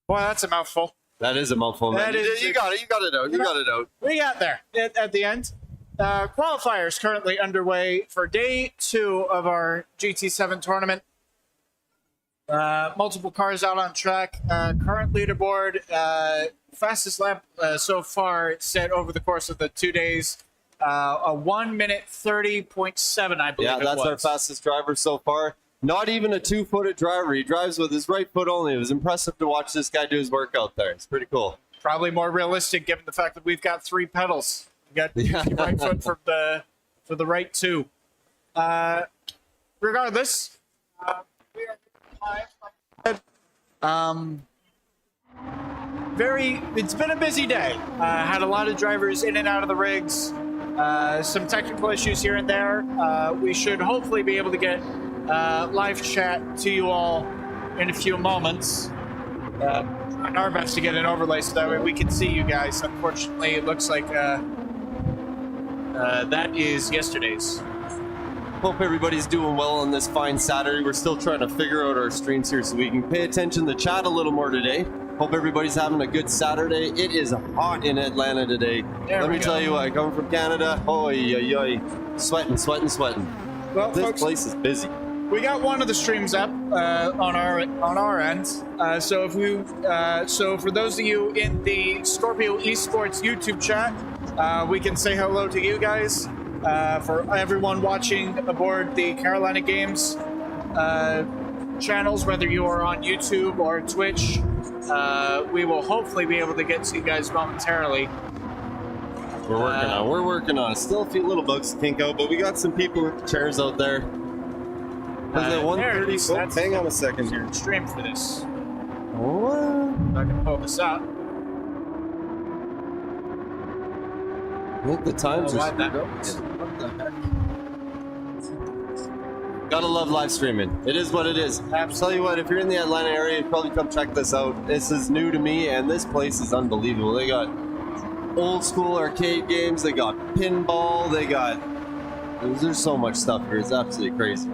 Boy, that's a mouthful. That is a mouthful, man. You got it. You got it out. You got it out. We got there at the end. Qualifiers currently underway for day 2 of our GT7 tournament. Multiple cars out on track. Current leaderboard, fastest lap so far set over the course of the 2 days. A 1 minute 30.7, I believe. Yeah, that's our fastest driver so far. Not even a 2-footed driver. He drives with his right foot only. It was impressive to watch this guy do his work out there. It's pretty cool. Probably more realistic given the fact that we've got 3 pedals. You got your right foot for the right 2. Regardless, we are it's been a busy day. Had a lot of drivers in and out of the rigs. Some technical issues here and there. We should hopefully be able to get live chat to you all in a few moments. Trying our best to get an overlay so that way we can see you guys. Unfortunately, it looks like that is yesterday's. Hope everybody's doing well on this fine Saturday. We're still trying to figure out our streams here so we can pay attention to the chat a little more today. Hope everybody's having a good Saturday. It is hot in Atlanta today. Let me tell you what, coming from Canada, sweating. Well, this folks, place is busy. We got one of the streams up on our end. So for those of you in the Scorpio Esports YouTube chat, we can say hello to you guys. For everyone watching aboard the Carolina Games channels, whether you are on YouTube or Twitch, we will hopefully be able to get to you guys momentarily. We're working on it. Still a few little bugs to kink out, but we got some people with the chairs out there. Was it 1:30? Hang on a second here. Stream for this. What? I'm not gonna pull this up. I think the times are screwed up. What the heck? Gotta love live streaming. It is what it is. I'll tell you what, if you're in the Atlanta area, you probably come check this out. This is new to me, and this place is unbelievable. They got old school arcade games, they got pinball, there's so much stuff here. It's absolutely crazy.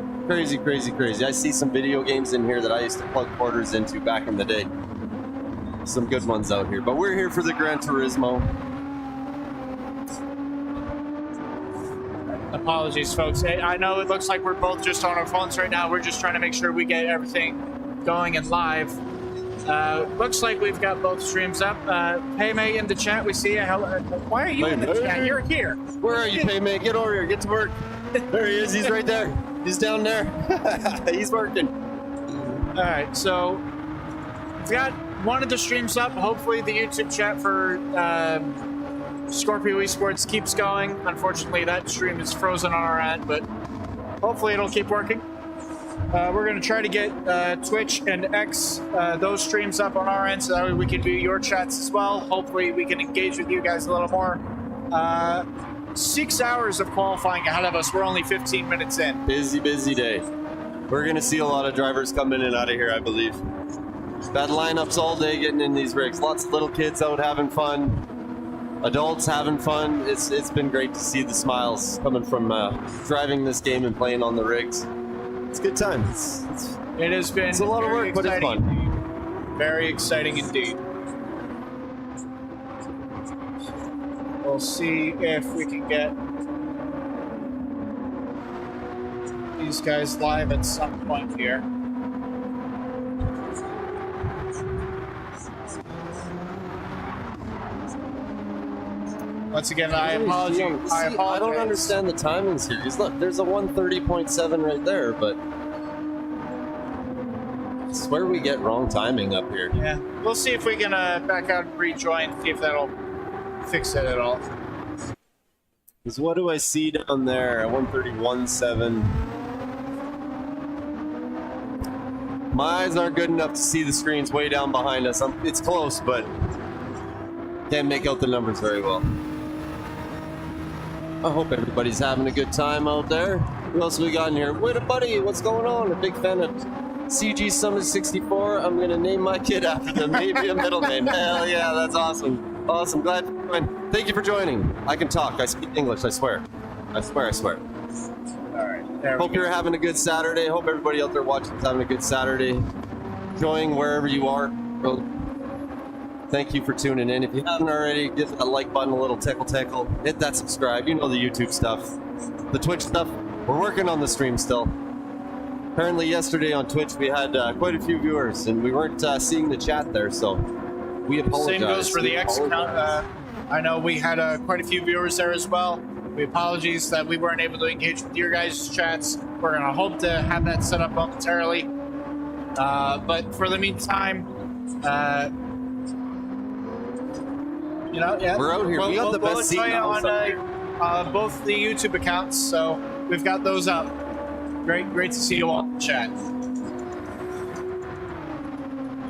Crazy. I see some video games in here that I used to plug quarters into back in the day. Some good ones out here. But we're here for the Gran Turismo. Apologies, folks. I know it looks like we're both just on our phones right now. We're just trying to make sure we get everything going and live. Looks like we've got both streams up. Paymay in the chat, we see you. Why are you in the chat? You're here. Where are you, Paymay? Get over here. Get to work. There he is. He's right there. He's down there. He's working. All right, so we've got one of the streams up. Hopefully the YouTube chat for Scorpio Esports keeps going. Unfortunately, that stream is frozen on our end, but hopefully it'll keep working. We're going to try to get Twitch and X, those streams up on our end so that way we can do your chats as well. Hopefully we can engage with you guys a little more. 6 hours of qualifying ahead of us. We're only 15 minutes in. Busy day. We're going to see a lot of drivers come in and out of here, I believe. Got lineups all day getting in these rigs. Lots of little kids out having fun. Adults having fun. It's been great to see the smiles coming from driving this game and playing on the rigs. It's a good time. It has been. It's a lot of work, but it's fun. Indeed. Very exciting indeed. We'll see if we can get these guys live at some point here. Once again, I apologize. I don't understand the timings here. Because look, there's a 1:30.7 right there, but I swear we get wrong timing up here. Yeah, we'll see if we can back out and rejoin, see if that'll fix it at all. Because what do I see down there at 1:31.7? My eyes aren't good enough to see the screens way down behind us. It's close, but can't make out the numbers very well. I hope everybody's having a good time out there. Who else we got in here? Wait a buddy, what's going on? A big fan of CG Summit 64. I'm gonna name my kid after them. Maybe a middle name. Hell yeah, that's awesome. Awesome, glad to join. Thank you for joining. I can talk, I speak English, I swear. I swear. Alright, there we go. Hope you're having a good Saturday. Hope everybody out there watching is having a good Saturday. Enjoying wherever you are. Thank you for tuning in. If you haven't already, give that like button a little tickle. Hit that subscribe. You know the YouTube stuff. The Twitch stuff, we're working on the stream still. Apparently yesterday on Twitch we had quite a few viewers and we weren't seeing the chat there, so we apologize. Same goes for the X account. I know we had quite a few viewers there as well. We apologize that we weren't able to engage with your guys' chats. We're going to hope to have that set up momentarily. But for the meantime, you know, yeah, we're out here. We got the best seat on both the YouTube accounts, so we've got those up. Great to see you all in the chat.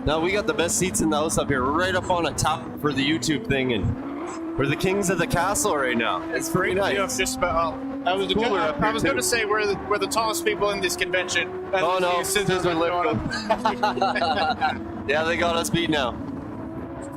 Now we got the best seats in the house up here. We're right up on a top for the YouTube thing, and we're the kings of the castle right now. It's pretty nice. Just about, I was going to say we're the tallest people in this convention. Oh no, scissor lift. Yeah, they got us beat now.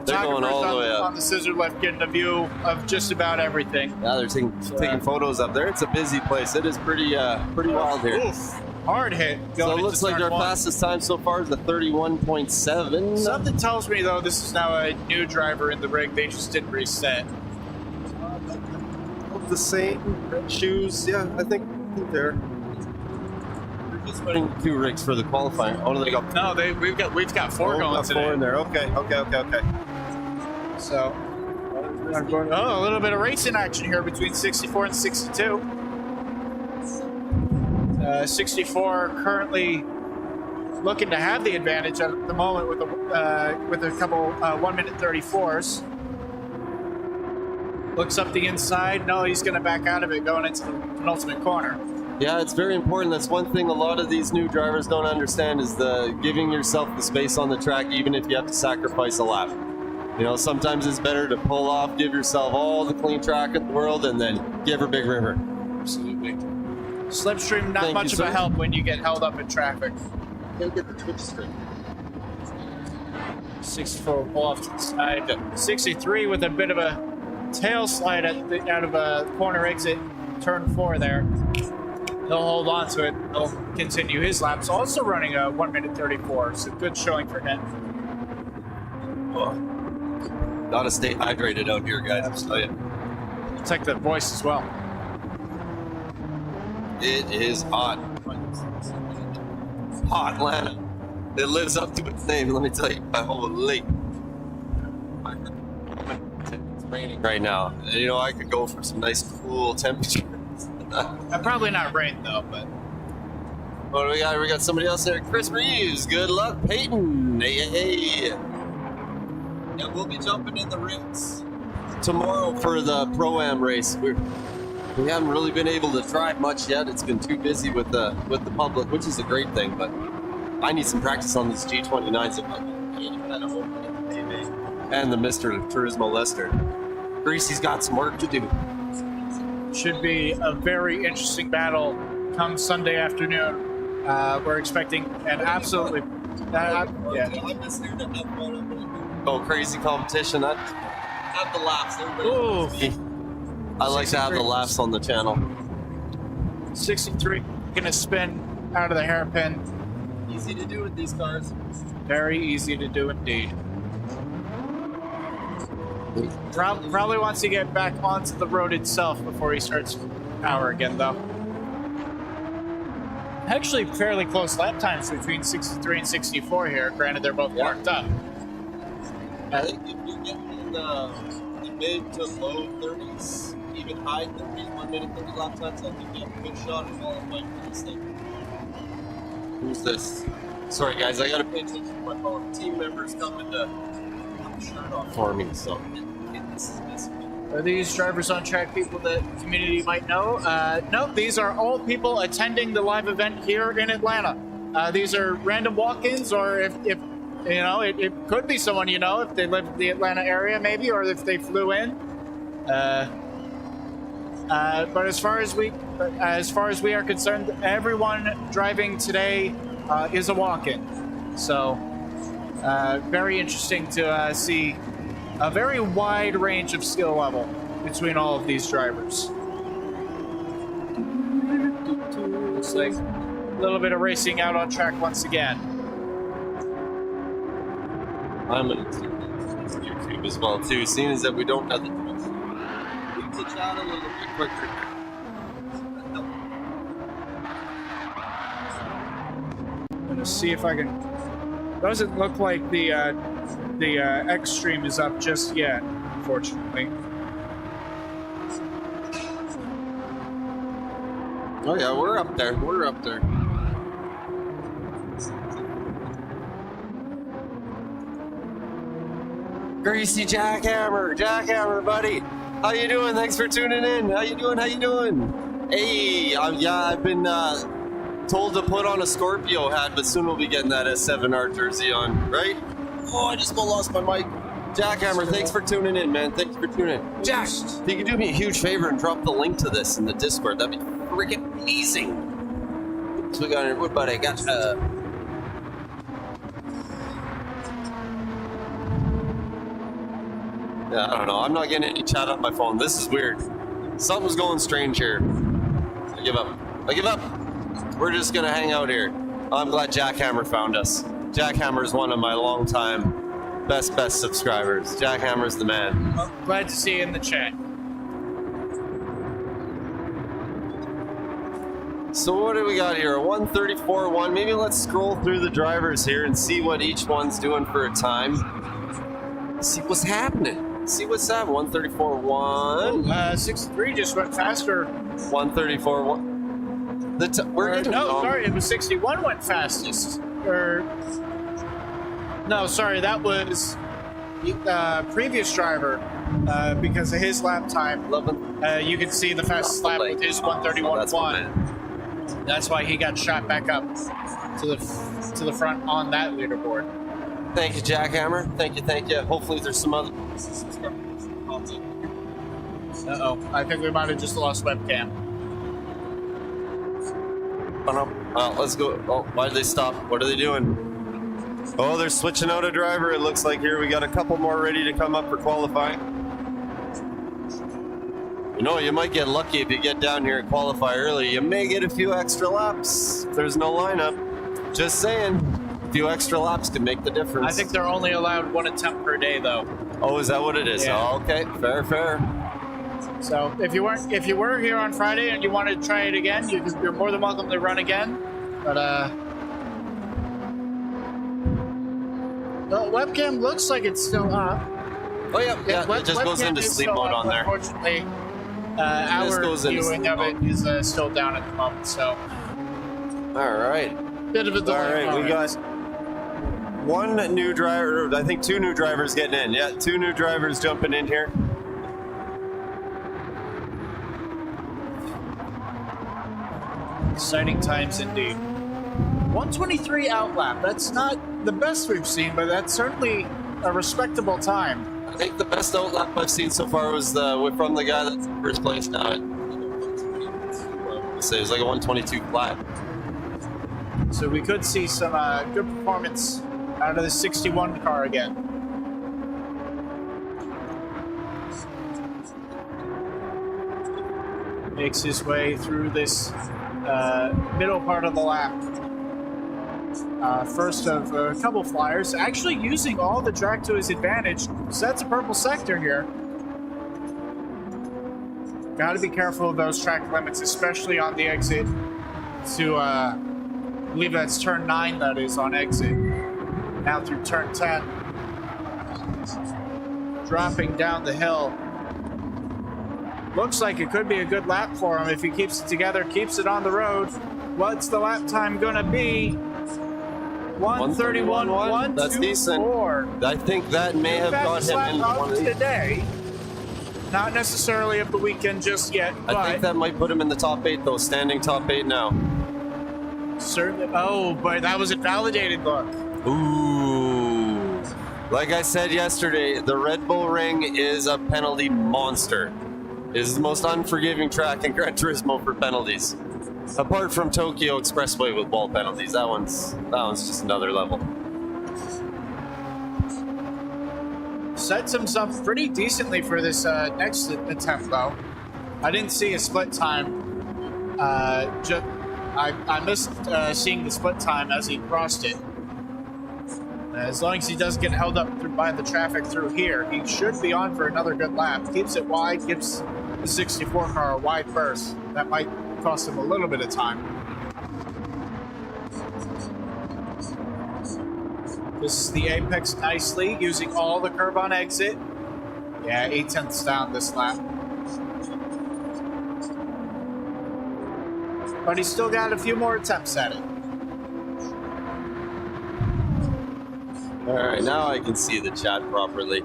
They're going all the way up. On the scissor lift, getting a view of just about everything. Yeah, they're taking photos up there. It's a busy place. It is pretty wild here. Oof, hard hit. So it looks like our fastest time so far is a 31.7. Something tells me though this is now a new driver in the rig. They just didn't reset. The same shoes, yeah. I think they're just putting 2 rigs for the qualifying. Oh, they got no. We've got 4 going today. 4 in there. Okay. So, a little bit of racing action here between 64 and 62. 64 currently looking to have the advantage at the moment with a couple 1-minute 34s. Looks up the inside. No, he's going to back out of it going into the penultimate corner. Yeah, it's very important. That's one thing a lot of these new drivers don't understand is the giving yourself the space on the track, even if you have to sacrifice a lap. You know, sometimes it's better to pull off, give yourself all the clean track in the world, and then give her big river. Absolutely. Slipstream, not much of a help when you get held up in traffic. You'll get the Twitch stream. 64 pull off to the side. 63 with a bit of a tail slide out of a corner exit, turn 4 there. He'll hold on to it. He'll continue his laps. Also running a 1-minute 34, so good showing for him. Oh. Gotta stay hydrated out here, guys. Absolutely. Protect the voice as well. It is hot. Hot Atlanta. It lives up to its name, let me tell you. Holy. It's raining right now. You know, I could go for some nice cool temperatures. Probably not rain though, but. What do we got? We got somebody else there. Chris Reeves. Good luck, Peyton. Hey. Yeah, we'll be jumping in the rings tomorrow for the Pro-Am race. We haven't really been able to drive much yet. It's been too busy with the public, which is a great thing. But I need some practice on these G29s and the Mr. Turismo Lester. Greasy's got some work to do. Should be a very interesting battle come Sunday afternoon. We're expecting an absolutely Oh, crazy competition. I have the laps. I like to have the laps on the channel. 63 gonna spin out of the hairpin. Easy to do with these cars. Very easy to do indeed. Probably wants to get back onto the road itself before he starts power again, though. Actually, fairly close lap times between 63 and 64 here. Granted, they're both marked up. I think if you get in the mid to low 30s, even high 30s, 1 minute 30 lap times, I think you have a good shot at qualifying for this thing. Who's this? Sorry, guys, I gotta pay attention to my phone. Team members coming to put the shirt on for me, so this is messy. Are these drivers on track people that the community might know? No, these are all people attending the live event here in Atlanta. These are random walk-ins, or if you know, it could be someone you know, if they live in the Atlanta area maybe, or if they flew in. But as far as we are concerned, everyone driving today is a walk-in. So very interesting to see a very wide range of skill level between all of these drivers. Looks like a little bit of racing out on track once again. I'm gonna YouTube as well too, seeing as that we don't have the tools. We can chat a little bit quicker. I'm gonna see if I can. Doesn't look like the X stream is up just yet, unfortunately. Oh yeah, we're up there. We're up there. Greasy Jackhammer, buddy. How you doing? Thanks for tuning in. How you doing? How you doing? Hey, yeah, I've been told to put on a Scorpio hat, but soon we'll be getting that S7R jersey on, right? Oh, I just about lost my mic. Jackhammer, thanks for tuning in, man. Thanks for tuning in. Jack, if you could do me a huge favor and drop the link to this in the Discord, that'd be freaking amazing. So we got here. What buddy? I got yeah, I don't know. I'm not getting any chat on my phone. This is weird. Something's going strange here. I give up. I give up. We're just gonna hang out here. I'm glad Jackhammer found us. Jackhammer is one of my longtime best subscribers. Jackhammer's the man. Well, glad to see you in the chat. So what do we got here? A 134.1. Maybe let's scroll through the drivers here and see what each one's doing for a time. See what's happening. See what's up. 134.1. 63 just went faster. 134.1. We're getting sorry, it was 61 went fastest. No, sorry, that was the previous driver because of his lap time. You can see the fastest lap with his 131.1. That's why he got shot back up to the front on that leaderboard. Thank you, Jackhammer. Thank you. Hopefully there's some other... Uh-oh. I think we might have just lost webcam. Oh, no. Oh, let's go. Oh, why did they stop? What are they doing? Oh, they're switching out a driver. It looks like here we got a couple more ready to come up for qualifying. You know, you might get lucky if you get down here and qualify early. You may get a few extra laps if there's no lineup. Just saying. A few extra laps could make the difference. I think they're only allowed one attempt per day, though. Oh, is that what it is? Yeah. Oh, okay, fair. So if you were here on Friday and you wanted to try it again, you're more than welcome to run again. But the webcam looks like it's still up. Oh yeah, it just goes into sleep mode on there. Unfortunately, our viewing of it is still down at the moment. So, all right, bit of a delay. All right, we got one new driver. I think two new drivers getting in. Yeah, two new drivers jumping in here. Exciting times indeed. 123 outlap. That's not the best we've seen, but that's certainly a respectable time. I think the best outlap I've seen so far was from the guy that's in first place now. So it was like a 122 flat. So we could see some good performance out of the 61 car again. Makes his way through this middle part of the lap. First of a couple flyers, actually using all the track to his advantage. So that's a purple sector here. Got to be careful of those track limits, especially on the exit to, I believe that's turn 9 that is on exit. Now through turn 10. Dropping down the hill. Looks like it could be a good lap for him if he keeps it together, keeps it on the road. What's the lap time going to be? 131.1. That's decent. I think that may have got him in one of these today. Not necessarily of the weekend just yet. I think that might put him in the top 8, though. Standing top 8 now. Certainly. Oh, but that was a validated look. Ooh. Like I said yesterday, the Red Bull Ring is a penalty monster. It is the most unforgiving track in Gran Turismo for penalties. Apart from Tokyo Expressway with ball penalties, that one's just another level. Sets himself pretty decently for this next attempt, though. I didn't see a split time. I missed seeing the split time as he crossed it. As long as he doesn't get held up by the traffic through here, he should be on for another good lap. Keeps it wide, gives the 64 car a wide berth. That might cost him a little bit of time. This is the apex nicely, using all the curb on exit. Yeah, 8/10ths down this lap. But he's still got a few more attempts at it. All right, now I can see the chat properly.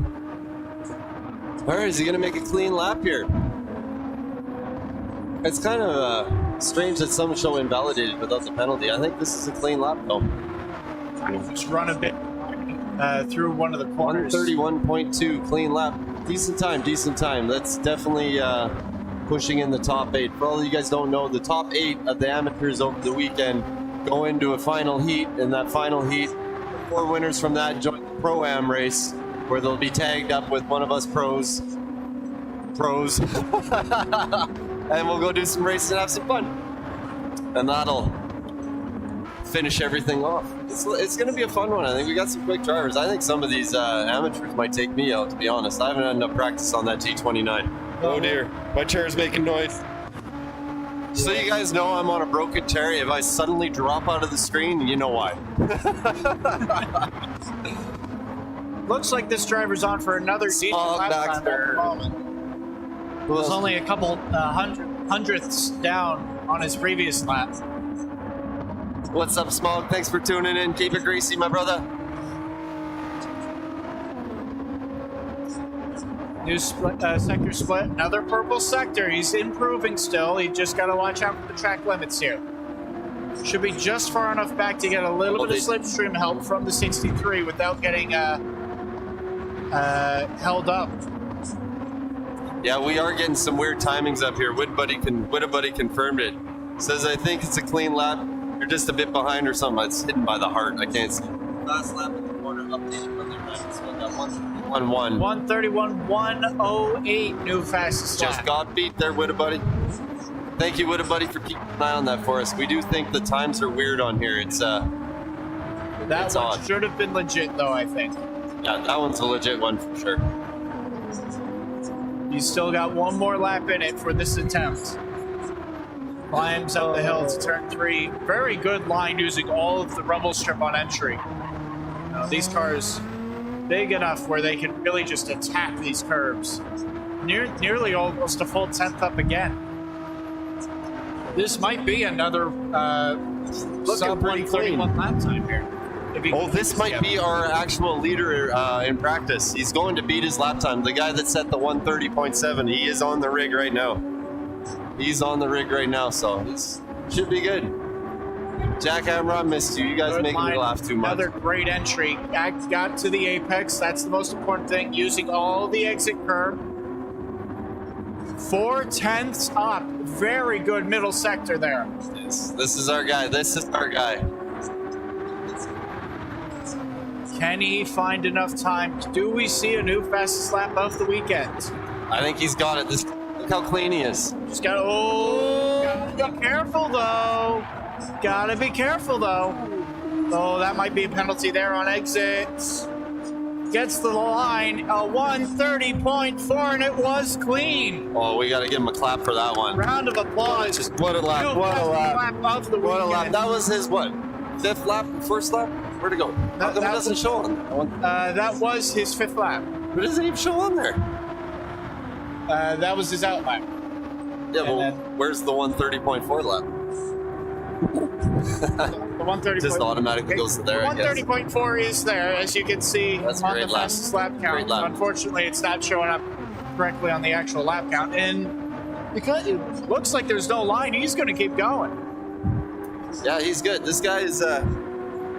All right, is he going to make a clean lap here? It's kind of strange that some show invalidated without the penalty. I think this is a clean lap, though. Just run a bit through one of the corners. 131.2, clean lap. Decent time, decent time. That's definitely pushing in the top 8. For all of you guys don't know, the top 8 of the amateurs over the weekend go into a final heat. In that final heat, 4 winners from that join the Pro-Am race, where they'll be tagged up with one of us pros. And we'll go do some racing and have some fun. And that'll finish everything off. It's going to be a fun one. I think we got some quick drivers. I think some of these amateurs might take me out, to be honest. I haven't had enough practice on that T29. Oh dear, my chair's making noise. So you guys know I'm on a broken chair. If I suddenly drop out of the screen, you know why. Looks like this driver's on for another decent lap time at the moment. It was only a couple hundredths down on his previous lap. What's up, Smog? Thanks for tuning in. Keep it greasy, my brother. New sector split, another purple sector. He's improving still. He just got to watch out for the track limits here. Should be just far enough back to get a little bit of slipstream help from the 63 without getting held up. Yeah, we are getting some weird timings up here. Widabuddy confirmed it. Says, I think it's a clean lap. You're just a bit behind or something. It's hidden by the heart. I can't see. Last lap in the corner updated from the right. So I got 131. 131.108 new fastest lap. Just got beat there, Widabuddy. Thank you, Widabuddy, for keeping an eye on that for us. We do think the times are weird on here. It's that it's one odd. should have been legit, though, I think. Yeah, that one's a legit one for sure. He's still got one more lap in it for this attempt. Climbs up the hill to turn 3. Very good line using all of the rumble strip on entry. Now, these cars big enough where they can really just attack these curves. Nearly almost a full 10th up again. This might be another sub 131 lap time here. Oh, this might be our actual leader in practice. He's going to beat his lap time. The guy that set the 130.7, he is on the rig right now. He's on the rig right now, so this should be good. Jack Amrod missed you. You guys Good making me line. laugh too much. Another great entry. Got to the apex. That's the most important thing. Using all the exit curb. 4/10ths up. Very good middle sector there. This is our guy. This is our guy. Can he find enough time? Do we see a new fastest lap of the weekend? I think he's got it. Look how clean he is. Just gotta be careful though. Gotta be careful though. Oh, that might be a penalty there on exits. Gets the line, a 130.4, and it was clean. Oh, we got to give him a clap for that one. Round of applause. What a lap. What a lap. Of the What a lap. weekend. That was his, what, 5th lap? 1st lap? Where'd it go? That doesn't show on that one. That was his 5th lap. But it doesn't even show on there. That was his out lap. Yeah, well, then- where's the 130.4 lap? The 130. Just automatically goes to there, I guess. 130.4 is there, as you can see That's a on the great lap. fastest lap count. Great lap. Unfortunately, it's not showing up correctly on the actual lap count, and because it looks like there's no line, he's going to keep going. Yeah, he's good. This guy is,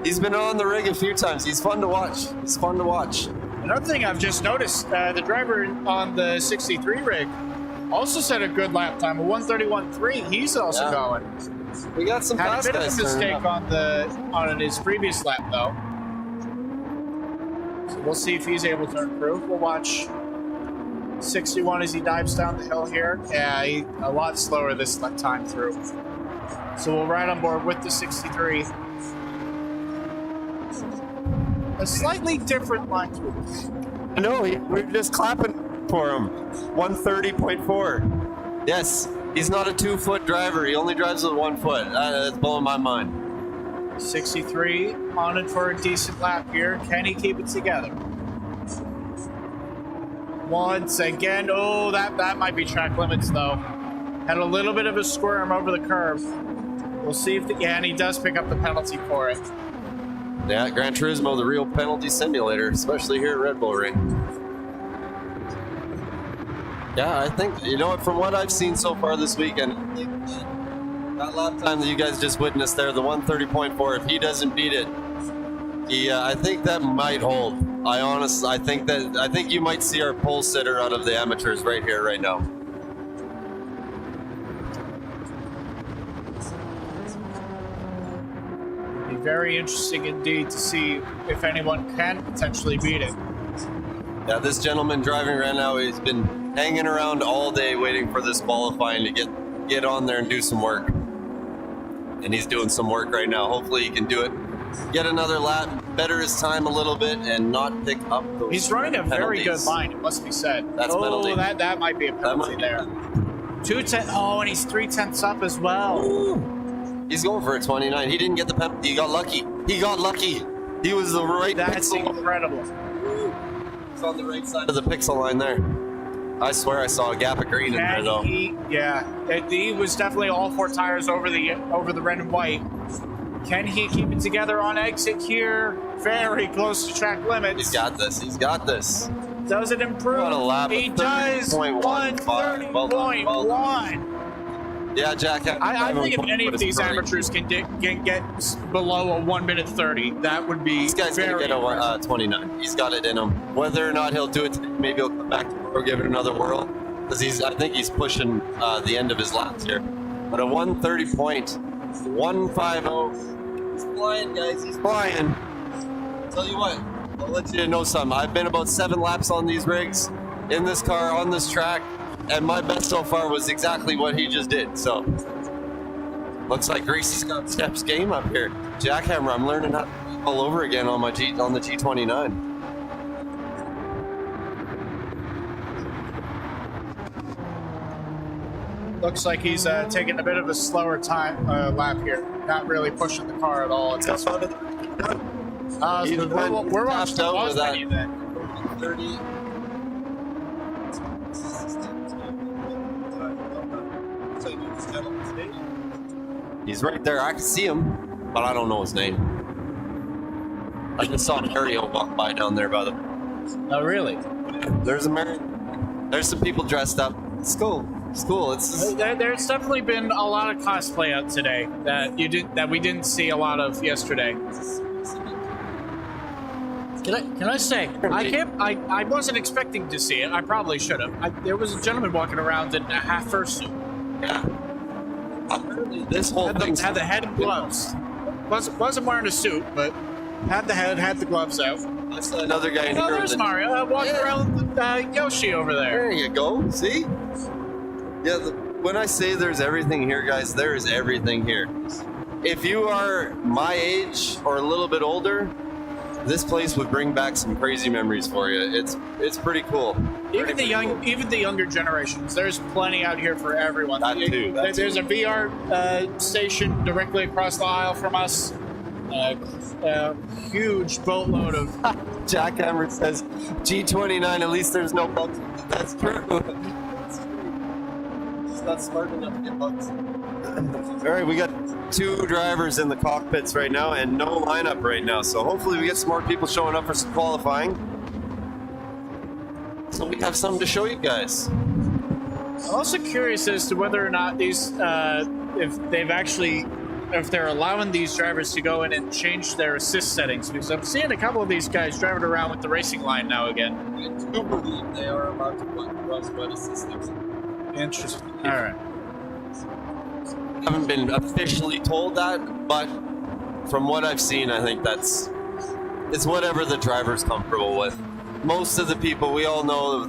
he's been on the rig a few times. He's fun to watch. He's fun to watch. Another thing I've just noticed, the driver on the 63 rig also set a good lap time, a 131.3. He's also going. We got some Had a fast bit of guys a turning mistake up. on his previous lap, though. So we'll see if he's able to improve. We'll watch 61 as he dives down the hill here. Yeah, he's a lot slower this time through. So we'll ride on board with the 63. a slightly different line. No, we're just clapping for him. 130.4. Yes, he's not a 2-foot driver. He only drives with 1 foot. That's blowing my mind. 63 on it for a decent lap here. Can he keep it together? Once again, oh, that might be track limits though. Had a little bit of a squirm over the curve. We'll see if and he does pick up the penalty for it. Yeah, Gran Turismo, the real penalty simulator, especially here at Red Bull Ring. Yeah, I think, you know what, from what I've seen so far this weekend, that lap time that you guys just witnessed there, the 130.4, if he doesn't beat it, I think that might hold. I think you might see our pole sitter out of the amateurs right here, right now. Be very interesting indeed to see if anyone can potentially beat it. Yeah, this gentleman driving right now, he's been hanging around all day waiting for this qualifying to get on there and do some work. And he's doing some work right now. Hopefully he can do it. Get another lap, better his time a little bit, and not pick up those He's running a very penalties. good line, it must be said. That's penalty. That might be a penalty there. 2/10. Oh, and he's 3/10 up as well. Ooh. He's going for a 29. He didn't get the penalty. He got lucky. He was the right That's pixel. incredible. He's on the right side of the pixel line there. I swear I saw a gap of green in there though. He was definitely all 4 tires over the red and white. Can he keep it together on exit here? Very close to track limits. He's got this. He's got this. Does it improve? What a lap. He does. 130.1. 130.1. Yeah, Jack. I think if any of these amateurs can get below a 1 minute 30, that would be this guy's going to get a 29. He's got it in him. Whether or not he'll do it today, maybe he'll come back tomorrow, give it another whirl. Because I think he's pushing the end of his laps here. But a 130.150. He's flying, guys. He's flying. Tell you what, I'll let you know something. I've been about 7 laps on these rigs, in this car, on this track. And my best so far was exactly what he just did. So, looks like Gracie's got Steps game up here. Jackhammer, I'm learning how to all over again on the G29. Looks like he's taking a bit of a slower time lap here. Not really pushing the car at all. He's we're watching the pause menu then. 30. He's right there. I can see him, but I don't know his name. I just saw Mario walk by down there by the. Oh, really? There's a Mario. There's some people dressed up. It's cool. It's cool. There's definitely been a lot of cosplay out today that we didn't see a lot of yesterday. Can I say I wasn't expecting to see it. I probably should have. There was a gentleman walking around in a half fursuit. Yeah. Apparently, this whole thing had the head and gloves. Wasn't wearing a suit, but had the head, had the gloves out. I saw another guy in here. Oh, there's Mario walking around with Yoshi over there. There you go. See? Yeah. When I say there's everything here, guys, there is everything here. If you are my age or a little bit older, this place would bring back some crazy memories for you. It's pretty cool. Even the younger generations, there's plenty out here for everyone. That too. There's a VR station directly across the aisle from us. Huge boatload of. Jackhammer says G29. At least there's no bugs. That's true. He's not smart enough to get bugs. All right, we got 2 drivers in the cockpits right now and no lineup right now. So hopefully we get some more people showing up for some qualifying. So we have something to show you guys. I'm also curious as to whether or not these, if they're allowing these drivers to go in and change their assist settings, because I'm seeing a couple of these guys driving around with the racing line now again. I do believe they are allowed to put cross-run assistance. Interesting. All right. I haven't been officially told that, but from what I've seen, I think it's whatever the driver's comfortable with. Most of the people, we all know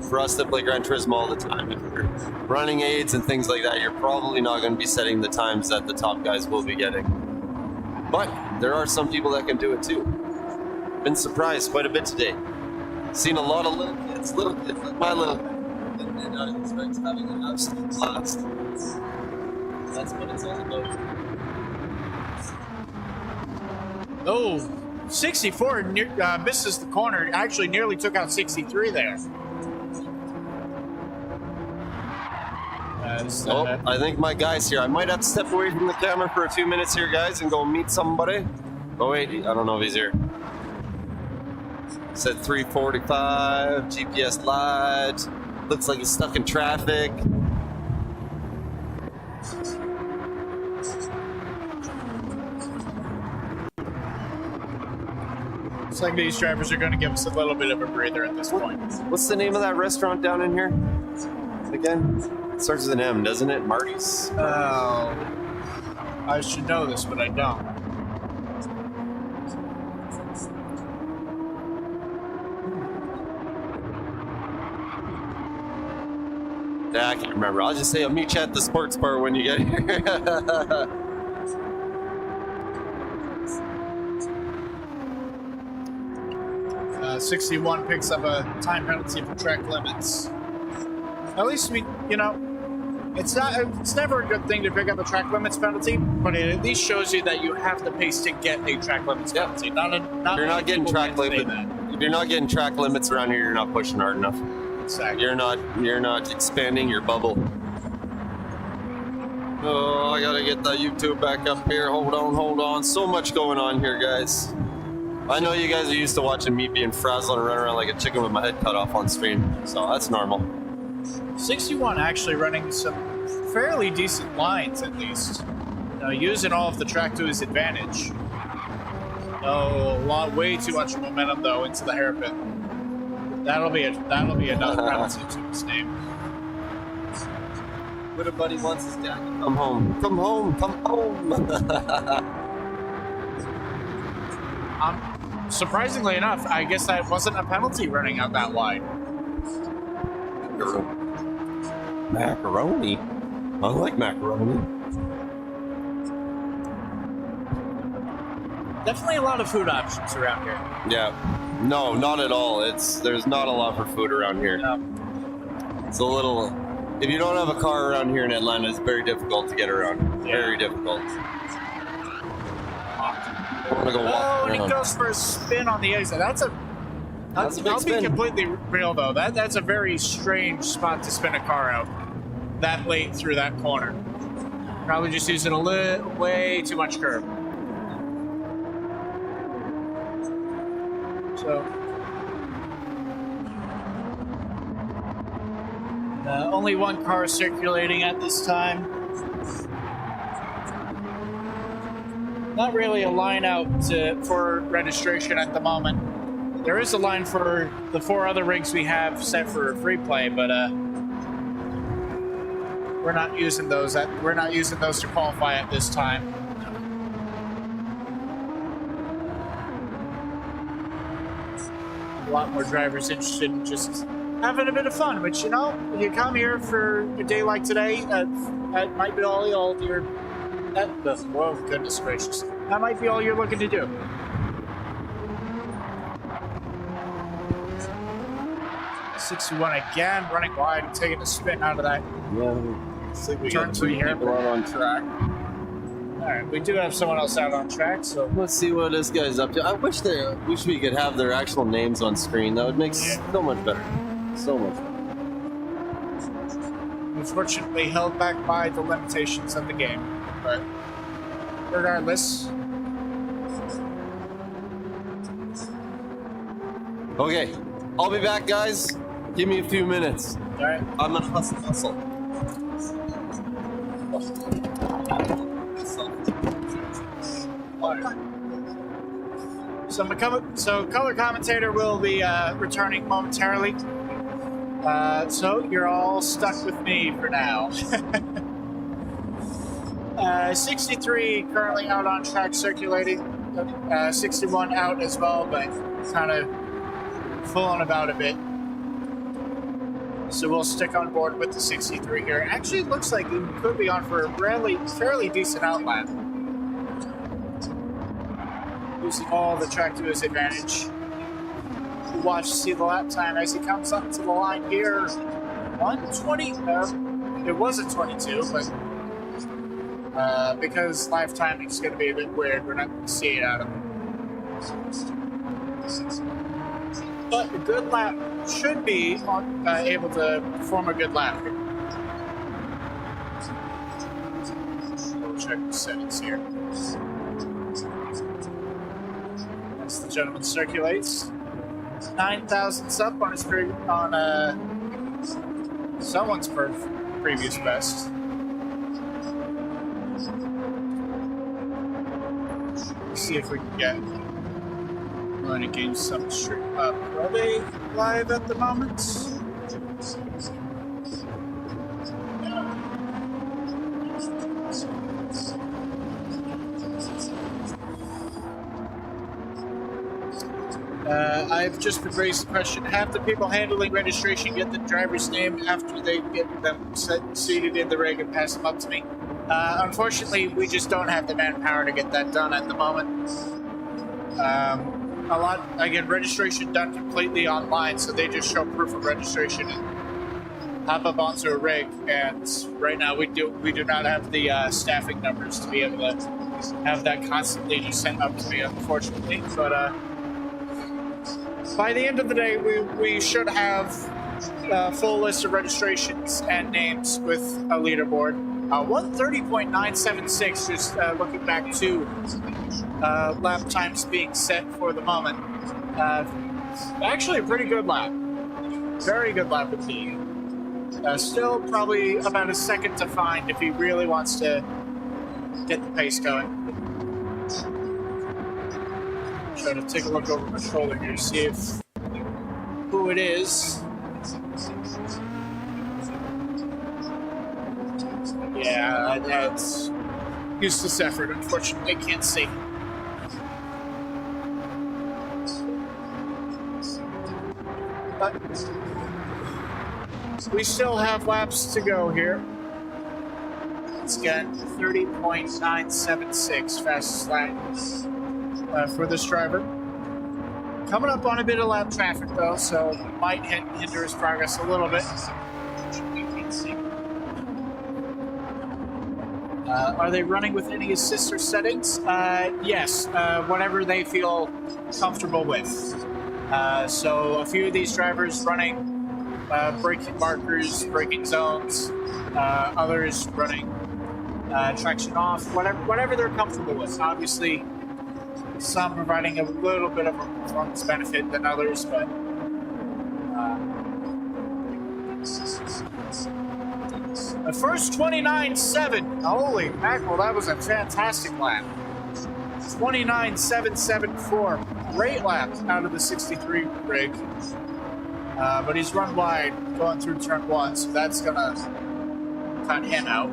for us that play Gran Turismo all the time, if you're running aids and things like that, you're probably not going to be setting the times that the top guys will be getting. But there are some people that can do it too. Been surprised quite a bit today. Seen a lot of little kids like my little and I expect having an absolute blast. That's what it's all about. Oh, 64 misses the corner. Actually, nearly took out 63 there. I think my guy's here. I might have to step away from the camera for a few minutes here, guys, and go meet somebody. Oh wait, I don't know if he's here. Said 345, GPS lied. Looks like he's stuck in traffic. Looks like these drivers are going to give us a little bit of a breather at this point. What's the name of that restaurant down in here? Again? It starts with an M, doesn't it? Marty's? Oh. I should know this, but I don't. Yeah, I can't remember. I'll just say I'll meet you at the sports bar when you get here. 61 picks up a time penalty for track limits. At least it's never a good thing to pick up a track limits penalty, but it at least shows you that you have the pace to get a track limits penalty. You're not getting track limits. If you're not getting track limits around here, you're not pushing hard enough. Exactly. You're not expanding your bubble. Oh, I gotta get the YouTube back up here. Hold on. So much going on here, guys. I know you guys are used to watching me being frazzled and run around like a chicken with my head cut off on stream, so that's normal. 61 actually running some fairly decent lines, at least. Using all of the track to his advantage. Way too much momentum though into the hairpin. That'll be another penalty to his name. Little buddy wants his dad to come home. Come home. Surprisingly enough, I guess that wasn't a penalty running out that wide. Macaroni. I like macaroni. Definitely a lot of food options around here. Yeah. No, not at all. There's not a lot for food around here. No. It's a little. If you don't have a car around here in Atlanta, it's very difficult to get around. Yeah. Very difficult. I'm gonna go walk and he goes for a spin on the exit. That's a big I'll spin. Be completely real though. That's a very strange spot to spin a car out that late through that corner. Probably just using way too much curb. So only one car circulating at this time. Not really a line out for registration at the moment. There is a line for the 4 other rigs we have set for free play, but we're not using those. We're not using those to qualify at this time. A lot more drivers interested in just having a bit of fun, which you come here for a day like today. That might be all you're. Oh, goodness gracious. That might be all you're looking to do. .61 again, running wide, taking a spin out of that. Yeah, we turn got 2 people out on track. Alright, we do have someone else out on track, so let's see what this guy's up to. I wish we could have their actual names on screen. That would make so much better. So much better. Unfortunately held back by the limitations of the game. But regardless. Okay, I'll be back, guys. Give me a few minutes. All right. I'm gonna hustle. So color commentator will be returning momentarily. So you're all stuck with me for now. 63 currently out on track circulating. 61 out as well, but kind of fooling about a bit. So we'll stick on board with the 63 here. Actually, it looks like it could be on for a fairly decent outlap. Using all the track to his advantage. we'll watch to see the lap time as he comes up to the line here. 120. It was a 22, but because live timing is going to be a bit weird, we're not going to see it out of him. But a good lap should be able to perform a good lap here. We'll check the settings here. As the gentleman circulates, 9 thousandths up on his someone's previous best. Let's see if we can get Learning Games some straight up. Are they live at the moment? I've just been raised the question, have the people handling registration get the driver's name after they get them seated in the rig and pass them up to me? Unfortunately, we just don't have the manpower to get that done at the moment. Again, registration done completely online, so they just show proof of registration and hop up onto a rig. And right now, we do not have the staffing numbers to be able to have that constantly just sent up to me, unfortunately. But by the end of the day, we should have a full list of registrations and names with a leaderboard. 130.976, just looking back to lap times being set for the moment. Actually a pretty good lap. Very good lap indeed. Still probably about a second to find if he really wants to get the pace going. Try to take a look over my shoulder here to see who it is. Yeah, that's useless effort. Unfortunately, I can't see. But we still have laps to go here. It's got 30.976 fastest lap for this driver. Coming up on a bit of lap traffic though, so might hinder his progress a little bit. Are they running with any assist or settings? Yes, whatever they feel comfortable with. So a few of these drivers running braking markers, braking zones, others running traction off, whatever they're comfortable with. Obviously, some providing a little bit of a performance benefit than others, but the first 29.7. Holy mackerel, that was a fantastic lap. 29.774. Great lap out of the 63 rig. But he's run wide going through turn 1, so that's going to cut him out.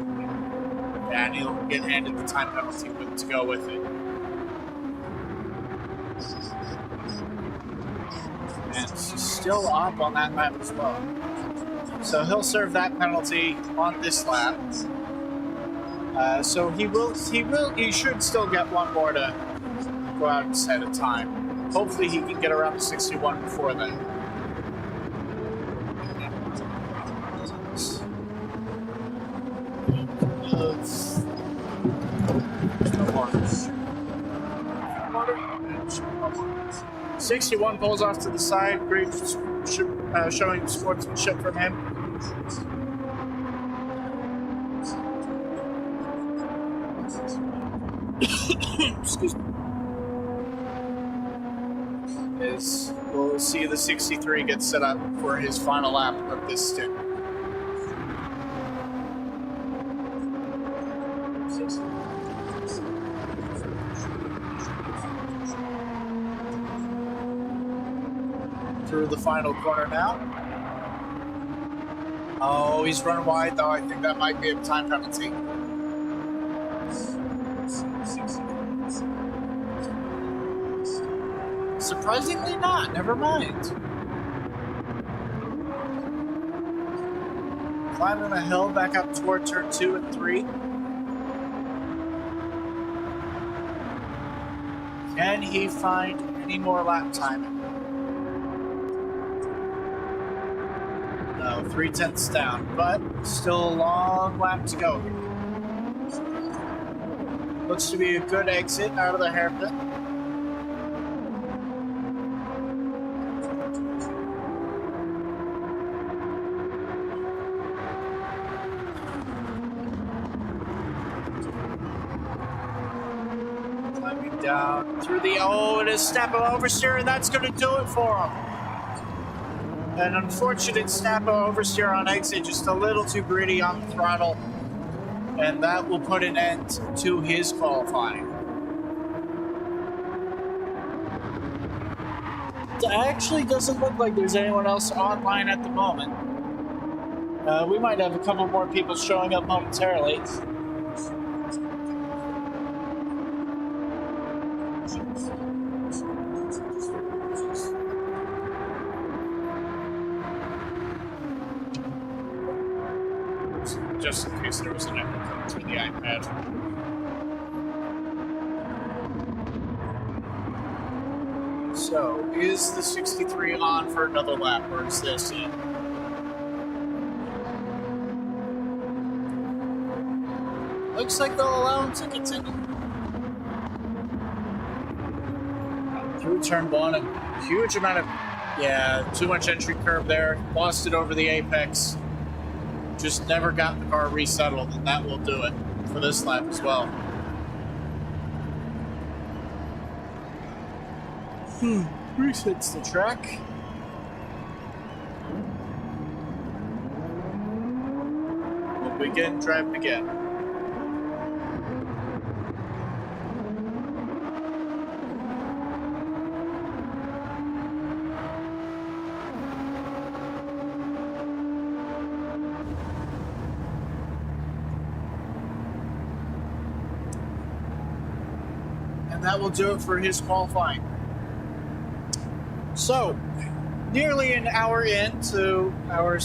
And he'll get handed the time penalty to go with it. And he's still up on that lap as well. So he'll serve that penalty on this lap. So he should still get one more to go out and set a time. Hopefully he can get around the 61 before then. Uh, 61 pulls off to the side. Great showing sportsmanship from him. Excuse me. We'll see the 63 get set up for his final lap of this stint. Through the final corner now. Oh, he's running wide though. I think that might be a time penalty. Surprisingly not. Never mind. Climbing a hill back up toward turn 2 and 3. Can he find any more lap timing? 3/10 down, but still a long lap to go. Looks to be a good exit out of the hairpin. Climbing down through the and a step of oversteer, and that's going to do it for him. An unfortunate snap of oversteer on exit, just a little too greedy on the throttle, and that will put an end to his qualifying. It actually doesn't look like there's anyone else online at the moment. We might have a couple more people showing up momentarily. Just in case there was an echo coming through the iPad. So, is the 63 on for another lap, or is this in? Looks like they'll allow him to continue. Through turn one, a huge amount of, too much entry curve there. Lost it over the apex. Just never got the car resettled, and that will do it for this lap as well. Resets the track. We'll begin driving again. That will do it for his qualifying. So, nearly an hour into our,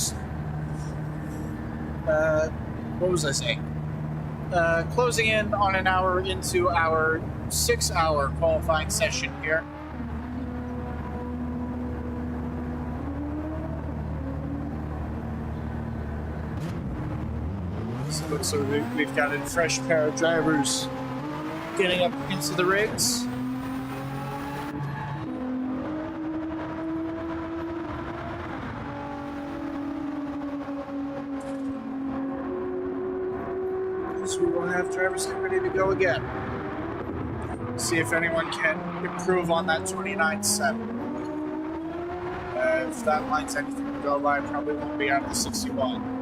what was I saying? Closing in on an hour into our 6-hour qualifying session here. So it looks like we've got a fresh pair of drivers getting up into the rigs. So we will have drivers get ready to go again. See if anyone can improve on that 29.7. If that line's anything to go by, probably won't be out of the 61.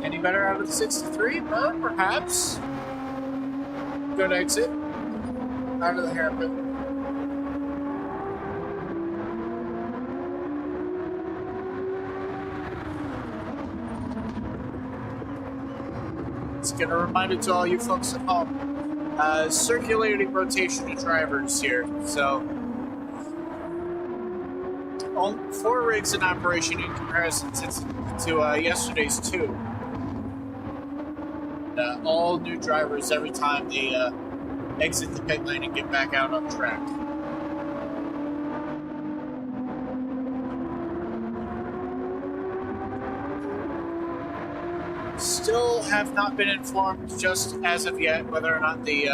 Any better out of the 63? Perhaps. Good exit. Out of the hairpin. Let's get a reminder to all you folks at home. Circulating rotation of drivers here. So, 4 rigs in operation in comparison to yesterday's 2. All new drivers every time they exit the pit lane and get back out on track. Still have not been informed just as of yet whether or not the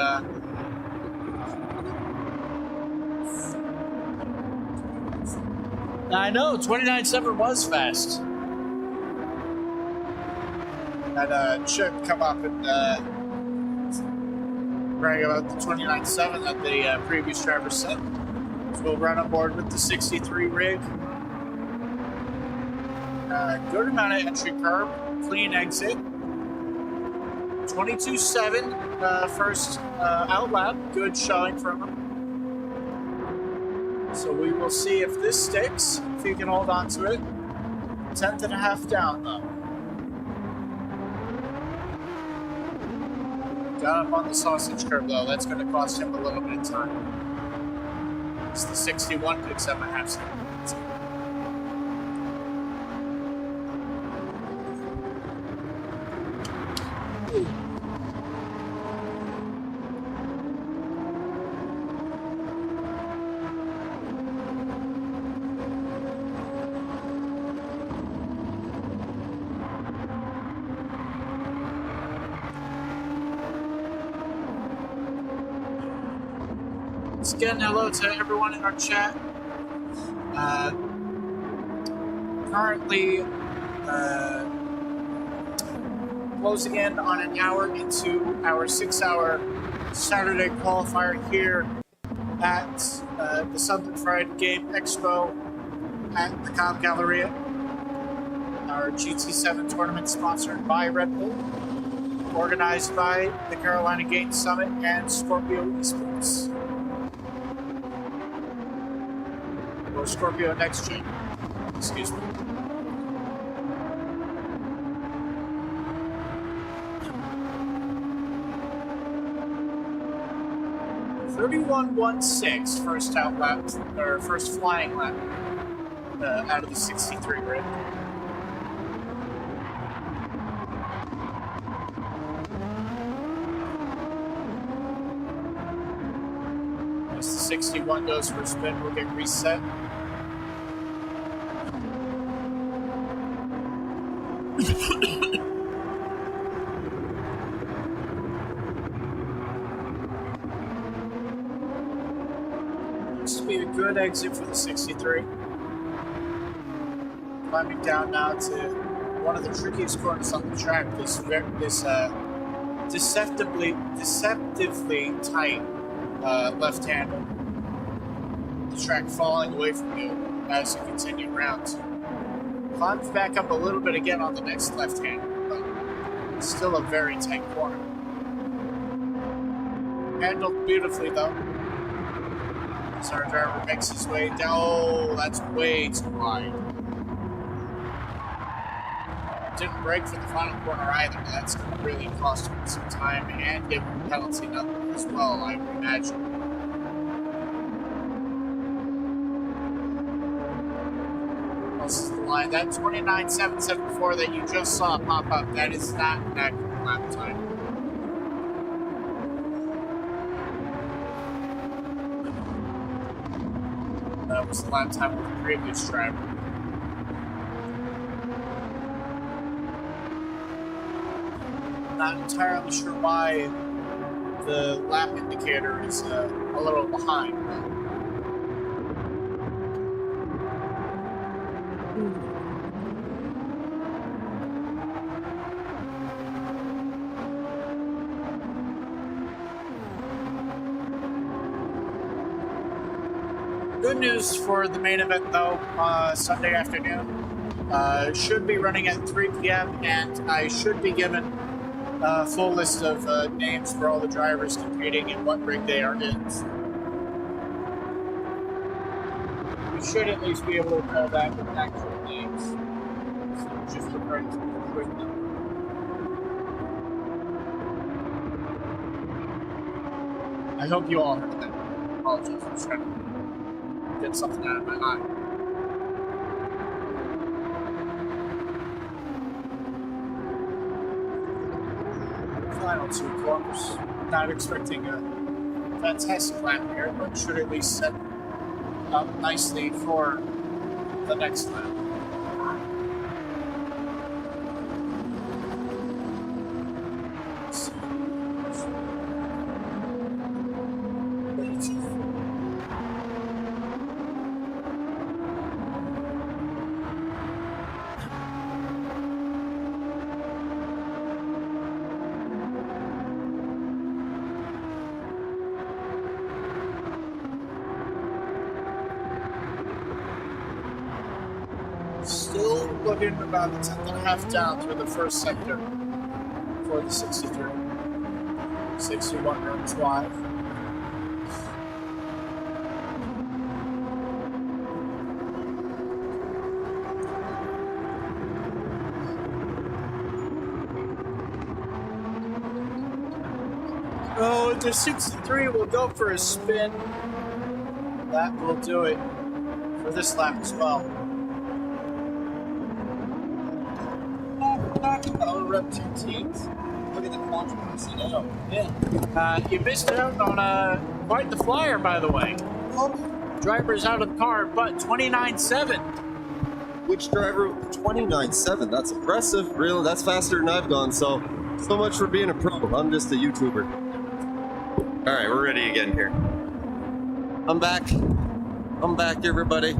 I know 29.7 was fast. Had Chip come up and brag about the 29.7 that the previous driver set. So we'll run on board with the 63 rig. Good amount of entry curve, clean exit. 22.7 first out lap, good showing from him. So we will see if this sticks, if he can hold on to it. 10th and a half down though. Got up on the sausage curve though, that's going to cost him a little bit of time. It's the 61 picks up a half second. again, hello to everyone in our chat. Currently closing in on an hour into our 6-hour Saturday qualifier here at the Southern Fried Game Expo at the Cobb Galleria. Our GT7 tournament sponsored by Red Bull, organized by the Carolina Games Summit and Scorpio Esports. Or Scorpio Next Gen, excuse me. .31.16 first out lap, or first flying lap out of the 63 grid. As the 61 goes for a spin, we'll get reset. Looks to be a good exit for the 63. Climbing down now to one of the trickiest corners on the track. This deceptively tight left-hander. The track falling away from you as you continue rounds. Climbs back up a little bit again on the next left-hander, but it's still a very tight corner. Handled beautifully though. As our driver makes his way down. Oh, that's way too wide. Didn't brake for the final corner either. That's going to really cost him some time and give him a penalty number as well, I would imagine. This is the line. That 29.774 that you just saw pop up, that is not an accurate lap time. That was the lap time of the previous driver. Not entirely sure why the lap indicator is a little behind. Good news for the main event though, Sunday afternoon. Should be running at 3 p.m. and I should be given a full list of names for all the drivers competing and what rig they are in. We should at least be able to call that with actual names. So just referring to the equipment. I hope you all heard that. Apologies, I'm trying to get something out of my eye. Final 2 corners. Not expecting a fantastic lap here, but should at least set up nicely for the next lap. Still looking about a 10.5 down through the first sector for the 63. 61 runs wide. Oh, the 63 will go for a spin. That will do it for this lap as well. Oh, rep 2 teams. Look at the controversy now. Yeah. You missed out on quite the flyer, by the way. Oh. Driver's out of the car, but 29.7. Which driver with 29.7? That's impressive. Real, that's faster than I've gone. So much for being a pro. I'm just a YouTuber. All right, we're ready again here. I'm back. I'm back, everybody.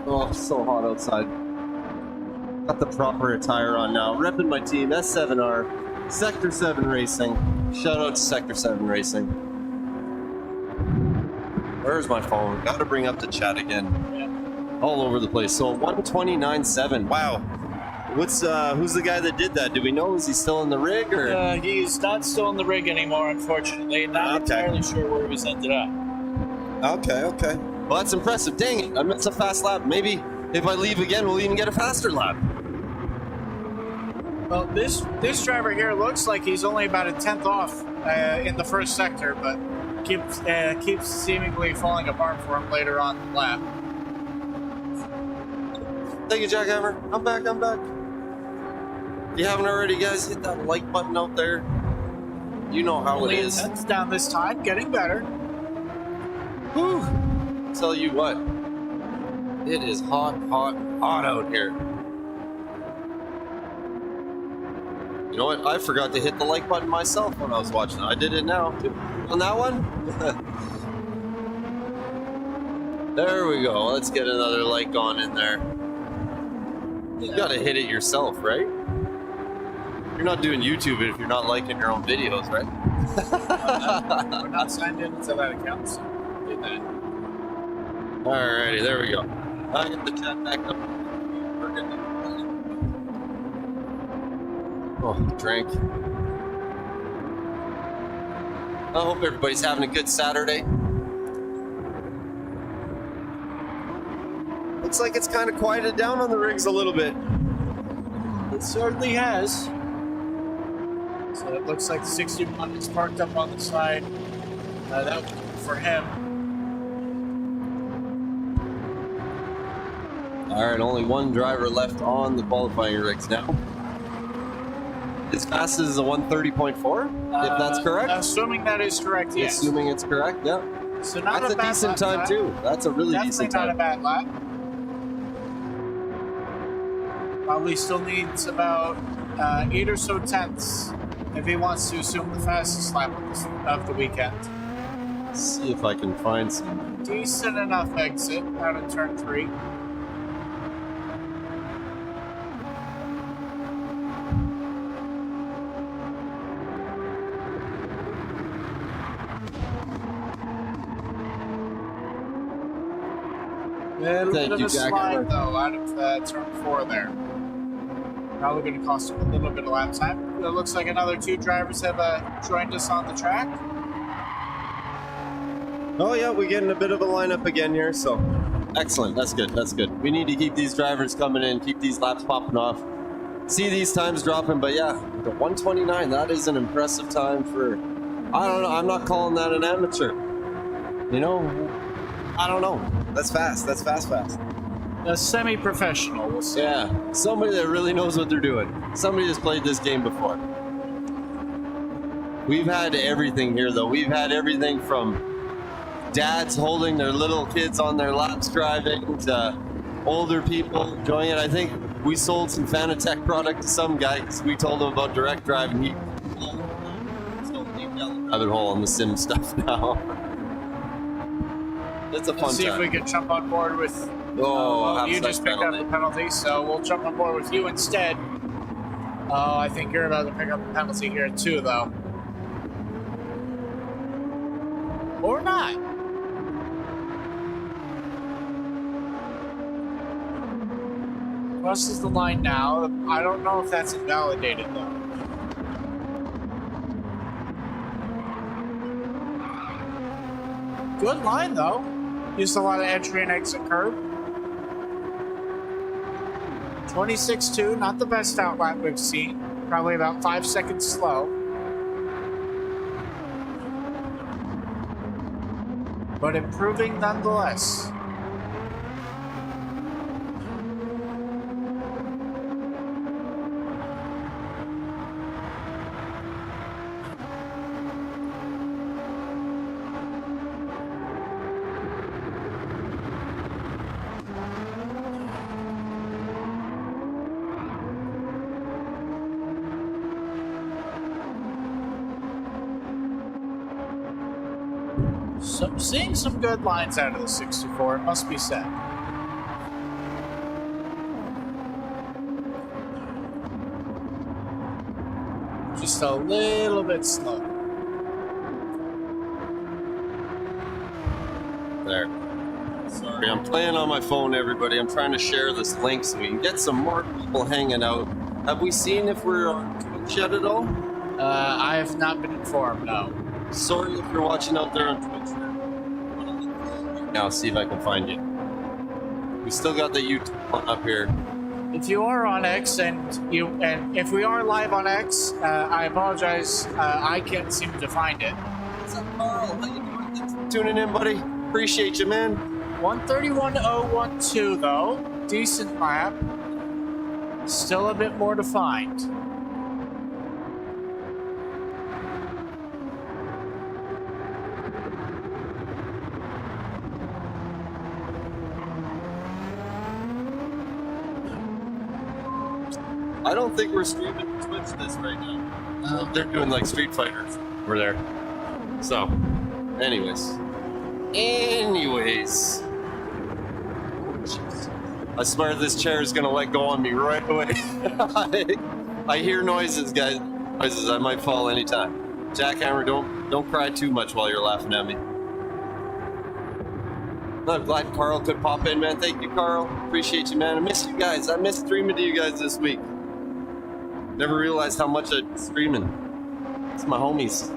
Oh, so hot outside. Got the proper attire on now. Repping my team, S7R, Sector 7 Racing. Shout out to Sector 7 Racing. Where's my phone? Gotta bring up the chat again. All over the place. So 129.7. Wow. Who's the guy that did that? Do we know? Is he still in the rig or? He's not still in the rig anymore, unfortunately. Not entirely sure where he's ended up. Okay. Well, that's impressive. Dang it. I missed a fast lap. Maybe if I leave again, we'll even get a faster lap. Well, this driver here looks like he's only about a 10th off in the first sector, but keeps seemingly falling apart for him later on in the lap. Thank you, Jackhammer. I'm back. If you haven't already, guys, hit that like button out there. You know how it is. It's down this time, getting better. Whew. Tell you what, it is hot out here. You know what? I forgot to hit the like button myself when I was watching it. I did it now. On that one? There we go. Let's get another like on in there. You gotta hit it yourself, right? You're not doing YouTube if you're not liking your own videos, right? We're not signed into that account, so do that. Alrighty, there we go. I get the chat back up. We're good. Oh, drink. I hope everybody's having a good Saturday. Looks like it's kind of quieted down on the rigs a little bit. It certainly has. So it looks like the 61 is parked up on the side. That was for him. All right, only one driver left on the qualifying rigs now. As fast as a 130.4, if that's correct. Assuming that is correct, yes. Assuming it's correct, yeah. So not that's a decent time too. That's a really decent time. Definitely not a bad lap. Probably still needs about 8 or so tenths if he wants to assume the fastest lap of the weekend. Let's see if I can find some Decent enough exit out of turn 3. Little bit of a slide, though, out of turn 4 there. Probably going to cost him a little bit of lap time. It looks like another 2 drivers have joined us on the track. Oh yeah, we're getting a bit of a lineup again here, so excellent. That's good. We need to keep these drivers coming in, keep these laps popping off. See these times dropping, but yeah, the 129, that is an impressive time for, I don't know, I'm not calling that an amateur. You know, I don't know. That's fast. A semi-professional, we'll say. Yeah, somebody that really knows what they're doing. Somebody that's played this game before. We've had everything here, though. We've had everything from dads holding their little kids on their laps driving to older people enjoying it. I think we sold some Fanatec product to some guy because we told him about direct drive, and he still deep down the rabbit hole on the sim stuff now. It's a fun Let's see time. if we can jump on board with... you just picked up the penalty, so we'll jump on board with you instead. Oh, I think you're about to pick up the penalty here too, though. Or not. Crosses the line now. I don't know if that's invalidated, though. Good line, though. Used a lot of entry and exit curve. 26.2, not the best outlap we've seen. Probably about 5 seconds slow. But improving nonetheless. So, seeing some good lines out of the 64, it must be said. Just a little bit slow. There. Sorry, I'm playing on my phone, everybody. I'm trying to share this link so we can get some more people hanging out. Have we seen if we're on Twitch yet at all? I have not been informed, no. Sorry if you're watching out there on Twitch. Now, see if I can find you. We still got the YouTube one up here. If you are on X and if we are live on X, I apologize. I can't seem to find it. What's up, Carl? How you doing? Thanks for tuning in, buddy. Appreciate you, man. 131.012 though, decent lap. Still a bit more to find. I don't think we're streaming Twitch this right now. They're doing like Street Fighters over there. So, anyways. I swear this chair is gonna let go on me right away. I hear noises, guys. Noises. I might fall anytime. Jackhammer, don't cry too much while you're laughing at me. I'm glad Carl could pop in, man. Thank you, Carl. Appreciate you, man. I miss you guys. I missed streaming to you guys this week. Never realized how much I'm streaming. It's my homies.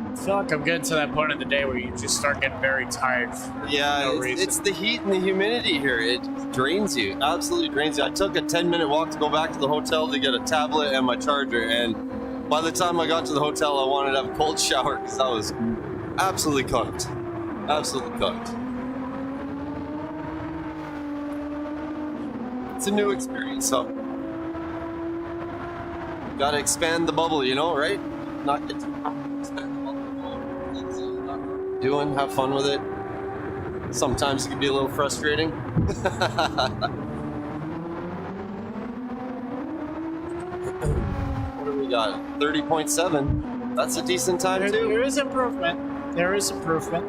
I feel like I'm getting to that point in the day where you just start getting very tired. Yeah, it's the heat and the humidity here. It drains you, absolutely drains you. I took a 10-minute walk to go back to the hotel to get a tablet and my charger, and by the time I got to the hotel, I wanted to have a cold shower because I was absolutely cooked. Absolutely cooked. It's a new experience, so gotta expand the bubble, you know, right? Not get too comfortable, expand the bubble. Doing, have fun with it. Sometimes it can be a little frustrating. What do we got? 30.7. That's a decent time too. There is improvement. There is improvement.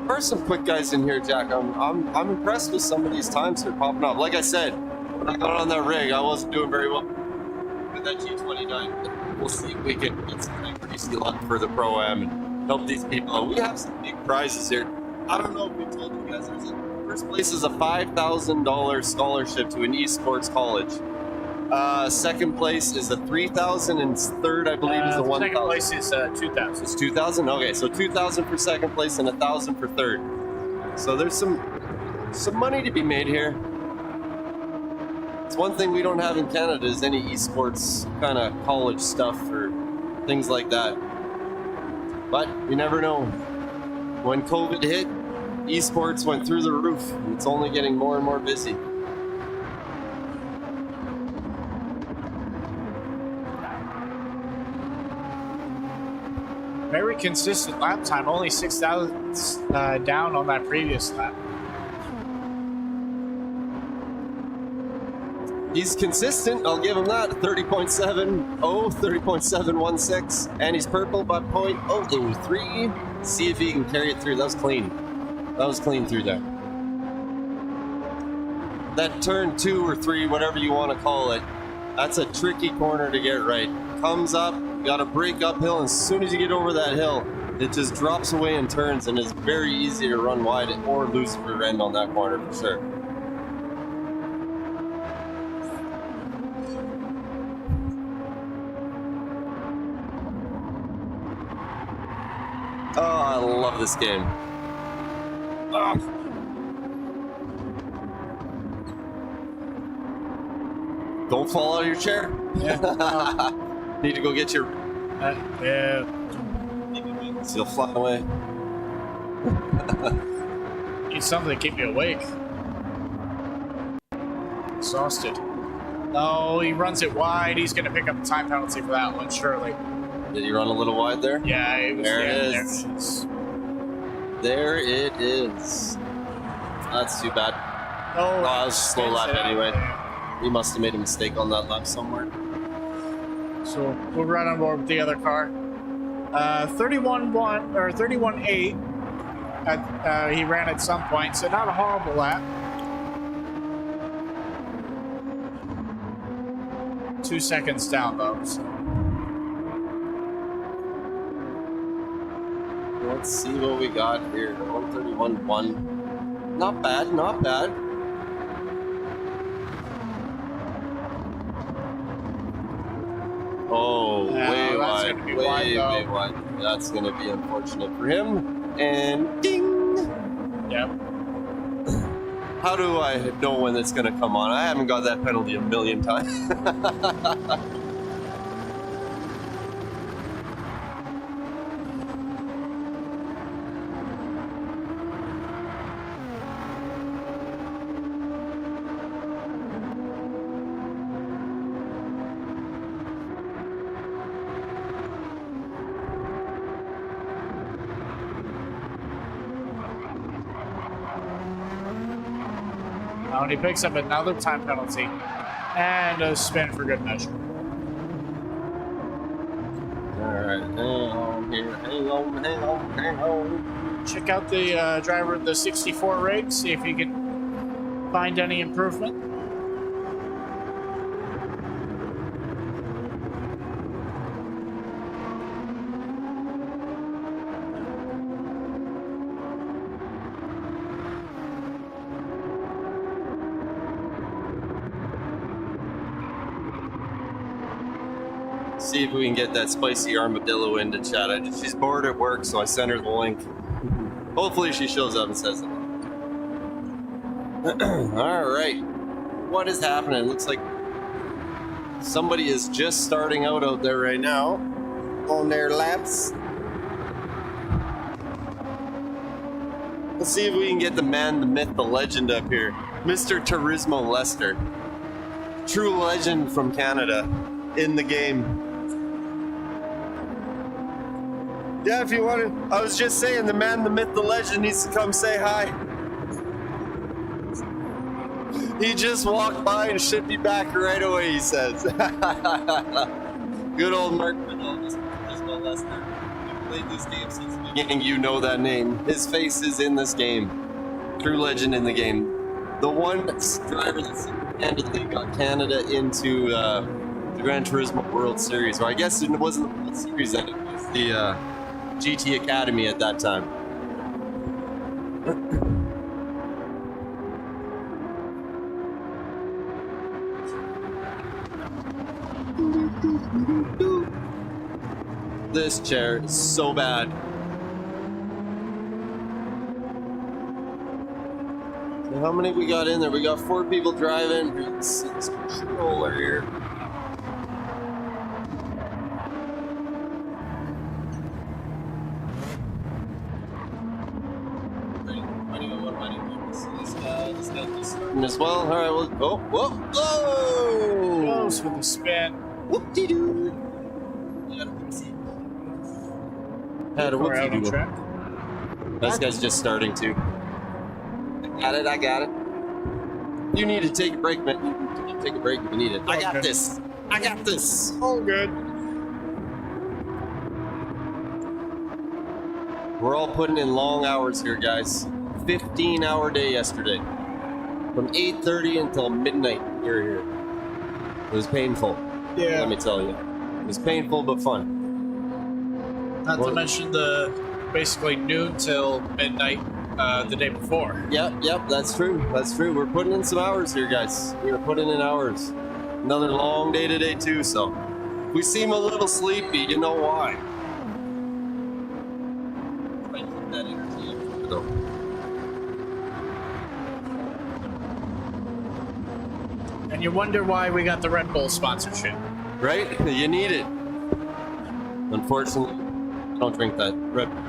There are some quick guys in here, Jack. I'm impressed with some of these times they're popping up. Like I said, when I got on that rig, I wasn't doing very well with that G29. We'll see if we can get some crazy luck for the Pro-Am and help these people out. We have some big prizes here. I don't know if we told you guys. First place is a $5,000 scholarship to an esports college. Second place is a $3,000, and third, I believe, is a $1,000. Second place is 2,000. It's 2,000. Okay, so 2,000 for second place and 1,000 for third. So there's some money to be made here. It's one thing we don't have in Canada is any esports kind of college stuff or things like that. But you never know. When COVID hit, esports went through the roof. And it's only getting more and more busy. Very consistent lap time, only 6,000 down on that previous lap. He's consistent, I'll give him that. 30.70, 30.716, and he's purple by 0.003. See if he can carry it through. That was clean. That was clean through there. That turn 2 or 3, whatever you want to call it, that's a tricky corner to get right. Comes up, got to brake uphill, and as soon as you get over that hill, it just drops away and turns, and it's very easy to run wide or lose rear end on that corner for sure. Oh, I love this game. Oh. Don't fall out of your chair. Yeah. Need to go get your... Yeah. So you'll fly away. Need something to keep me awake. Exhausted. Oh, he runs it wide. He's going to pick up the time penalty for that one, surely. Did he run a little wide there? Yeah, it was There it yeah, is. There it is. That's too bad. Oh, that was a slow spins lap it out. anyway. Yeah. He must have made a mistake on that lap somewhere. So we'll run on board with the other car. 31-1 or 31-8. He ran at some point, so not a horrible lap. 2 seconds down though. So. Let's see what we got here. 131.1. Not bad, not bad. Oh, way that's wide. gonna be Way wide, though. wide. That's going to be unfortunate for him. And ding! Yep. How do I know when it's going to come on? I haven't got that penalty a million times. Now he picks up another time penalty and a spin for good measure. Alright, hang on here. Hang on. Check out the driver of the 64 rig, see if you can find any improvement. See if we can get that spicy armadillo into chat. She's bored at work, so I sent her the link. Hopefully she shows up and says it. Alright. What is happening? Looks like somebody is just starting out there right now on their laps. Let's see if we can get the man, the myth, the legend up here. Mr. Turismo Lester. True legend from Canada in the game. Yeah, if you want to. I was just saying, the man, the myth, the legend needs to come say hi. He just walked by and should be back right away, he says. Good old Mark Vidal, Turismo Lester. You've played this game since the beginning, you know that name. His face is in this game. True legend in the game. The one driver that single-handedly got Canada into the Gran Turismo World Series, or I guess it wasn't the World Series then, it was the GT Academy at that time. This chair is so bad. So how many we got in there? We got 4 people driving. Let's see this controller here. As well. All right, well, whoa. Goes with the spin. Whoop-de-doo. Had a whoop-de-doo. This guy's just starting to. I got it. You need to take a break, man. You need to take a break if you need it. I got this. All good. We're all putting in long hours here, guys. 15-hour day yesterday. From 8:30 until midnight, you're here. It was painful. Yeah. Let me tell you. It was painful but fun. Not to mention the basically noon till midnight the day before. Yep, that's true. We're putting in some hours here, guys. We are putting in hours. Another long day today, too, so. If we seem a little sleepy, you know why. Try and keep that energy up, though. And you wonder why we got the Red Bull sponsorship. Right? You need it. Unfortunately, don't drink that Red Bull.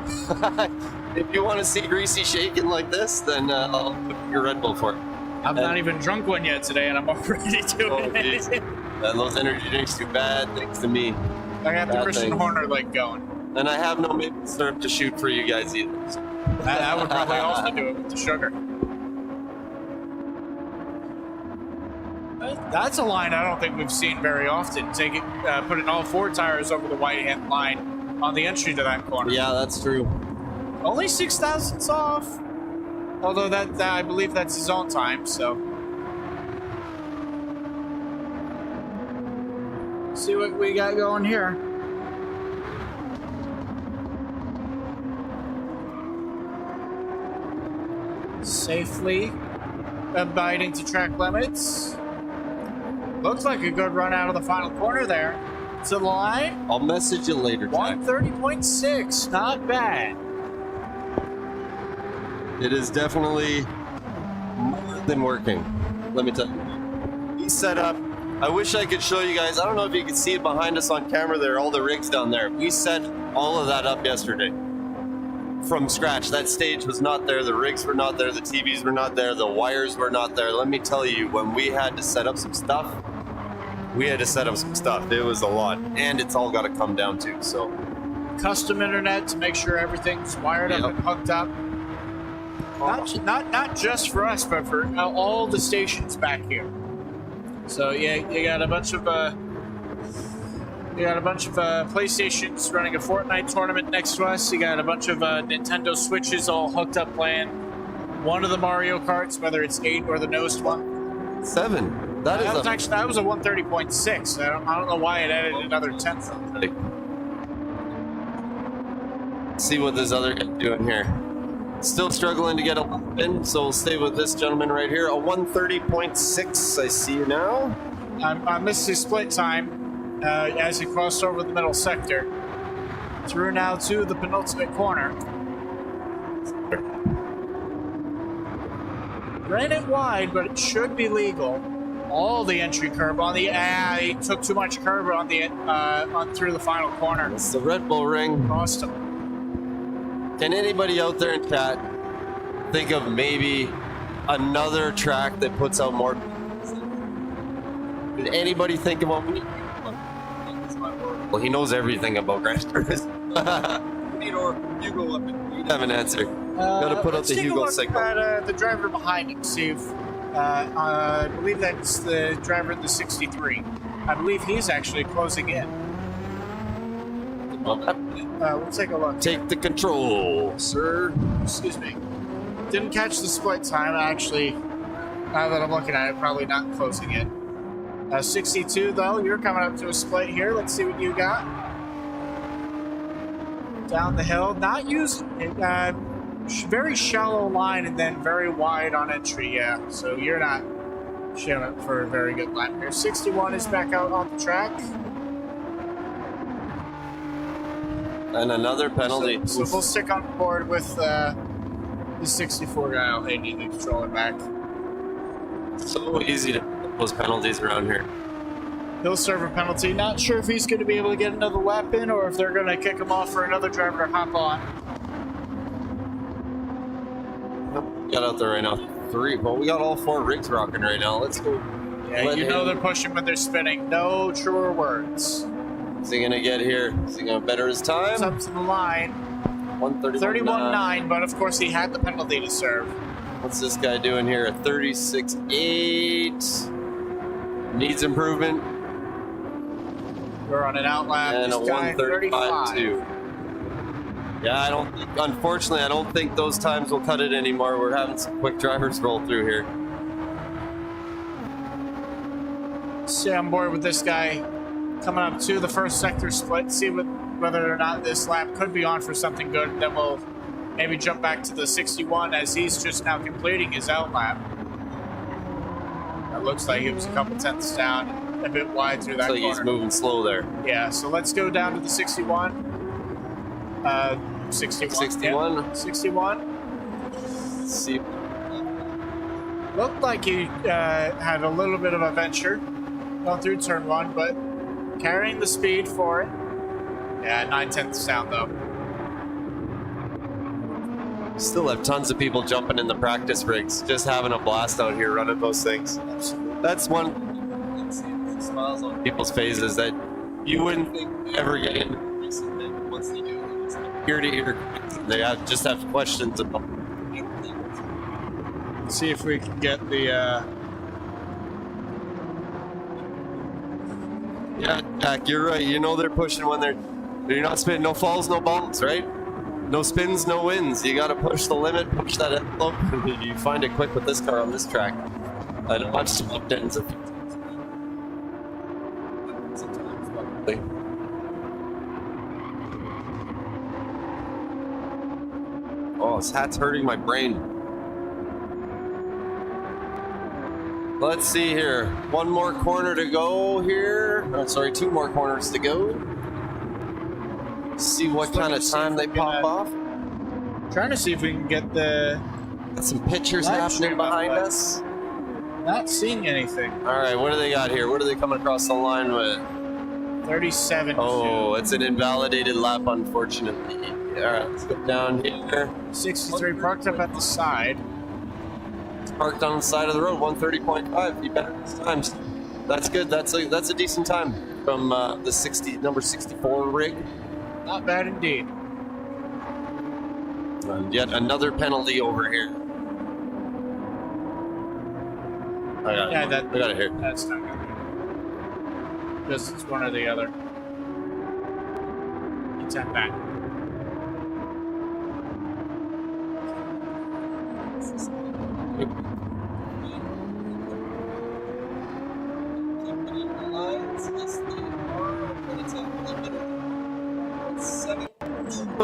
If you want to see Greasy shaking like this, then I'll put your Red Bull for it. I've not even drunk one yet today, and I'm already doing geez. it. Those energy drinks do bad things to me. I got the Bad Christian things. Horner leg going. And I have no maple syrup to shoot for you guys either. So. That would probably also do it with the sugar. That's a line I don't think we've seen very often. Putting all 4 tires over the white-hand line on the entry to that corner. Yeah, that's true. Only 6 thousandths off. Although that I believe that's his own time, so. See what we got going here. Safely abiding to track limits. Looks like a good run out of the final corner there. To the line. I'll message you later, Jack. 130.6, not bad. It is definitely more than working. Let me tell you. He's set up. I wish I could show you guys. I don't know if you can see it behind us on camera there, all the rigs down there. We set all of that up yesterday from scratch. That stage was not there. The rigs were not there. The TVs were not there. The wires were not there. Let me tell you, when we had to set up some stuff, It was a lot. And it's all got to come down too, so. Custom internet to make sure everything's wired up and hooked up. Not just for us, but for all the stations back here. So yeah, you got a bunch of PlayStations running a Fortnite tournament next to us. You got a bunch of Nintendo Switches all hooked up playing one of the Mario Karts, whether it's 8 or the newest one. 7. That was a 130.6. I don't know why it added another 10th. See what this other guy's doing here. Still struggling to get a lap in, so we'll stay with this gentleman right here. A 130.6. I see you now. I missed his split time as he crossed over the middle sector. Through now to the penultimate corner. Ran it wide, but it should be legal. All the entry curb on the. He took too much curb on the through the final corner. It's the Red Bull ring. Lost him. Can anybody out there in chat think of maybe another track that puts out more? Did anybody think of one? Well, he knows everything about Grand Turismo. Hugo up and you have an answer. Gotta put up the Hugo signal. At, the driver behind him, Steve. I believe that's the driver in the 63. I believe he's actually closing in. We'll take a look. Take the control, sir. Excuse me. Didn't catch the split time. Actually, now that I'm looking at it, probably not closing in. 62, though, you're coming up to a split here. Let's see what you got. Down the hill. Not using very shallow line and then very wide on entry, yeah. So you're not showing up for a very good lap here. 61 is back out on the track. And another penalty. So we'll stick on board with the 64 guy. They need the controller back. So easy to put those penalties around here. He'll serve a penalty. Not sure if he's going to be able to get another lap in or if they're going to kick him off for another driver to hop on. Got out there right now. 3. Well, we got all 4 rigs rocking right now. Let's go. Yeah, you know they're pushing when they're spinning. No truer words. Is he going to get here? Is he going to better his time? It's up to the line. 131.9, but of course he had the penalty to serve. What's this guy doing here? A 36.8. Needs improvement. We're on an outlap. And a 135.2. Yeah, unfortunately, I don't think those times will cut it anymore. We're having some quick drivers roll through here. Stay on board with this guy coming up to the first sector split. See whether or not this lap could be on for something good. Then we'll maybe jump back to the 61 as he's just now completing his outlap. It looks like he was a couple tenths down, a bit wide through that corner. He's moving slow there. Yeah, so let's go down to the 61. 61. Yeah, 61. Let's see. Looked like he had a little bit of a venture going through turn 1, but carrying the speed for it. Yeah, 9 tenths down though. Still have tons of people jumping in the practice rigs, just having a blast out here running those things. That's one smiles on people's faces that you wouldn't think ever get in. Once they do, it's like ear to ear. They just have questions about. See if we can get the. Yeah, Jack, you're right. You know they're pushing when they're not spinning. No falls, no bumps, right? No spins, no wins. You got to push the limit, push that envelope. You find it quick with this car on this track. I'd watch some up ends a few times. Sometimes, probably. Oh, this hat's hurting my brain. Let's see here. One more corner to go here. Oh, sorry, 2 more corners to go. See what kind of time they pop off. Trying to see if we can get the. Got some pictures happening behind us. Not seeing anything. All right, what do they got here? What are they coming across the line with? 37. Oh, it's an invalidated lap, unfortunately. All right, let's go down here. 63 parked up at the side. Parked on the side of the road, 130.5. You better times. That's good. That's a decent time from the number 64 rig. Not bad indeed. And yet another penalty over here. I got it here. That's not good. Because it's one or the other. You tap back.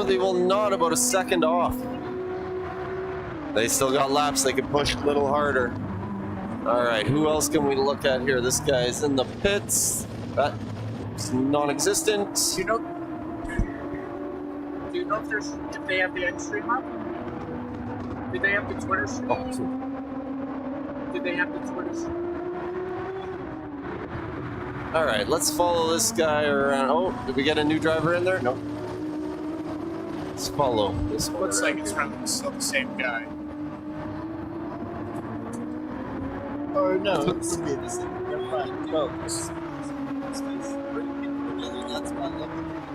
They will not about a second off. They still got laps. They can push a little harder. All right, who else can we look at here? This guy's in the pits. That's non-existent. Do you know if they have the end stream up? Did they have the Twitter stream? Oh, Did they have the Twitter stream? all right, let's follow this guy around. Oh, did we get a new driver in there? No. Let's follow this one. Looks like it's still the same guy. Oh no, it's the same. Never mind. No.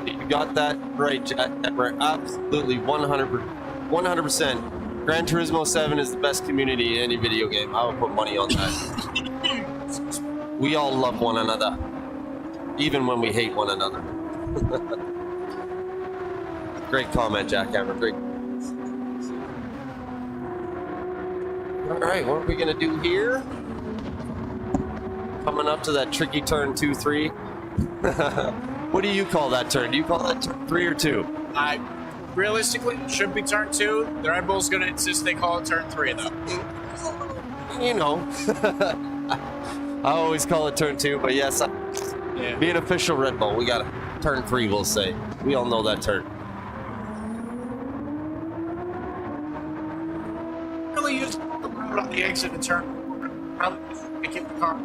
You got that right, Jack. We're absolutely 100%. Gran Turismo 7 is the best community in any video game. I would put money on that. We all love one another, even when we hate one another. Great comment, Jackhammer. Great. All right, what are we gonna do here? Coming up to that tricky turn 2-3. What do you call that turn? Do you call that turn 3 or 2? Realistically, it should be turn 2. The Red Bull's going to insist they call it turn 3, though. You know. I always call it turn 2, but yes, being official Red Bull, we got a turn 3, we'll say. We all know that turn. Really use the exit and turn. Probably making the car.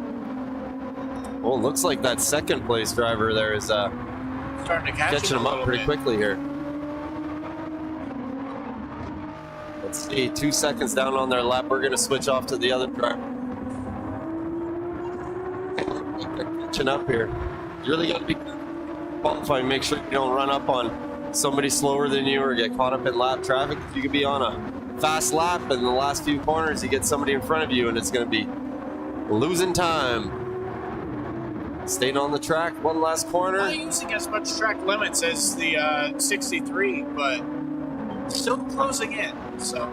Well, it looks like that second place driver there is Starting to catching him up pretty quickly here. Let's see, 2 seconds down on their lap. We're going to switch off to the other driver. Catching up here. You really got to be qualifying. Make sure you don't run up on somebody slower than you or get caught up in lap traffic. You could be on a fast lap, and in the last few corners, you get somebody in front of you, and it's going to be losing time. Staying on the track, one last corner. Not using as much track limits as the 63, but still closing in, so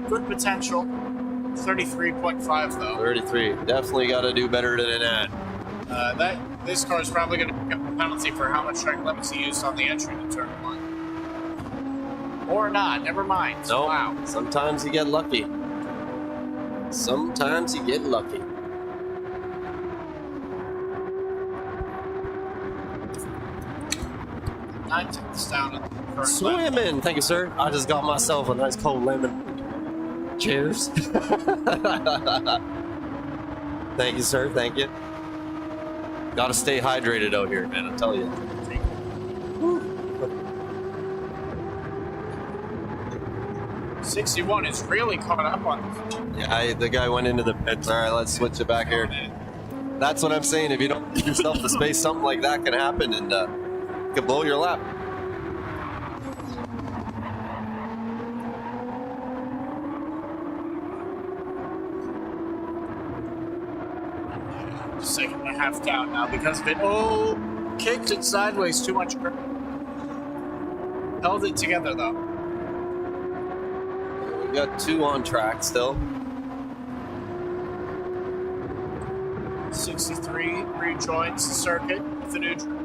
good potential. 33.5 though. 33. Definitely got to do better than that. This car is probably going to pick up a penalty for how much track limits he used on the entry to turn 1. Or not, never mind. No, wow. Sometimes you get lucky. Sometimes you get lucky. Down at the current Swimming! lap. Thank you, sir. I just got myself a nice cold lemon. Cheers. Thank you, sir. Thank you. Gotta stay hydrated out here, man. I'll tell you. 61 is really caught up on this. Yeah, the guy went into the pits. All right, let's switch it back here. That's what I'm saying. If you don't give yourself the space, something like that can happen and could blow your lap. Second and a half down now because of it. Oh, kicked it sideways too much. Held it together though. We got 2 on track still. 63 rejoins the circuit with the neutral.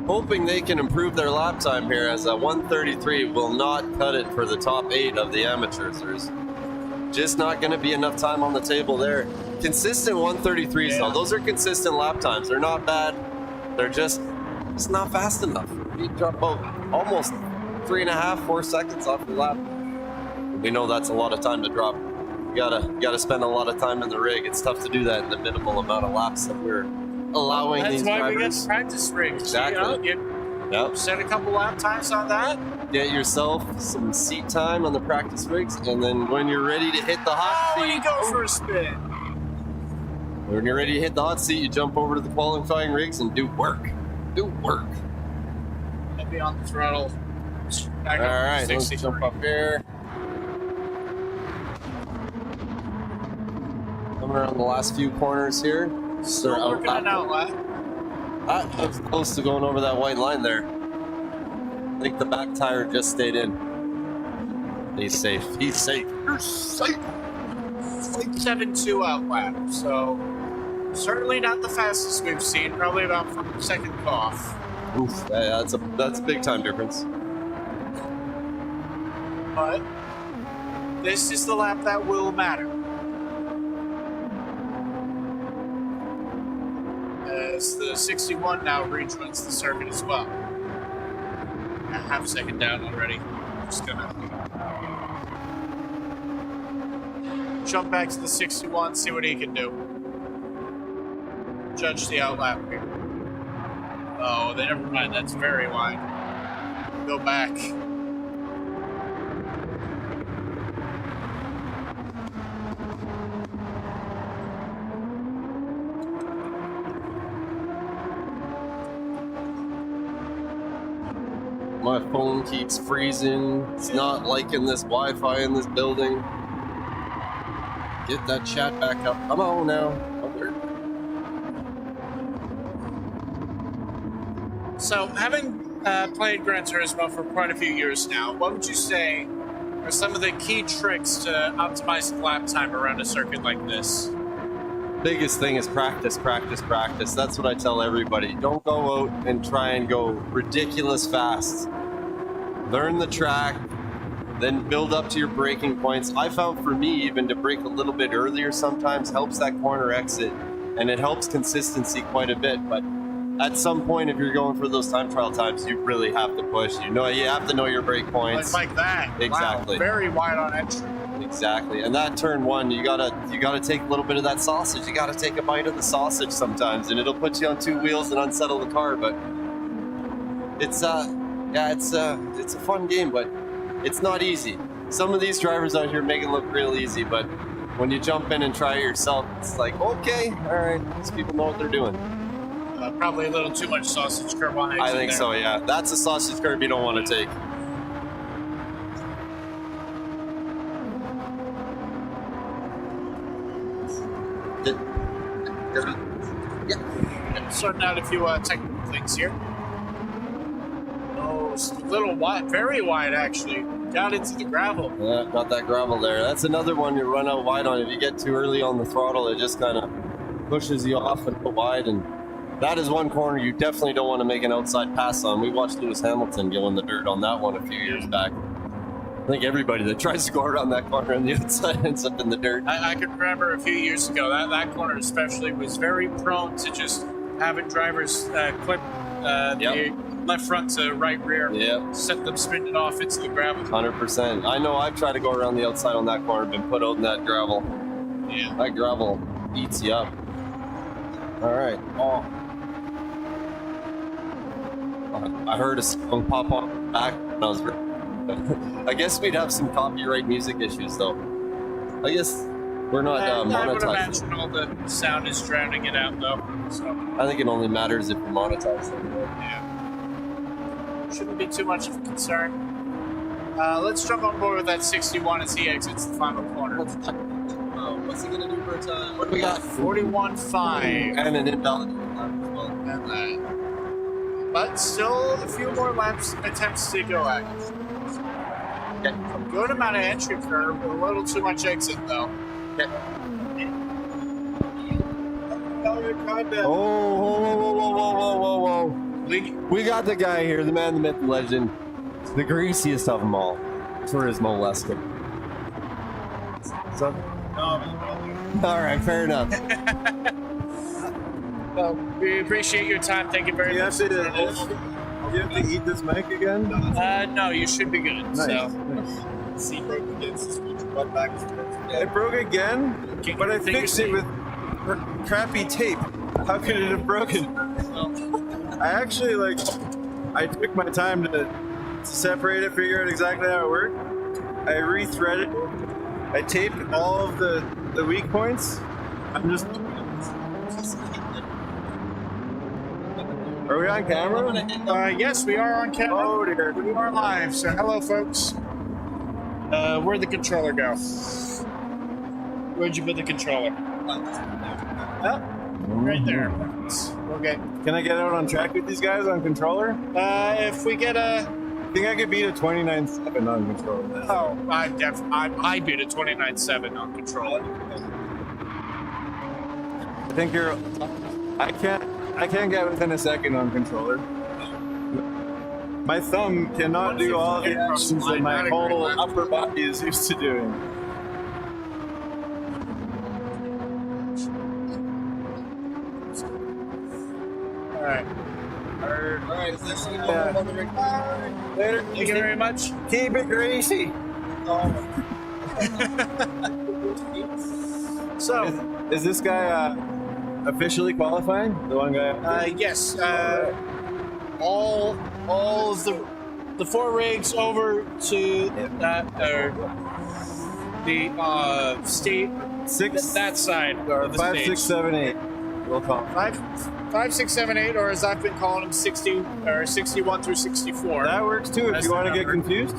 Hoping they can improve their lap time here, as a 133 will not cut it for the top 8 of the amateurs. There's just not going to be enough time on the table there. Consistent 133s though, those are consistent lap times. They're not bad. They're just not fast enough. You drop about almost 3.5, 4 seconds off the lap. We know that's a lot of time to drop. You gotta spend a lot of time in the rig. It's tough to do that in the minimal amount of laps that we're allowing these drivers. That's why we get practice rigs. Exactly. You set a couple lap times on that. Get yourself some seat time on the practice rigs, and then when you're ready to hit the hot seat, you go for a spin. When you're ready to hit the hot seat, you jump over to the qualifying rigs and do work. Do work. Be on the throttle. All right, let's jump up here. Coming around the last few corners here. Still working an outlet. That's close to going over that white line there. I think the back tire just stayed in. He's safe. He's safe. You're safe. 7.2 out lap. So certainly not the fastest we've seen. Probably about from second off. Oof, that's a big time difference. But this is the lap that will matter. As the 61 now rejoins the circuit as well. A half second down already. Just gonna jump back to the 61, see what he can do. Judge the outlap here. Oh, never mind. That's very wide. Go back. My phone keeps freezing. It's not liking this Wi-Fi in this building. Get that chat back up. Come on now. So, having played Gran Turismo for quite a few years now, what would you say are some of the key tricks to optimizing lap time around a circuit like this? Biggest thing is practice, practice, practice. That's what I tell everybody. Don't go out and try and go ridiculous fast. Learn the track, then build up to your braking points. I found for me, even to brake a little bit earlier sometimes helps that corner exit, and it helps consistency quite a bit. But at some point, if you're going for those time trial times, you really have to push. You have to know your brake points. Like that. Exactly. Wow, very wide on entry. Exactly. And that turn one, you gotta take a little bit of that sausage. You gotta take a bite of the sausage sometimes, and it'll put you on 2 wheels and unsettle the car. But it's a fun game, but it's not easy. Some of these drivers out here make it look real easy, but when you jump in and try it yourself, it's like, okay, all right, these people know what they're doing. Probably a little too much sausage curve on exit. I think so, yeah. That's a sausage curve you don't want to take. Sorting out a few technical things here. Oh, it's a little wide, very wide actually. Got into the gravel. Yeah, got that gravel there. That's another one you run out wide on. If you get too early on the throttle, it just kind of pushes you off and go wide. And that is one corner you definitely don't want to make an outside pass on. We watched Lewis Hamilton go in the dirt on that one a few years back. I think everybody that tries to go around that corner on the outside ends up in the dirt. I can remember a few years ago, that corner especially was very prone to just having drivers clip the left front to right rear. Yep. Set them spinning off into the gravel. 100%. I know I've tried to go around the outside on that corner, been put out in that gravel. Yeah. That gravel eats you up. All right. Oh. I heard a song pop on back when I was I guess we'd have some copyright music issues, though. I guess we're not I would monetized. imagine all the sound is drowning it out, though. So I think it only matters if we're monetized. yeah, shouldn't be too much of a concern. Let's jump on board with that 61 as he exits the final corner. What's he gonna do for a time? What do we got? 41.5. And an invalid lap as well. But still a few more laps attempts to go at. Okay. A good amount of entry curve, a little too much exit though. Okay. Whoa. We got the guy here, the man, the myth, the legend, the greasiest of them all, Turismo Leska. So, all right, fair enough. Well, we appreciate your time. Thank you very much. Do you have to eat this mic again? No, you should be good. Nice. So. See, broke again. It broke again, but I fixed it with crappy tape. How could it have broken? I actually I took my time to separate it, figure out exactly how it worked. I re-threaded it. I taped all of the weak points. I'm just. Are we on camera? Yes, we are on camera. Oh dear. We are live. So hello, folks. Where'd the controller go? Where'd you put the controller? Right there. Okay. Can I get out on track with these guys on controller? If we get a... I think I could beat a 29.7 on controller. Oh, I beat a 29.7 on controller. I think you're. I can't get within a second on controller. My thumb cannot do all the actions that my whole upper body is used to doing. All right. Alright, is this Later. Thank you very much. Keep it greasy. So, Is this guy officially qualifying? The one guy? yes, all of the four rigs over to the state that side of the 5, stage. 6, 7, 8. We'll call him. 5, 6, 7, 8, or as I've been calling them, 60 or 61 through 64. That works too. If That's you the want to get number. confused,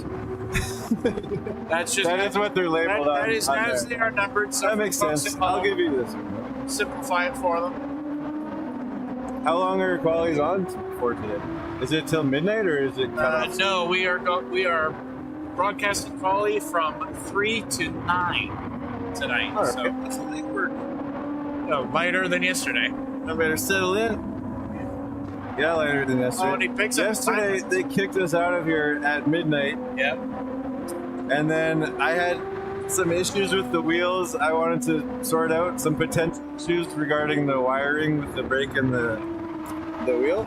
That's just that is what they're labeled on. that is on as there. they are numbered. So That makes folks sense. at I'll home, give you this. simplify it for them. How long are your qualities on for today? Is it till midnight or is it cut off? No, we are broadcasting quality from 3 to 9 tonight. All right. So lighter than yesterday. I better settle in. Yeah, later than yesterday. Oh, and he picks up his Yesterday, time. they kicked us out of here at midnight, Yep. and then I had some issues with the wheels. I wanted to sort out some potential issues regarding the wiring with the brake and the wheel.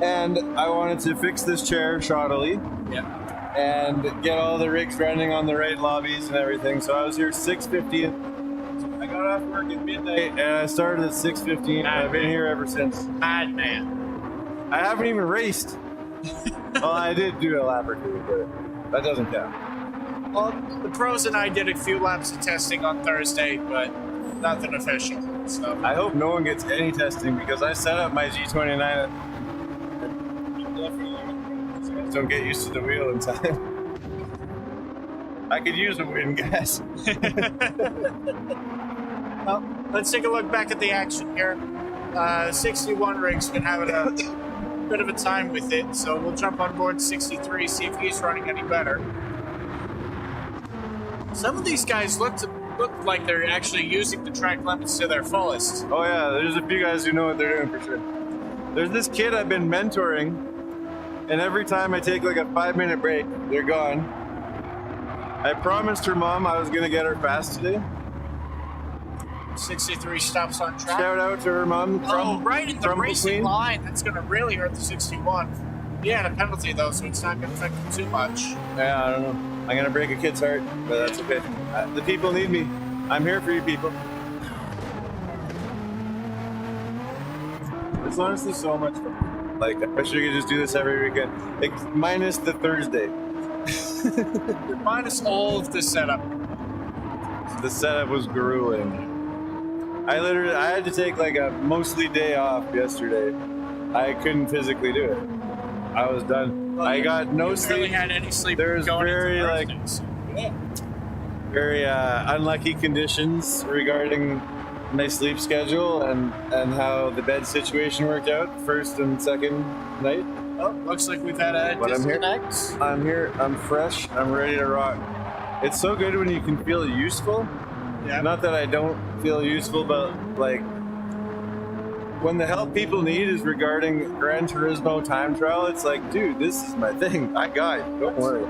And I wanted to fix this chair shoddily Yep. and get all the rigs running on the right lobbies and everything. So I was here 6:15. I got off work at midnight and I started at 6:15. I've been here ever since. Madman. I haven't even raced. Well, I did do a lap or two, but that doesn't count. Well, the pros and I did a few laps of testing on Thursday, but nothing official. So I hope no one gets any testing because I set up my G29. Don't get used to the wheel in time. I could use a wind, guys. well, let's take a look back at the action here. 61 rig's been having a bit of a time with it, so we'll jump on board 63, see if he's running any better. Some of these guys look like they're actually using the track limits to their fullest. Oh yeah, there's a few guys who know what they're doing for sure. There's this kid I've been mentoring, and every time I take like a 5-minute break, they're gone. I promised her mom I was gonna get her fast today. 63 stops on track. Shout out to her mom. Right in the from racing McQueen. line. That's going to really hurt the 61. He had a penalty, though, so it's not going to affect him too much. Yeah, I don't know. I'm gonna break a kid's heart, but that's okay. The people need me. I'm here for you people. It's honestly so much fun. Like, I wish we could just do this every weekend. Like, minus the Thursday. Minus all of the setup. The setup was grueling. I had to take like a mostly day off yesterday. I couldn't physically do it. I was done. Well, I got no you sleep. barely had any sleep. There's going very into like Thursday, so, yeah. very unlucky conditions regarding my sleep schedule and how the bed situation worked out first and second night. Oh, looks like we've had a But I'm here. disconnect. I'm here. I'm fresh. I'm ready to rock. It's so good when you can feel useful. Yeah. Not that I don't feel useful, but like when the help people need is regarding Gran Turismo time trial, it's like, dude, this is my thing. I got it. Don't worry.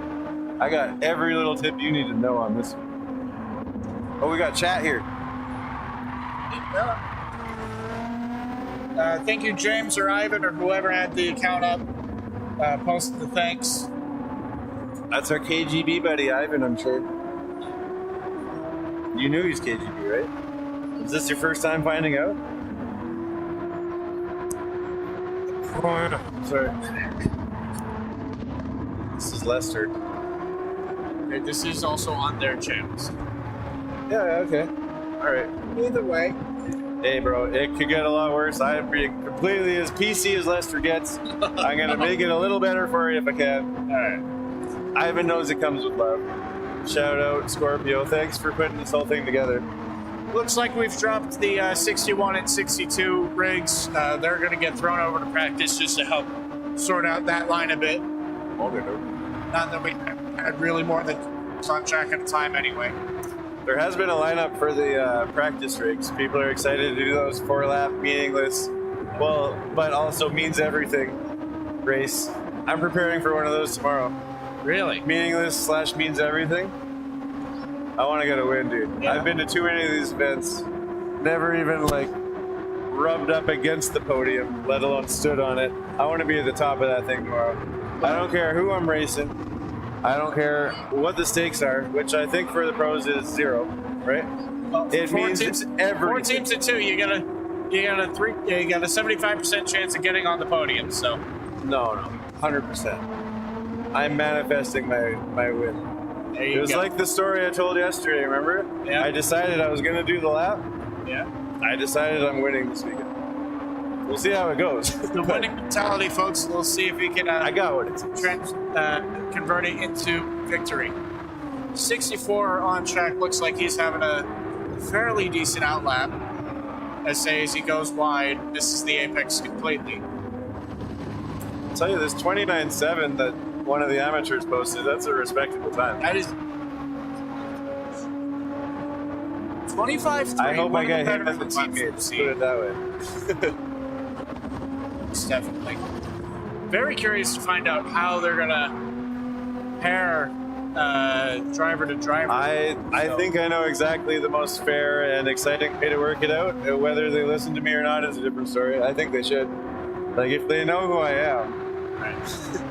I got every little tip you need to know on this one. Oh, we got chat here. Thank you, James or Ivan or whoever had the account up. Posted the thanks. That's our KGB buddy, Ivan, I'm sure. You knew he's KGB, right? Is this your first time finding out? Oh, yeah. Sorry. This is Lester. Okay, this is also on their channels. Yeah, okay. Alright. Either way. Hey, bro, it could get a lot worse. I'm being completely as PC as Lester gets. I'm going to make it a little better for you if I can. Alright. Ivan knows it comes with love. Shout out, Scorpio. Thanks for putting this whole thing together. Looks like we've dropped the 61 and 62 rigs. They're going to get thrown over to practice just to help sort out that line a bit. Not that we had really more than on track at a time anyway. There has been a lineup for the practice rigs. People are excited to do those 4-lap meaningless, well, but also means everything race. I'm preparing for one of those tomorrow. Really? Meaningless / means everything. I want to get a win, dude. Yeah. I've been to too many of these events. Never even like rubbed up against the podium, let alone stood on it. I want to be at the top of that thing tomorrow. I don't care who I'm racing. I don't care what the stakes are, which I think for the pros is 0, right? Well, It means everything. 4 teams to 2. You got a 75% chance of getting on the podium. So No, 100%. I'm manifesting my win. there It you was go. like the story I told yesterday, remember? Yeah. I decided I was going to do the lap. Yeah. I decided I'm winning this weekend. We'll see how it goes. The winning mentality, folks. We'll see if we can. I got what it takes. Convert it into victory. 64 on track. Looks like he's having a fairly decent outlap. As he goes wide, misses the apex completely. I'll tell you, this 29.7 that one of the amateurs posted, that's a respectable time. That is 25-3. I hope I get him better as a teammate. Put it that way. Definitely. Very curious to find out how they're gonna pair driver to driver. I think I know exactly the most fair and exciting way to work it out. Whether they listen to me or not is a different story. I think they should. Like, if they know who I am,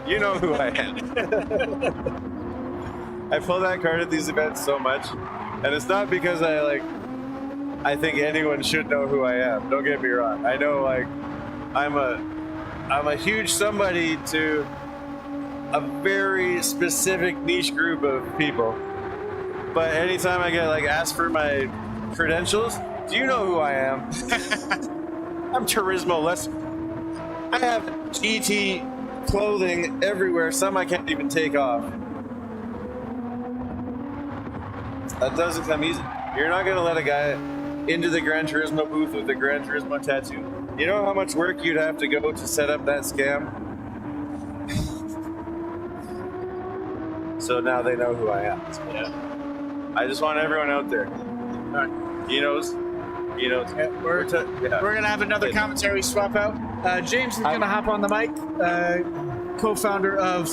you know who I am. I pull that card at these events so much, and it's not because I think anyone should know who I am. Don't get me wrong. I know, like, I'm a huge somebody to a very specific niche group of people. But anytime I get asked for my credentials, do you know who I am? I'm Turismo Lester. I have GT clothing everywhere, some I can't even take off. That doesn't come easy. You're not gonna let a guy into the Gran Turismo booth with a Gran Turismo tattoo. You know how much work you'd have to go to set up that scam? So now they know who I am. Yeah. I just want everyone out there. All right. He knows. Yeah, we're gonna have another commentary swap out. James is gonna hop on the mic, co-founder of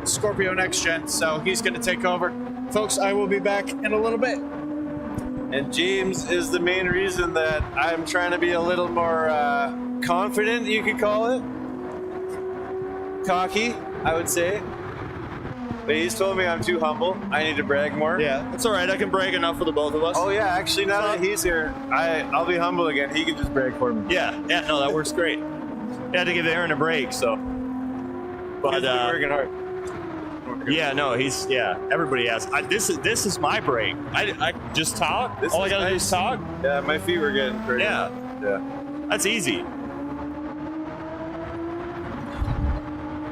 Scorpio Next Gen, so he's gonna take over. Folks, I will be back in a little bit. And James is the main reason that I'm trying to be a little more confident, you could call it. Cocky, I would say. But he's told me I'm too humble. I need to brag more. Yeah, it's all right. I can brag enough for the both of us. Oh yeah, actually now that he's here, I'll be humble again. He can just brag for me. Yeah, no, that works great. Had to give Aaron a break, so. But He's been working hard. Yeah, no, he's everybody has. This is my break. I just talk. All I gotta do is talk. Yeah, my feet were getting pretty. Yeah, that's easy.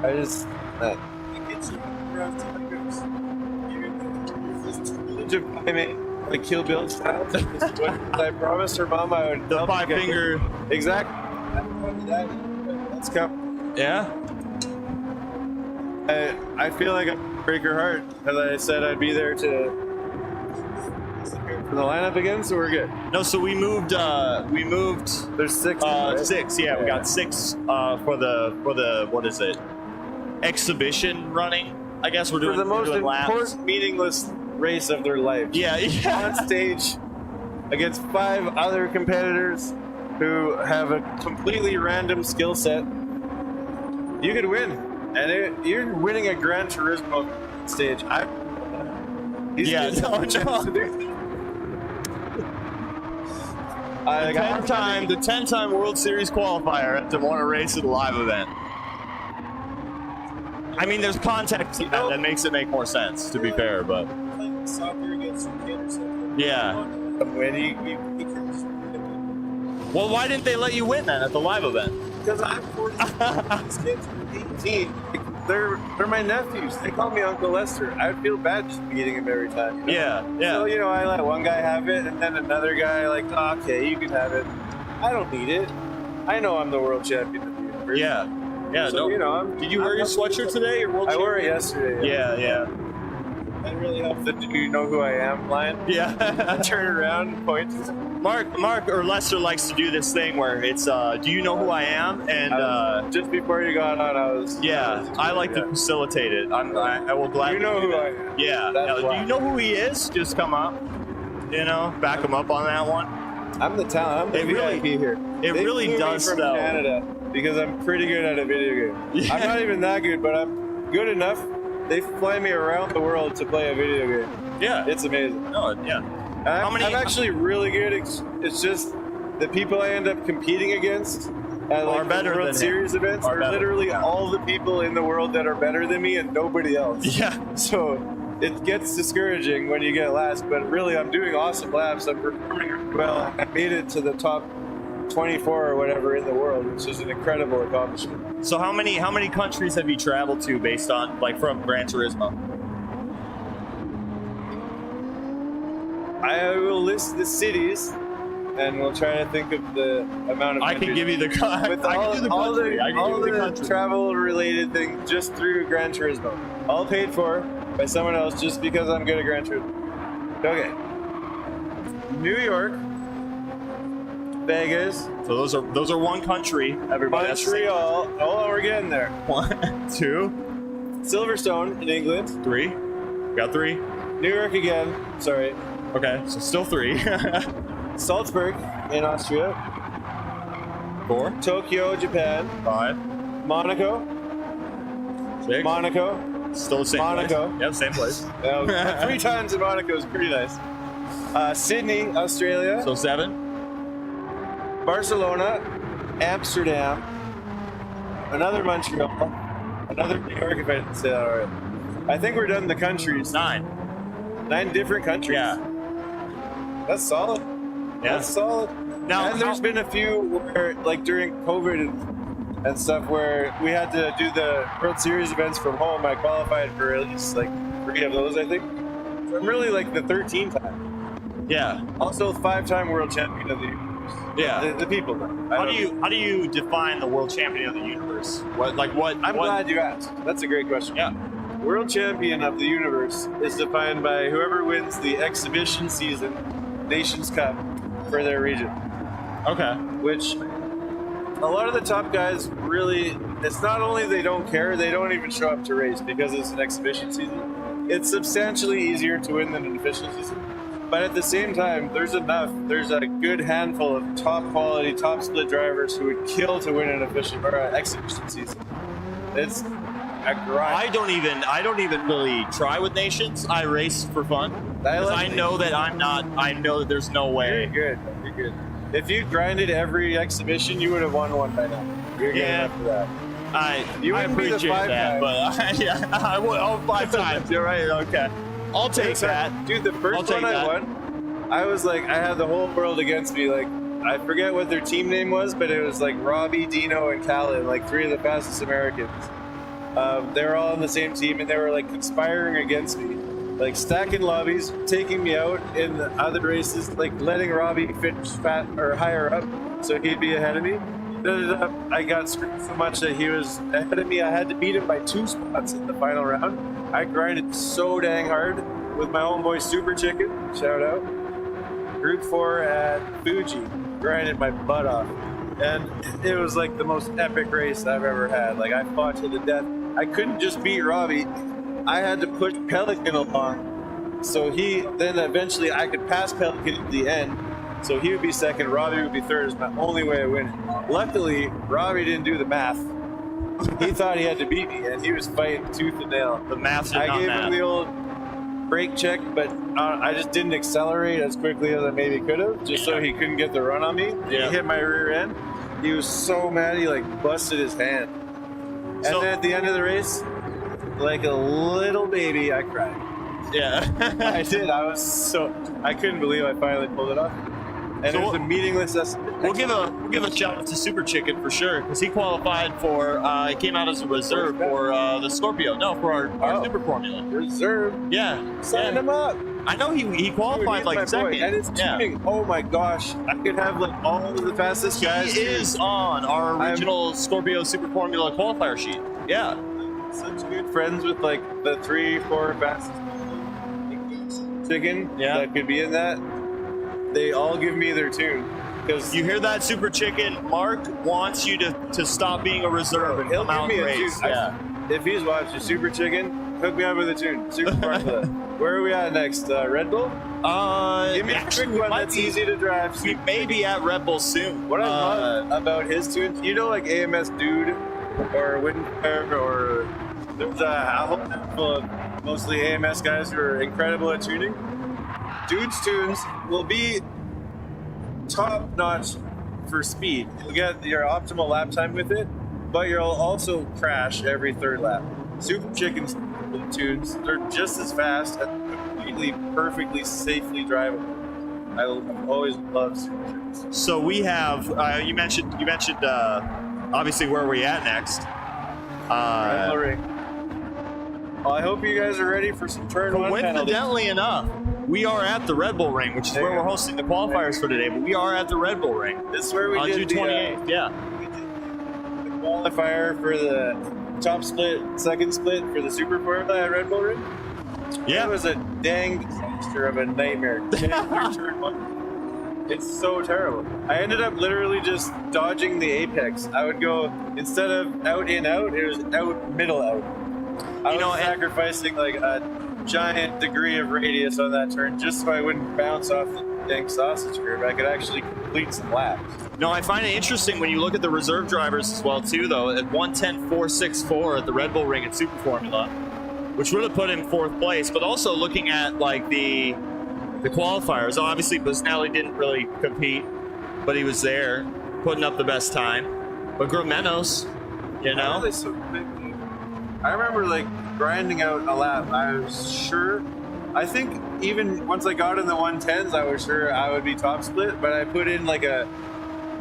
I just like Kill Bill style. This is what I promised her mom I would. The 5-finger. Exactly. Let's come. Yeah. I feel like I break her heart because I said I'd be there to for the lineup again, so we're good. No, so we moved. There's 6. Right? 6. Yeah, we got 6 for the what is it? Exhibition running. I guess we're doing for the most important, laps. meaningless race of their life. Yeah. On stage against 5 other competitors who have a completely random skill set. You could win, and you're winning a Gran Turismo stage. The 10-time World Series qualifier to want to race at a live event. I mean, there's context that makes it make more sense, to be fair, but Soccer against yeah. Well, why didn't they let you win then at the live event? Because I'm 14. These kids are 18. They're my nephews. They call me Uncle Lester. I would feel bad just beating him every time. You know? Yeah. So, I let one guy have it, and then another guy, okay, you can have it. I don't need it. I know I'm the world champion of the universe. Yeah. So, did you wear your sweatshirt today? Your world I wore it yesterday. Yeah. That really helps that you know who I am line. Yeah. I turn around and point. Mark or Lester likes to do this thing where it's do you know who I am? And just before you got on, I like to facilitate it. I will gladly. You know do who that. I am. Yeah. That's do you know who he is? Just come up. Back him up on that one. I'm the talent. I'm the VIP here. It really does from though. Canada because I'm pretty good at a video game. Yeah. I'm not even that good, but I'm good enough. They fly me around the world to play a video game. Yeah. It's amazing. No, yeah. I'm actually really good. It's just the people I end up competing against at are better World than Series events are literally all the people in the world that are better than me and nobody else. Yeah. So it gets discouraging when you get last, but really I'm doing awesome laps. I'm performing well. I made it to the top 24 or whatever in the world, which is an incredible accomplishment. So how many countries have you traveled to based on from Gran Turismo? I will list the cities, and we'll try to think of the amount of. I can give you the with all the travel-related things just through Gran Turismo, all paid for by someone else, just because I'm good at Gran Turismo. Okay. New York, Vegas. So those are one country. Everybody. Montreal. Oh, we're getting there. 1, 2. Silverstone in England. 3. Got 3. New York again. Sorry. Okay, so still 3. Salzburg in Austria. 4. Tokyo, Japan. 5. Monaco. 6. Monaco. Still the same Monaco. place. Yeah, same place. 3 times in Monaco is pretty nice. Sydney, Australia. So 7. Barcelona. Amsterdam. Another Montreal. Another New York, if I didn't say that already. I think we're done the countries. 9 different countries. Yeah. That's solid. Yeah. That's solid. Now, and there's been a few where, during COVID and stuff, where we had to do the World Series events from home. I qualified for at least 3 of those, I think. So I'm really the 13th time. Yeah. Also, 5-time world champion of the universe. Yeah. The people know. How do you define the world champion of the universe? What? I'm glad you asked. That's a great question. Yeah. World champion of the universe is defined by whoever wins the exhibition season Nations Cup for their region. Okay. Which a lot of the top guys really, it's not only they don't care, they don't even show up to race because it's an exhibition season. It's substantially easier to win than an official season. But at the same time, there's a good handful of top quality, top split drivers who would kill to win an official or an exhibition season. It's a grind. I don't even really try with nations. I race for fun. I know that there's no way. You're good. If you grinded every exhibition, you would have won one by now. You're good enough for that. I wouldn't be the appreciate 5 that, times. but yeah, I would. Oh, 5 times. You're right. Okay, I'll take that. Dude, the I'll first take one I that. won, I was like, I had the whole world against me. Like, I forget what their team name was, but it was like Robbie, Dino, and Callan, like 3 of the fastest Americans. They were all on the same team, and they were like conspiring against me, like stacking lobbies, taking me out in the other races, like letting Robbie finish higher up, so he'd be ahead of me. I got screwed so much that he was ahead of me. I had to beat him by 2 spots in the final round. I grinded so dang hard with my own boy Super Chicken. Shout out. Group 4 at Fuji. Grinded my butt off. And it was like the most epic race I've ever had. Like, I fought to the death. I couldn't just beat Robbie. I had to push Pelican along. So then eventually I could pass Pelican at the end. So he would be second, Robbie would be third. Is my only way of winning. Luckily, Robbie didn't do the math. He thought he had to beat me, and he was fighting tooth and nail. The math did I not gave math. him the old brake check, but I just didn't accelerate as quickly as I maybe could have, just so he couldn't get the run on me. Yeah. He hit my rear end. He was so mad, he like busted his hand. And So- then at the end of the race, like a little baby, I cried. Yeah. I did. I couldn't believe I finally pulled it off. And So it was a meaningless. We'll give a shout out to Super Chicken for sure, because he qualified for. He came out as a reserve for the Scorpio. No, for our Super Formula. reserve. Yeah. Sign yeah. him up. I know he qualified Dude, he's my like second. boy. And it's yeah. tuning. Oh my gosh, I could have like all of the fastest guys. He is on our original Scorpio Super Formula qualifier sheet. Yeah. Such good friends with like the 3-4 fastest chicken that could be in that. They all give me their tune. Because You hear that, Super Chicken? Mark wants you to stop being a reserve and he'll come out give me and a race. tune. Yeah. If he's watching Super Chicken, hook me up with a tune. Super Formula. Where are we at next? Red Bull? Give me a quick one that's easy to drive. We may be at Red Bull soon. What I love about his tunes, you know, like AMS Dude or Windfire, or there's a whole handful of mostly AMS guys who are incredible at tuning. Dude's tunes will be top notch for speed. You'll get your optimal lap time with it, but you'll also crash every 3rd lap. Super Chicken's tunes, they're just as fast and completely, perfectly, safely drivable. I always love Super Chickens. So we have. You mentioned. Obviously, where are we at next? Red Bull Ring. Well, I hope you guys are ready for some turn 1 penalties. Coincidentally enough, we are at the Red Bull Ring, which is where we're hosting the qualifiers for today. But we are at the Red Bull Ring. This is where we on did June 28th. Yeah. the qualifier for the top split, second split for the Super Formula at Red Bull Ring. Yeah. It was a dang disaster of a nightmare. Turn 1. It's so terrible. I ended up literally just dodging the apex. I would go, instead of out in out, it was out middle out. I was sacrificing like a giant degree of radius on that turn just so I wouldn't bounce off the dang sausage curve. I could actually complete some laps. No, I find it interesting when you look at the reserve drivers as well too, though. At 1:10.464 at the Red Bull Ring at Super Formula, which would have put him 4th place. But also looking at like the qualifiers, obviously Busnelli didn't really compete, but he was there putting up the best time. But Gromenos, you know. Why are they so big? I remember like grinding out a lap. I was sure. I think even once I got in the 110s, I was sure I would be top split. But I put in like a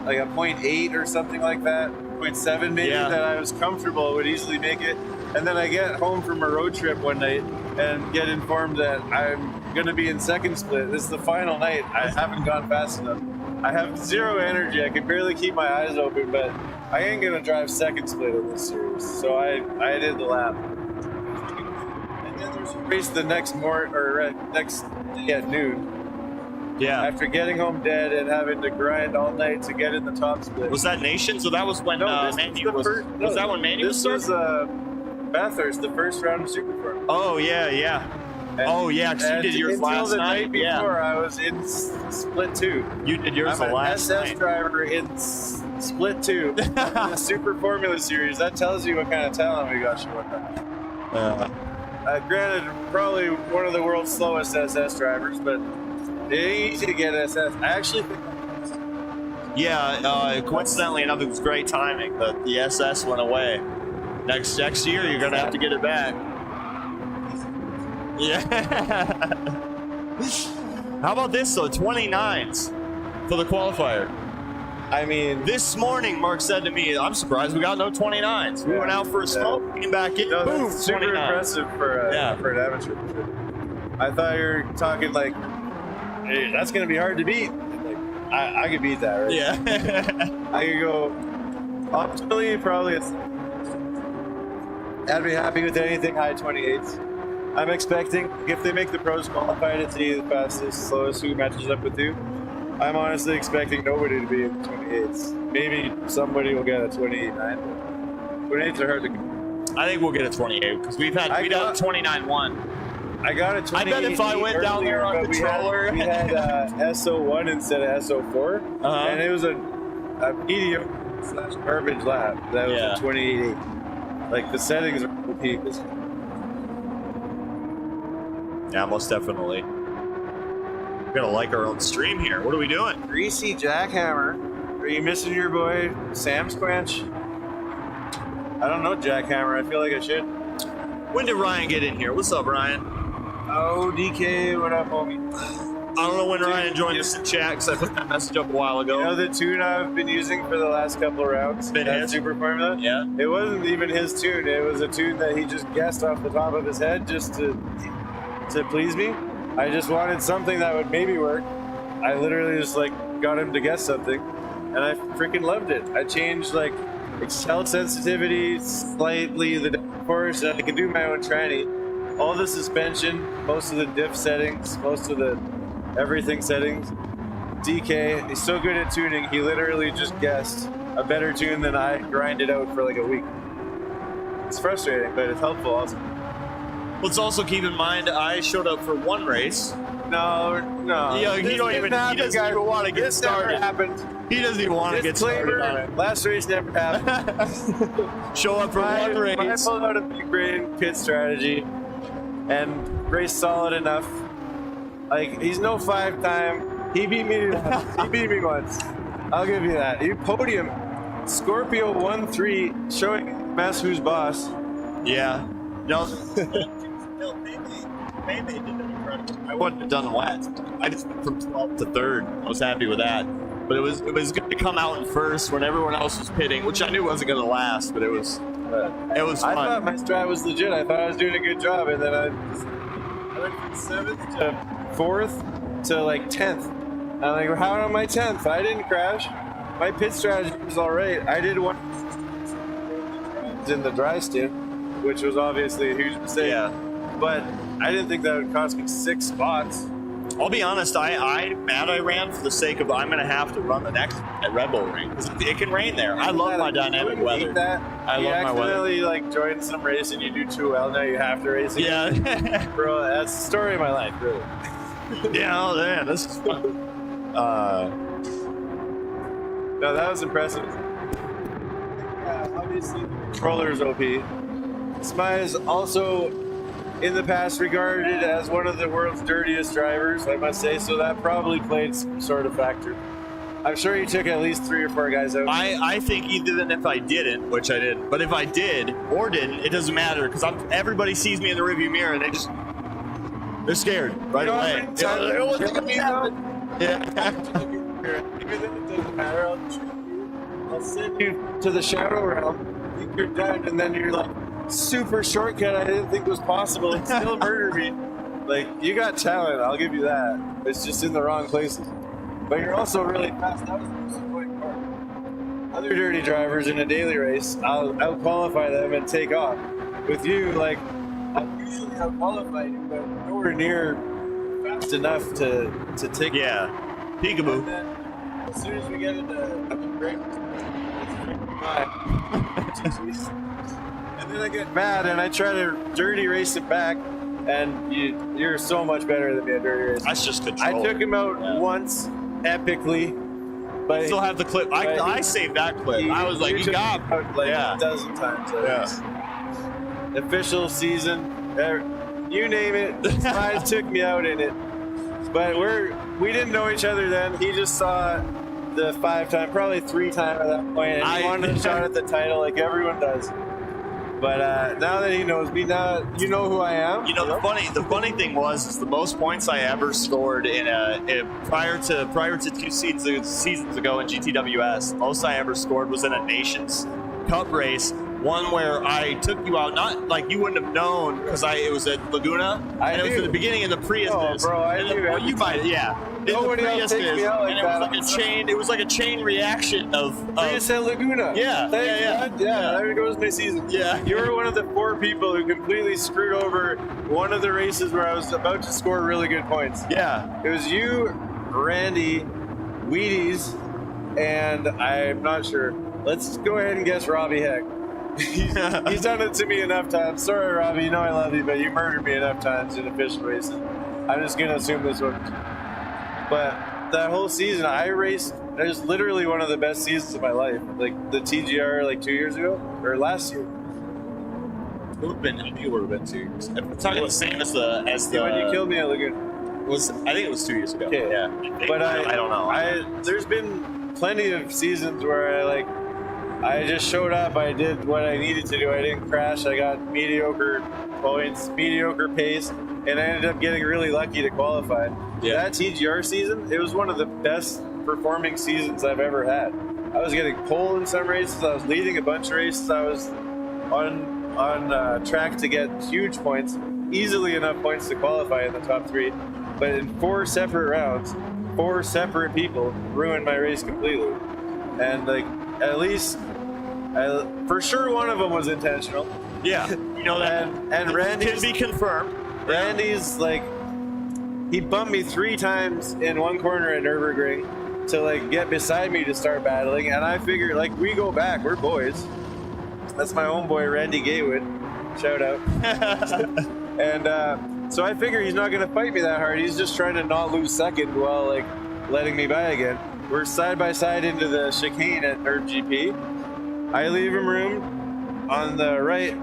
0.8 or something like that, 0.7 maybe, that I was comfortable would easily make it. And then I get home from a road trip one night and get informed that I'm gonna be in second split. This is the final night. I haven't gone fast enough. I have 0 energy. I can barely keep my eyes open, but I ain't gonna drive second split in this series. So I did the lap. And then there's a race the next day at noon. Yeah. After getting home dead and having to grind all night to get in the top split. Was that Nation? So that was when Manu was. Was that when Manu was This starting? was Bathurst, the first round of Super Formula. Oh yeah. Oh yeah, because you did yours last night. Until the night before, I was in Split 2. You did yours I'm the last an night. SS driver in Split 2, the Super Formula Series. That tells you what kind of talent we got showing up. Granted, probably one of the world's slowest SS drivers, but it ain't easy to get SS. I actually think. Yeah, coincidentally enough, it was great timing that the SS went away. Next year, you're gonna have to get it back. Yeah. How about this though? 29s for the qualifier. I mean, This morning, Mark said to me, "I'm surprised we got no 29s." We went out for a smoke, came back in, no, boom, that's super 29. impressive for an amateur. I thought you were talking like, hey, that's going to be hard to beat. Like, I could beat that, right? Yeah. I could go optimally, probably. I'd be happy with anything high 28s. I'm expecting, if they make the pros qualify to see the fastest, slowest, who matches up with you. I'm honestly expecting nobody to be in the 28s. Maybe somebody will get a 28.9, but 28s are hard to. I think we'll get a 28 because we got a 29-1. I got a 28. I bet if I went down there on controller, we had SO1 instead of SO4, and it was a medium / garbage lap. That was a 28.8. Like the settings are OP. Yeah, most definitely. We're gonna like our own stream here. What are we doing? Greasy jackhammer. Are you missing your boy Sam Squanch? I don't know jackhammer. I feel like I should. When did Ryan get in here? What's up, Ryan? Oh, DK, what up, homie? I don't know when Ryan joined us in chat because I put that message up a while ago. You know the tune I've been using for the last couple of rounds? Been that his? Super Formula? Yeah. It wasn't even his tune. It was a tune that he just guessed off the top of his head just to please me. I just wanted something that would maybe work. I literally just like got him to guess something, and I freaking loved it. I changed like excel sensitivity slightly, the course, and I can do my own tranny. All the suspension, most of the diff settings, most of the everything settings. DK, he's so good at tuning, he literally just guessed a better tune than I grinded out for like a week. It's frustrating, but it's helpful also. Let's also keep in mind I showed up for one race. No. Yeah, he doesn't even want to get started. Never happened. He doesn't even want to get started on it. Last race never happened. Show up for one race. I pulled out a big brain pit strategy and raced solid enough. Like, he's no 5-time. He beat me once. He beat me once. I'll give you that. He podium. Scorpio 1-3, showing Mass who's boss. Yeah. No. Maybe did an incredible. I wouldn't have done last. I just went from 12th to 3rd. I was happy with that. But it was going to come out in first when everyone else was pitting, which I knew wasn't going to last. But it was fun. I thought my strat was legit. I thought I was doing a good job, and then I went from 7th to 4th to like 10th. I'm like, how am I 10th? I didn't crash. My pit strategy was all right. I did one in the dry stint, which was obviously a huge mistake. Yeah. But I didn't think that would cost me 6 spots. I'll be honest, I ran for the sake of I'm going to have to run the next at Red Bull Ring because it can rain there. I love my dynamic weather. I love my weather. You accidentally like joined some race and you do too well. Now you have to race again. Yeah. Bro, that's the story of my life, really. Yeah, oh man, this is fun. No, that was impressive. Yeah, obviously the controller is OP. Smai is also in the past regarded as one of the world's dirtiest drivers, I must say, so that probably played some sort of factor. I'm sure he took at least 3 or 4 guys out. I think even if I didn't, which I didn't, but if I did or didn't, it doesn't matter because everybody sees me in the rearview mirror and they're scared right away. Yeah. Even then it doesn't matter. I'll send you to the shadow realm. Think you're dead, and then you're like, super shortcut I didn't think was possible and still murder me. Like, you got talent, I'll give you that. It's just in the wrong places. But you're also really fast. That was the most important part. Other dirty drivers in a daily race, I'll out-qualify them and take off. With you, like, I'll usually out-qualify you, but nowhere near fast enough to take. Yeah. Peekaboo. And then, as soon as we get into the break, it's freaking high. And then I get mad and I try to dirty race it back, and you're so much better than me at dirty race. That's just control. I took him out once, epically, but Still have the clip. I saved that clip. I was like, you got me out like a dozen times. Official season, you name it. Spies took me out in it. But we didn't know each other then. He just saw the 5-time, probably 3-time at that point, and he wanted a shot at the title like everyone does. But now that he knows me, now you know who I am. You know, the funny thing is the most points I ever scored prior to 2 seasons ago in GTWS. The most I ever scored was in a Nations Cup race. One where I took you out, not like you wouldn't have known because it was at Laguna, and it was at the beginning of the Prius. Oh, bro, I knew. Well, you might, yeah. Nobody else takes me out like and that. It was like a chain reaction of Prius at Laguna. Yeah, Yeah, there goes my season. Yeah. You were one of the 4 people who completely screwed over one of the races where I was about to score really good points. Yeah. It was you, Randy, Wheaties, and I'm not sure. Let's go ahead and guess Robbie Heck. He's done it to me enough times. Sorry, Robbie, you know I love you, but you murdered me enough times in official races. I'm just going to assume this one. But that whole season, I raced. It was literally one of the best seasons of my life. Like the TGR, like 2 years ago or last year. It would have been. I think it would have been 2 years. I'm talking the same as the when you killed me at Laguna. I think it was 2 years ago. Okay. Yeah. But I don't know. There's been plenty of seasons where I just showed up. I did what I needed to do. I didn't crash. I got mediocre points, mediocre pace, and I ended up getting really lucky to qualify. Yeah. That TGR season, it was one of the best performing seasons I've ever had. I was getting pole in some races. I was leading a bunch of races. I was on track to get huge points, easily enough points to qualify in the top 3. But in 4 separate rounds, 4 separate people ruined my race completely. And at least, for sure, one of them was intentional. Yeah, you know that. And Randy can be confirmed. Randy's he bumped me 3 times in one corner at Nürburgring to get beside me to start battling. And I figured we go back, we're boys. That's my homeboy Randy Gaywood. Shout out. And so I figure he's not going to fight me that hard. He's just trying to not lose second while letting me by again. We're side by side into the chicane at Nerd GP. I leave him room on the right.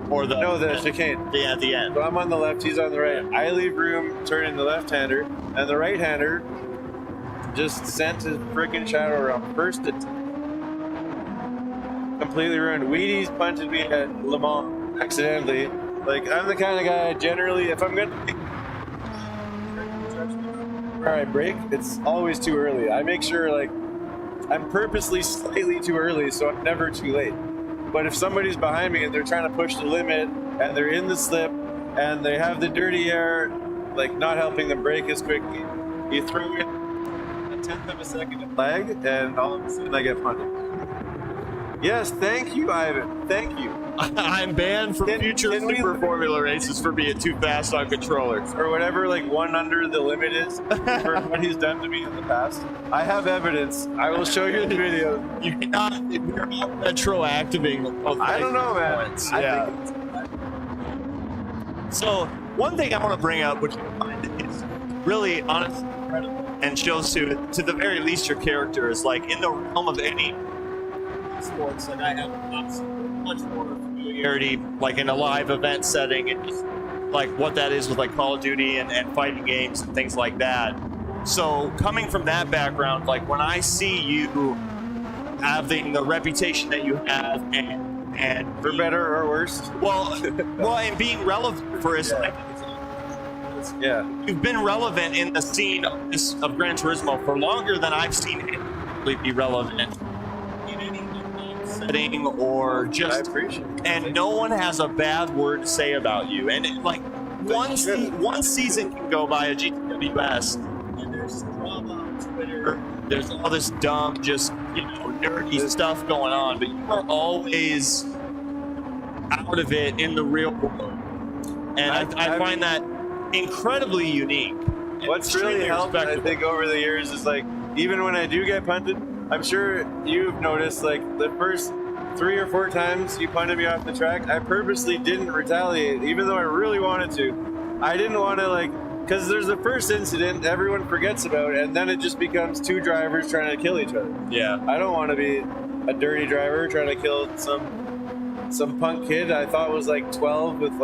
Or the chicane. Yeah, at the end. So I'm on the left, he's on the right. I leave room, turning the left-hander, and the right-hander just sent his freaking shadow around. First attempt. Completely ruined. Wheaties punted me at Le Mans accidentally. I'm the kind of guy generally, if I'm going to where I brake, it's always too early. I make sure I'm purposely slightly too early so I'm never too late. But if somebody's behind me and they're trying to push the limit and they're in the slip and they have the dirty air, not helping them brake as quickly, you throw in a 1/10 of a second of lag and all of a sudden I get punted. Yes, thank you, Ivan. Thank you. I'm banned from future Super Formula races for being too fast on controllers. Or whatever, 1 under the limit is for what he's done to me in the past. I have evidence. I will show you the video. You're not retroactivating. I don't know, man. Points. Yeah. So, one thing I want to bring up, which I find is really honest and shows to the very least your character is in the realm of any sports, I have much more familiarity, in a live event setting, and just what that is with Call of Duty and fighting games and things like that. So coming from that background, when I see you having the reputation that you have, and for better or worse, and being relevant for as you've been relevant in the scene of Gran Turismo for longer than I've seen anybody be relevant. Setting or just, and no one has a bad word to say about you. And one season can go by a GTWS, and there's drama on Twitter. There's all this dumb, nerdy stuff going on, but you are always out of it in the real world. And I find that incredibly unique. What's really helped, I think, over the years is even when I do get punted, I'm sure you've noticed, the first 3 or 4 times you punted me off the track, I purposely didn't retaliate, even though I really wanted to. I didn't want to, because there's the first incident everyone forgets about, and then it just becomes 2 drivers trying to kill each other. Yeah. I don't want to be a dirty driver trying to kill some punk kid I thought was 12 with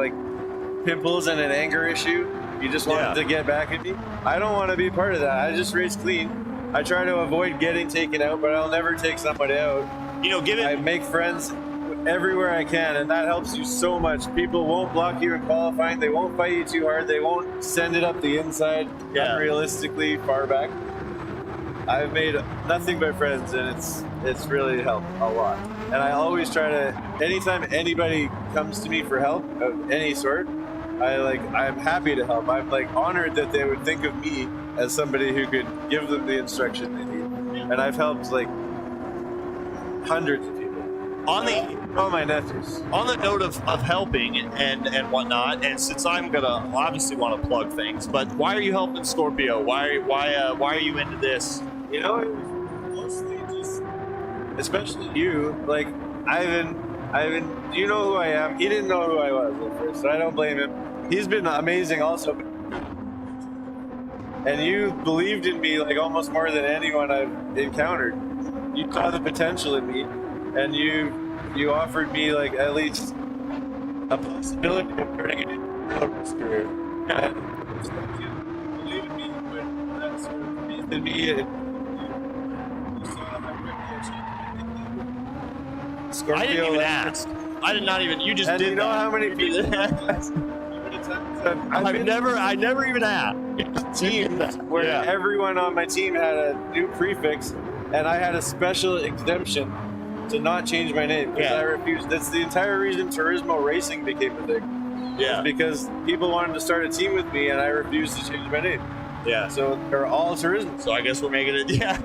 pimples and an anger issue. You just wanted to get back at me. I don't want to be part of that. I just race clean. I try to avoid getting taken out, but I'll never take somebody out. You know, I make friends everywhere I can, and that helps you so much. People won't block you in qualifying. They won't fight you too hard. They won't send it up the inside unrealistically far back. I've made nothing but friends, and it's really helped a lot. And I always try to, anytime anybody comes to me for help of any sort, I'm happy to help. I'm like honored that they would think of me as somebody who could give them the instruction they need. And I've helped like hundreds of people. All my nephews. On the note of helping and whatnot, and since I'm gonna obviously want to plug things, but why are you helping Scorpio? Why are you into this? You know, it was mostly just, especially you. Like Ivan, do you know who I am? He didn't know who I was at first, so I don't blame him. He's been amazing also. And you believed in me like almost more than anyone I've encountered. You saw the potential in me, and you offered me like at least a possibility of turning it into a career. And you believe in me, but that sort of faith in me. You saw my reputation. I didn't even ask. I did not even. You just and did. You know that. how many people? I never even asked. Teams where everyone on my team had a new prefix, and I had a special exemption to not change my name because I refused. That's the entire reason Turismo Racing became a thing. Yeah. Because people wanted to start a team with me, and I refused to change my name. Yeah. So they're all Turismo. So I guess we're making it. Yeah.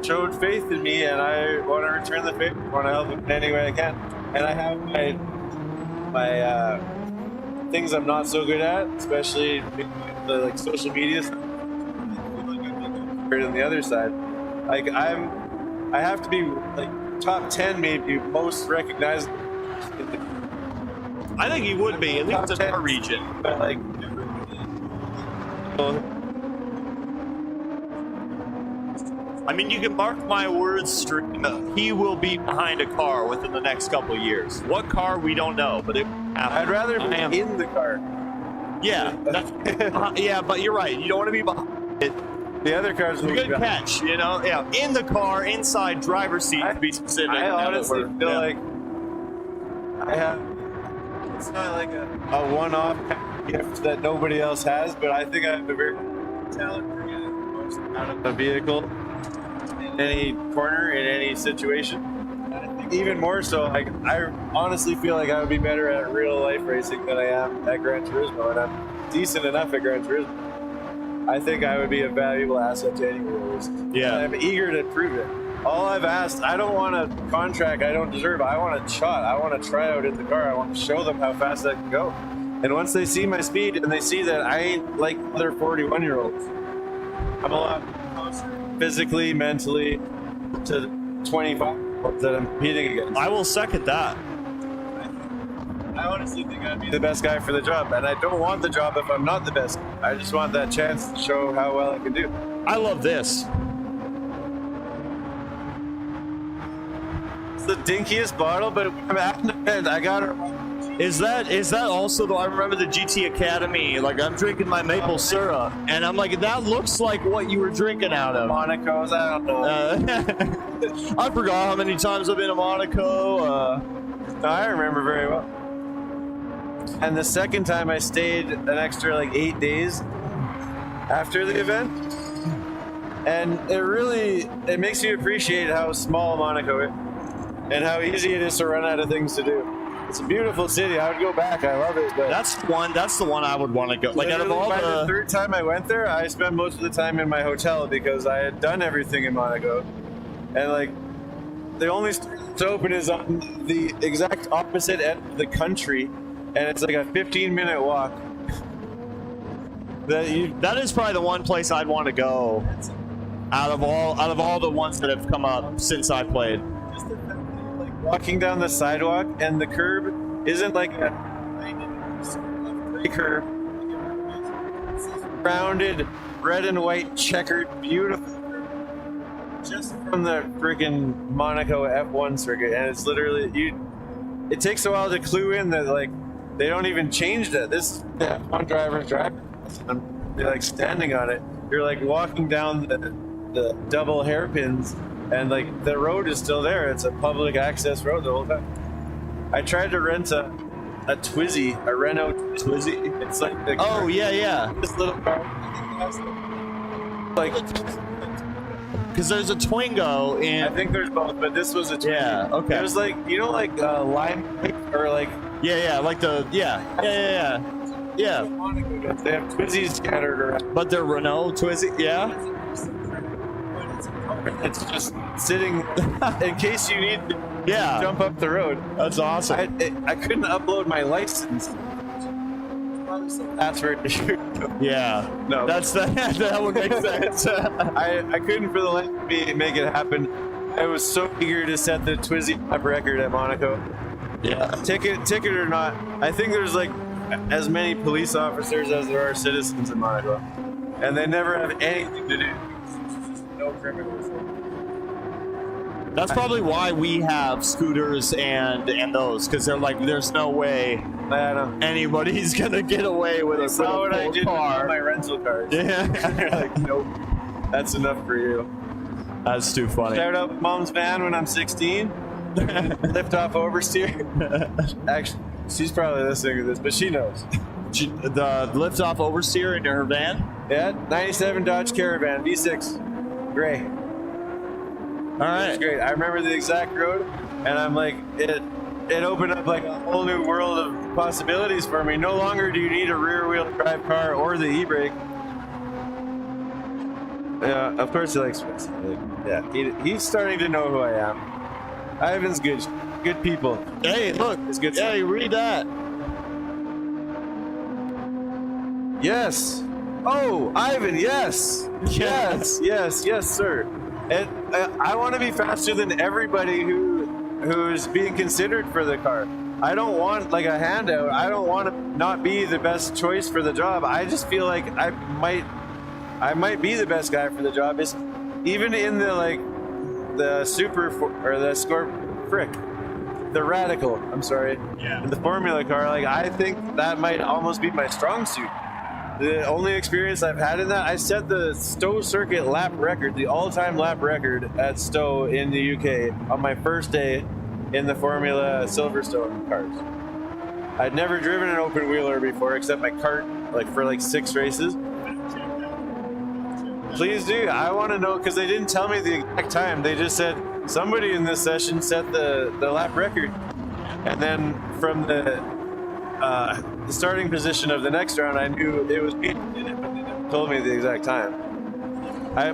Showed faith in me, and I want to return the favor. I want to help them in any way I can. And I have my things I'm not so good at, especially the like social media stuff. On the other side, like I have to be like top 10, maybe most recognizable. I think he would be, at least in our region. But like, I mean, you can mark my words, Stream. He will be behind a car within the next couple of years. What car, we don't know, but I'd rather be in the car. Yeah, yeah, but you're right. You don't want to be behind it. The other cars will be good catch, you know? Yeah, in the car, inside driver's seat, to be specific. I honestly feel like I have. It's not like a one-off gift that nobody else has, but I think I have a very talent for getting the most out of a vehicle in any corner, in any situation. And I think even more so, like I honestly feel like I would be better at real life racing than I am at Gran Turismo, and I'm decent enough at Gran Turismo. I think I would be a valuable asset to any race. Yeah. And I'm eager to prove it. All I've asked, I don't want a contract I don't deserve. I want a shot. I want to try out in the car. I want to show them how fast I can go. And once they see my speed and they see that I ain't like other 41-year-olds, I'm a lot closer physically, mentally to the 25 that I'm competing against. I will second that. I honestly think I'd be the best guy for the job, and I don't want the job if I'm not the best. I just want that chance to show how well I can do. I love this. It's the dinkiest bottle, but I'm at an event. I got her. Is that also though? I remember the GT Academy. Like I'm drinking my maple syrup, and I'm like, that looks like what you were drinking out of. Monaco's, I don't know. I forgot how many times I've been to Monaco. No, I remember very well. And the second time I stayed an extra like 8 days after the event. And it makes you appreciate how small Monaco is and how easy it is to run out of things to do. It's a beautiful city. I would go back. I love it. But that's the one I would want to go. Like out of all by the third time I went there, I spent most of the time in my hotel because I had done everything in Monaco. And like the only store that's open is on the exact opposite end of the country. And it's like a 15-minute walk. That is probably the one place I'd want to go out of all the ones that have come up since I played. Just the fact that like walking down the sidewalk and the curb isn't like a curb. It's this rounded, red and white, checkered, beautiful curb. Just from the freaking Monaco F1 circuit, and it's literally it takes a while to clue in that like. They don't even change that. This one driver's driving. They're like standing on it. You're like walking down the double hairpins and like the road is still there. It's a public access road the whole time. I tried to rent a Twizy, a Renault Twizy. It's like the yeah. this little car. Like, because there's a Twingo in. I think there's both, but this was a Twizy. Yeah, okay. It was like, you know, like lime or like. Yeah, like the yeah. They have Twizies scattered around. But they're Renault Twizy, yeah. It's just sitting in case you need to jump up the road. That's awesome. I couldn't upload my license. That's where Yeah. No. That would make sense. I couldn't for the life of me make it happen. I was so eager to set the Twizy lap record at Monaco. Yeah. Ticket or not, I think there's like as many police officers as there are citizens in Monaco, and they never have anything to do. No criminals. That's probably why we have scooters and those, because they're like, there's no way I know. anybody's gonna get away with a Saw what I full did with car. my rental cars. Yeah. They're like, nope, that's enough for you. That's too funny. Shout out Mom's van when I'm 16. Lift off oversteer. Actually, she's probably listening to this, but she knows. The lift off oversteer in her van? Yeah, 97 Dodge Caravan, V6, gray. All right. It's great. I remember the exact road, and I'm like, it opened up like a whole new world of possibilities for me. No longer do you need a rear-wheel drive car or the e-brake. Yeah, of course he likes Swiss. Yeah, he's starting to know who I am. Ivan's good people. Hey, look. It's good Hey, read that. Yes. Oh, Ivan, yes. Yes, sir. And I want to be faster than everybody who's being considered for the car. I don't want like a handout. I don't want to not be the best choice for the job. I just feel like I might be the best guy for the job. It's even in the super or the the Radical. I'm sorry. Yeah. The Formula car. Like I think that might almost be my strong suit. The only experience I've had in that, I set the Stowe circuit lap record, the all-time lap record at Stowe in the UK on my first day in the Formula Silverstone cars. I'd never driven an open wheeler before except my kart, like for like 6 races. Please do. I want to know because they didn't tell me the exact time. They just said somebody in this session set the lap record, and then from the starting position of the next round, I knew it was me who did it, but they never told me the exact time.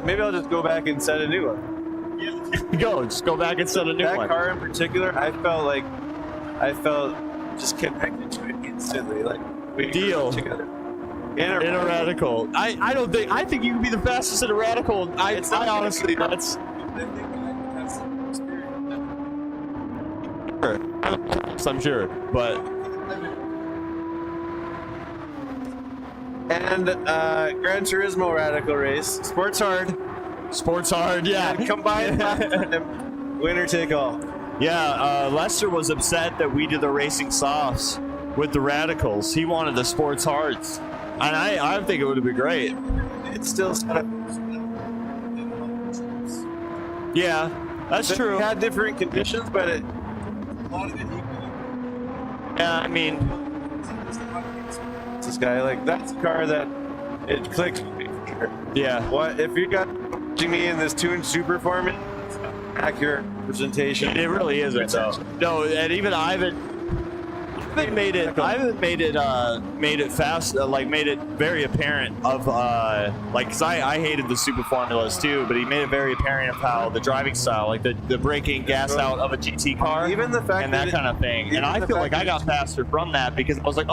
Maybe I'll just go back and set a new one. Just go back and set a new one. That car in particular, I felt just connected to it instantly. Like we Deal. grew together. In a Radical. I think you can be the fastest in a Radical. I honestly, that's. I'm sure, but. And Gran Turismo Radical race, sports hard, Yeah. and combined winner take all. Yeah, Lester was upset that we did the racing softs with the Radicals. He wanted the sports hards, and I think it would have been great. It's still set up. Yeah, that's true. It had different conditions, but a lot of it. Yeah, I mean, this guy, like that's a car that it clicks with me for sure. yeah. What if you got me in this tuned super format? Accurate representation. It really isn't though. No, and even Ivan made it fast, made it very apparent of because I hated the super formulas too, but he made it very apparent of how the driving style, like the braking gas out of a GT car, Even the fact and that kind of thing. And I feel like I got faster from that because I was like,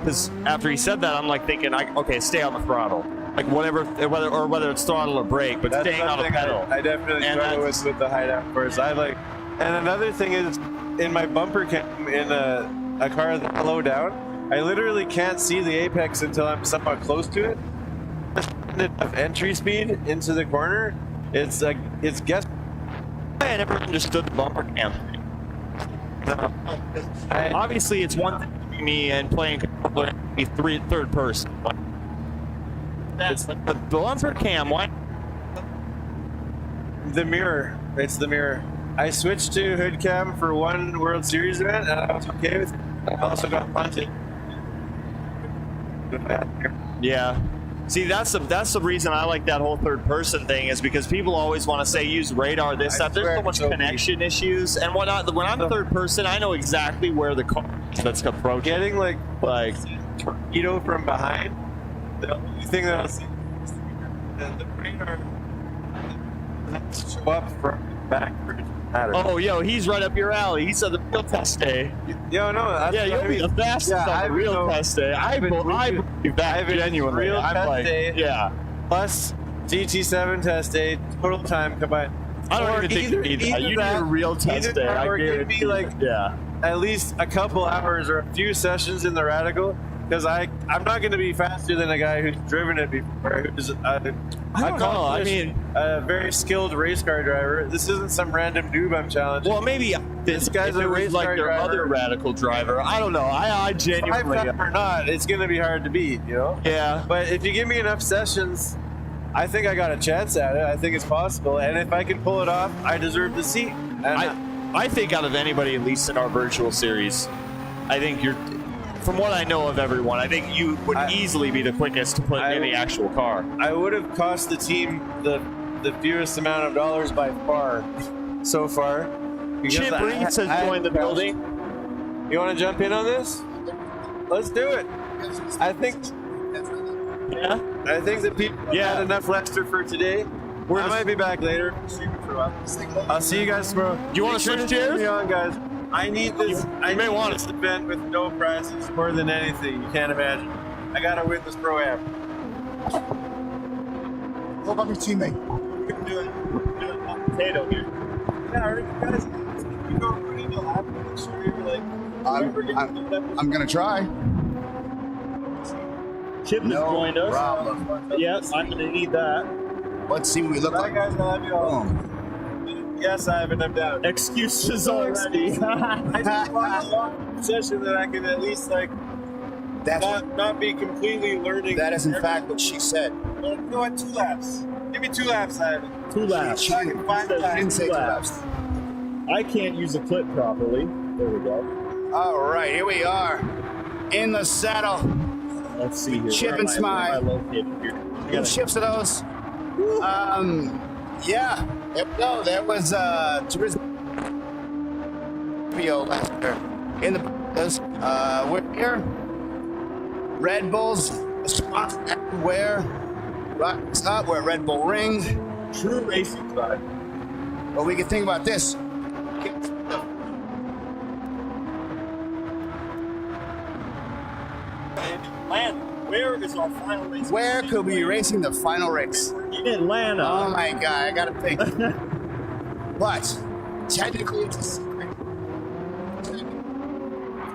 because after he said that, I'm like thinking, okay, stay on the throttle. Like whether it's throttle or brake, but That's staying on the something pedal. I definitely struggle with the hideout course. And another thing is, in my bumper cam in a car that's low down, I literally can't see the apex until I'm somewhat close to it. Enough entry speed into the corner, it's guess. I never understood the bumper cam thing. Obviously, it's one thing for me and playing third person. But the bumper cam, why? The mirror. It's the mirror. I switched to hood cam for one World Series event, and I was okay with it. I also got punted. Yeah. See, that's the reason I like that whole third person thing is because people always want to say use radar, this, that. There's so much connection issues and whatnot. When I'm third person, I know exactly where the car that's approaching. Getting like torpedo from behind. The only thing that I'll see is the radar show up from the back. Oh, yo, he's right up your alley. He's on the real test day. Yo, no, that's yeah, you'll be the fastest on the real test day. I believe that genuinely. Real test day. Yeah. Plus GT7 test day, total time combined. I don't even think you need that. You need a real test day. Or give me like at least a couple hours or a few sessions in the Radical. Because I'm not going to be faster than a guy who's driven it before. Who's I don't know. I mean, a very skilled race car driver. This isn't some random noob I'm challenging. Well, maybe this guy's a race like car their driver. other radical driver. I don't know. I genuinely. Or not, it's going to be hard to beat. You know. Yeah. But if you give me enough sessions, I think I got a chance at it. I think it's possible, and if I can pull it off, I deserve the seat. And I think out of anybody, at least in our virtual series, I think you're. From what I know of everyone, I think you would easily be the quickest to put in the actual car. I would have cost the team the fewest amount of dollars by far so far. Chip Reeds has joined the building. You want to jump in on this? Let's do it. I think the people had enough Lester for today. I might be back later. I'll see you guys tomorrow. Do you want to switch chairs? On, guys. I need this. I may want this event with no prizes more than anything. You can't imagine. I gotta win this pro-am. What about your teammate? We're gonna do it on potato here. Yeah, are you guys? You know, we're gonna have to make sure you're like. I'm gonna try. Chip has joined us. Problem. Yes, I'm gonna need that. Let's see what we look like. Guys, I love you all. Boom. Yes, Ivan, I'm down. Excuses already. I just want a long session that I can at least like not be completely learning. That is in fact what she said. You know what? 2 laps. Give me 2 laps, Ivan. 2 laps. She didn't say 2 laps. I can't use a clip properly. There we go. All right, here we are in the saddle. Let's see here. Chip and Smile. Two chips of those. Yeah. There we go. There was Turismo last year in the we're here. Red Bulls everywhere. It's not we're at Red Bull Ring. True racing drive. But we can think about this. Where is our final race? Where could we be racing the final race? In Atlanta. Oh my God, I gotta think. But technically, it's a secret.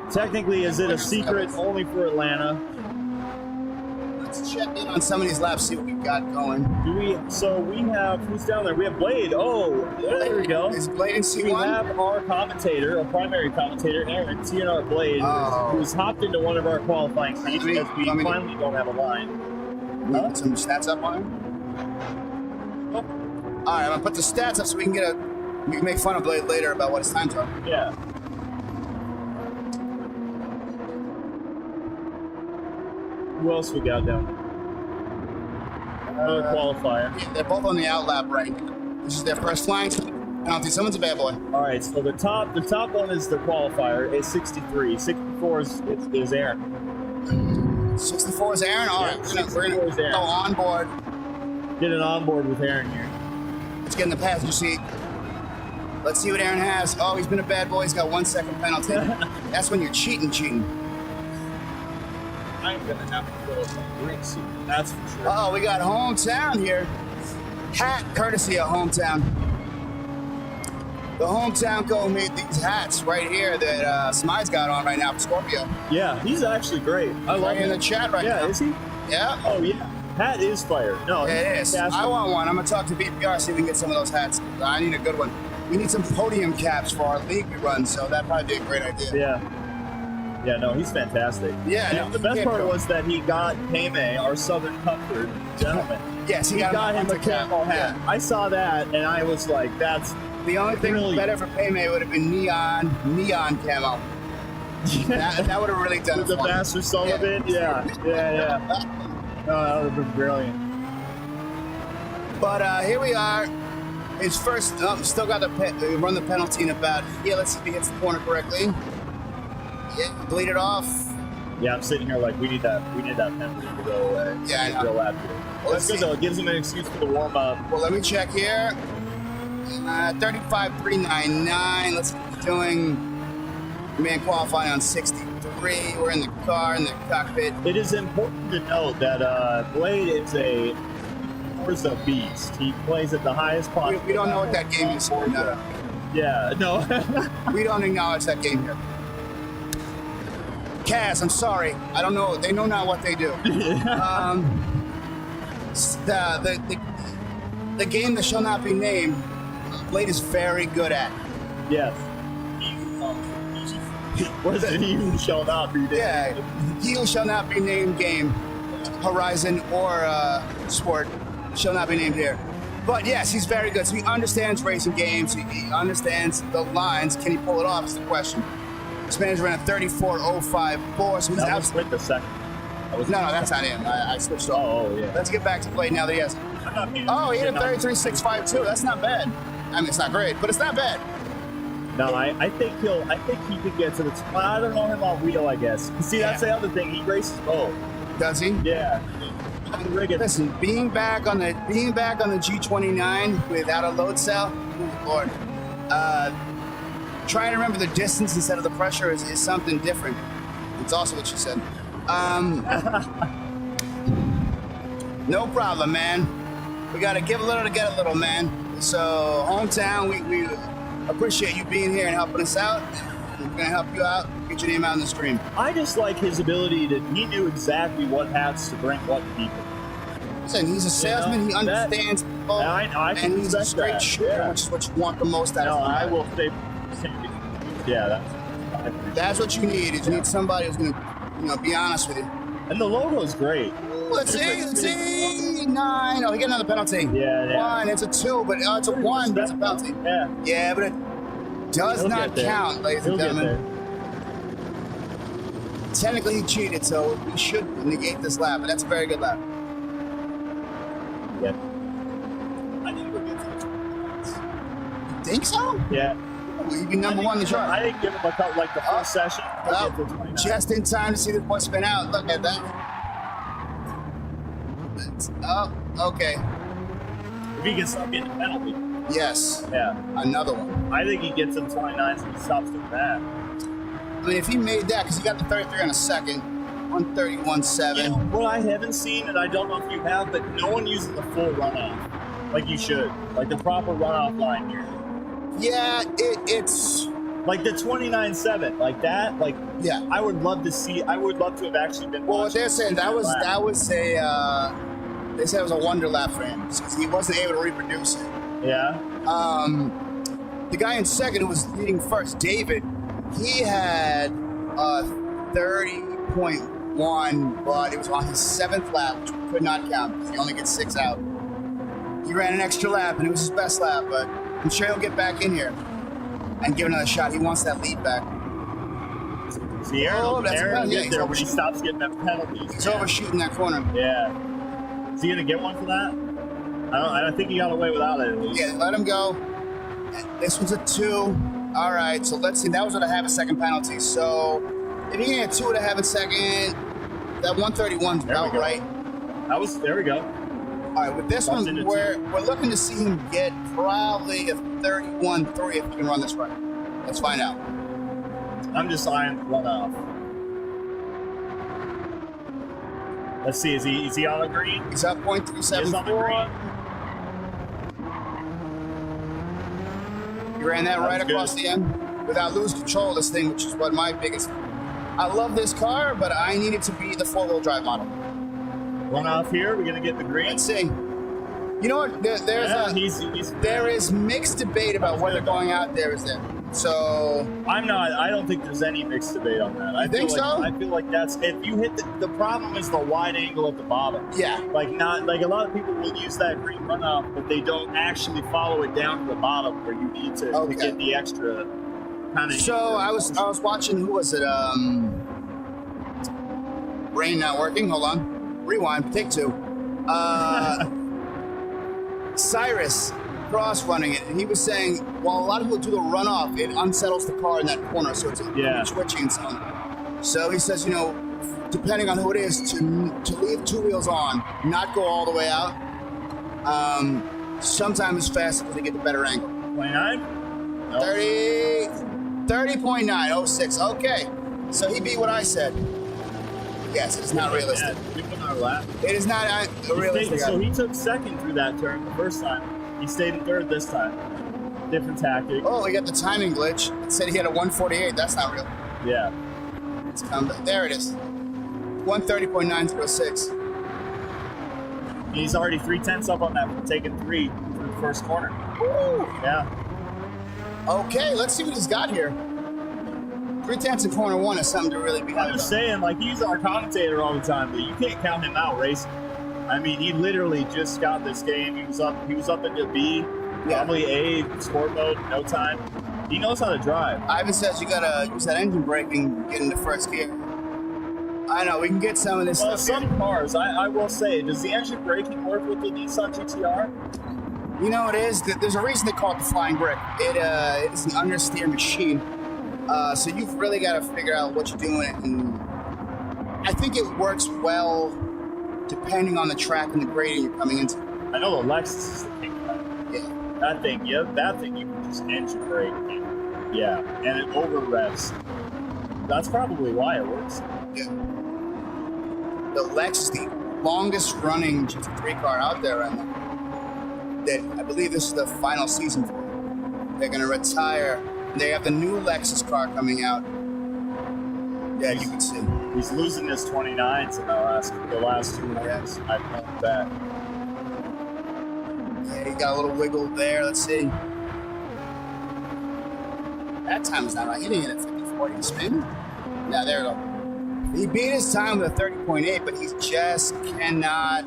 Technically, is it a secret only for Atlanta? Let's check in on some of these laps, see what we've got going. So we have, who's down there? We have Blade. Oh, there we go. Is Blade in C1? We have our commentator, our primary commentator, Aaron, TNR Blade, who's hopped into one of our qualifying seats because we finally don't have a line. We put some stats up on him. All right, I'm gonna put the stats up so we can make fun of Blade later about what his times are. Yeah. Who else we got down there? Another qualifier. Yeah, they're both on the out lap right now. This is their first flying. I don't think someone's a bad boy. All right, so the top one is the qualifier. It's 63. 64 is Aaron. 64 is Aaron. All right, we're gonna go on board. Get it on board with Aaron here. Let's get in the passenger seat. Let's see what Aaron has. Oh, he's been a bad boy. He's got 1 second penalty. That's when you're cheating. I'm gonna have to go with my drink seat. That's for sure. Oh, we got hometown here. Hat courtesy of hometown. The hometown go made these hats right here that Smythe's got on right now for Scorpio. Yeah, he's actually great. I love him in the chat right now. Yeah, is he? Yeah. Oh yeah. Hat is fire. No, it is. Fantastic. I want one. I'm gonna talk to BPR, see if we can get some of those hats. I need a good one. We need some podium caps for our league we run, so that'd probably be a great idea. Yeah. Yeah, no, he's fantastic. Yeah, And no, the best can't part go. was that he got Payme, our Southern Comfort gentleman. Yes, He got him a hunter cap. camo hat. I saw that, and I was like, that's The only thing Really? better for Payme would have been neon camo. That would have really done with it the for him. Master Sullivan. Yeah. No, that would have been brilliant. But here we are. His first, still got to run the penalty in about. Yeah, let's see if he hits the corner correctly. Yeah, bleed it off. Yeah, I'm sitting here like we need that penalty to go away. Yeah, I know. Go after it. Well, That's good though. It gives him an excuse for the warm up. Well, let me check here. 35,399. Let's keep doing. Man qualifying on 63. We're in the car, in the cockpit. It is important to note that Blade is a Forza beast. He plays at the highest possible. We don't know what that game is. No. Yeah, no. We don't acknowledge that game here. Kaz, I'm sorry. I don't know. They know not what they do. The game that shall not be named, Blade is very good at. Yes. What is it? He who shall not be named. Yeah, he who shall not be named game, Horizon or Sport, shall not be named here. But yes, he's very good. So he understands racing games. He understands the lines. Can he pull it off is the question. This man's ran a 34.054, so he's That out. was with the second. No, that's not him. I switched off. Oh, yeah. Let's get back to Blade now that he has. Oh, he hit a 33.652. That's not bad. I mean, it's not great, but it's not bad. No, I think he could get to the. I don't know him on wheel. I guess. See, that's the other thing. He races both. Does he? Yeah. Listen, being back on the G29 without a load cell, oh Lord. Trying to remember the distance instead of the pressure is something different. It's also what she said. No problem, man. We gotta give a little to get a little, man. So, hometown, we appreciate you being here and helping us out. We're gonna help you out, get your name out in the stream. I just like his ability to. He knew exactly what hats to bring what people. Listen, he's a salesman. He understands people, I can and he's a respect straight that. shooter, Yeah. which is what you want the most out No, of him. I will say. Yeah, That's what you need. Is you need somebody who's gonna, be honest with you. And the logo is great. Let's see. 9. Oh, he got another penalty. Yeah. 1. It's a 2, but it's a 1. But it's a penalty. Yeah. Yeah, but it does He'll not get there. count, ladies He'll and get there. gentlemen. Technically, he cheated, so we should negate this lap. But that's a very good lap. Yeah. I think we'll get to the. You think so? Yeah. Will you be number one in the chart? I didn't give him a cut like the first session. He'll get to 29. Just in time to see this boy spin out. Look at that. Okay. If he can stop getting a penalty. Yes. Yeah. Another one. I think he gets to the 29s and he stops doing that. I mean, if he made that, because he got the 33 on a second, 131.7. You know, what I haven't seen, and I don't know if you have, but no one uses the full runoff. Like you should. Like the proper runoff line here. Yeah, it's. Like the 29.7, like that, like Yeah. I would love to see. I would love to have actually been. Well, what watching they're saying that was lap. a. They said it was a wonder lap for him because he wasn't able to reproduce it. Yeah. The guy in second who was leading first, David, he had 30.1, but it was on his 7th lap, which we could not count because he only gets 6 out. He ran an extra lap, and it was his best lap, but I'm sure he'll get back in here and give another shot. He wants that lead back. See, Aaron, that's a Aaron penalty. will Yeah, get he's there when he overshooting. stops getting them penalties. He's man. overshooting that corner. Yeah. Is he gonna get one for that? I don't think he got away without it. At least. Yeah, let him go. This was a 2. All right, so let's see. That was what I have a second penalty. So if he can get 2 to have a second, that 131's There we about go. right. There we go. All right, with this That's one, into we're looking to see him get probably a 31.3 if he can run this right. Let's find out. I'm just eyeing the runoff. Let's see. Is he on the green? He's up He is on the 0.374. green. He ran that right That's across good. the end without losing control of this thing, which is what my biggest. I love this car, but I need it to be the 4-wheel drive model. Runoff here. We're gonna get the green. Let's see. You know what? There Yeah, he's is mixed debate about whether going out there is there. So I'm not. I don't think there's any mixed debate on that. I think feel like, so? I feel like that's if you hit the problem is the wide angle at the bottom. yeah. Like not like a lot of people will use that green runoff, but they don't actually follow it down to the bottom where you need to Okay. get the extra kind of. So I was watching. Who was it? Brain not working. Hold on. Rewind. Take 2. Cyrus Cross running it, and he was saying, well, a lot of people do the runoff. It unsettles the car in that corner, so it's twitchy and so on. So he says, depending on who it is, to leave 2 wheels on, not go all the way out. Sometimes it's faster because they get the better angle. 29? No. 30.906. Okay, so he beat what I said. Yes, it's not realistic. Yeah, we put our lap. It is not realistic. So he took second through that turn the first time. He stayed in third this time. Different tactic. Oh, we got the timing glitch. It said he had a 148. That's not real. Yeah. It's come back. There it is. 130.906. He's already 3/10 up on that from taking 3 through the first corner. Woo! Yeah. Okay, let's see what he's got here. 3/10 in corner 1 is something to really be I'm happy just about. saying, like, he's our commentator all the time, but you can't count him out racing. I mean, he literally just got this game. He was up into B, probably A, sport mode, no time. He knows how to drive. Ivan says you gotta use that engine braking, get into first gear. I know, we can get some of this Well, stuff here. some cars, I will say, does the engine braking work with the Nissan GTR? You know what it is? There's a reason they call it the flying brick. It is an understeer machine. So you've really got to figure out what you're doing. And I think it works well depending on the track and the grading you're coming into. I know the Lexus is the king of that. Yeah. That thing you can just engine brake. And it over revs. That's probably why it works. Yeah. The Lex is the longest running GT3 car out there right now. That I believe this is the final season for it. They're going to retire. They have the new Lexus car coming out. Yeah, you can see. He's losing his 29s in the last 2 years. I know that. Yeah, he got a little wiggle there. Let's see. That time is not right. He didn't hit a 54. He spin. Yeah, there we go. He beat his time with a 30.8, but he just cannot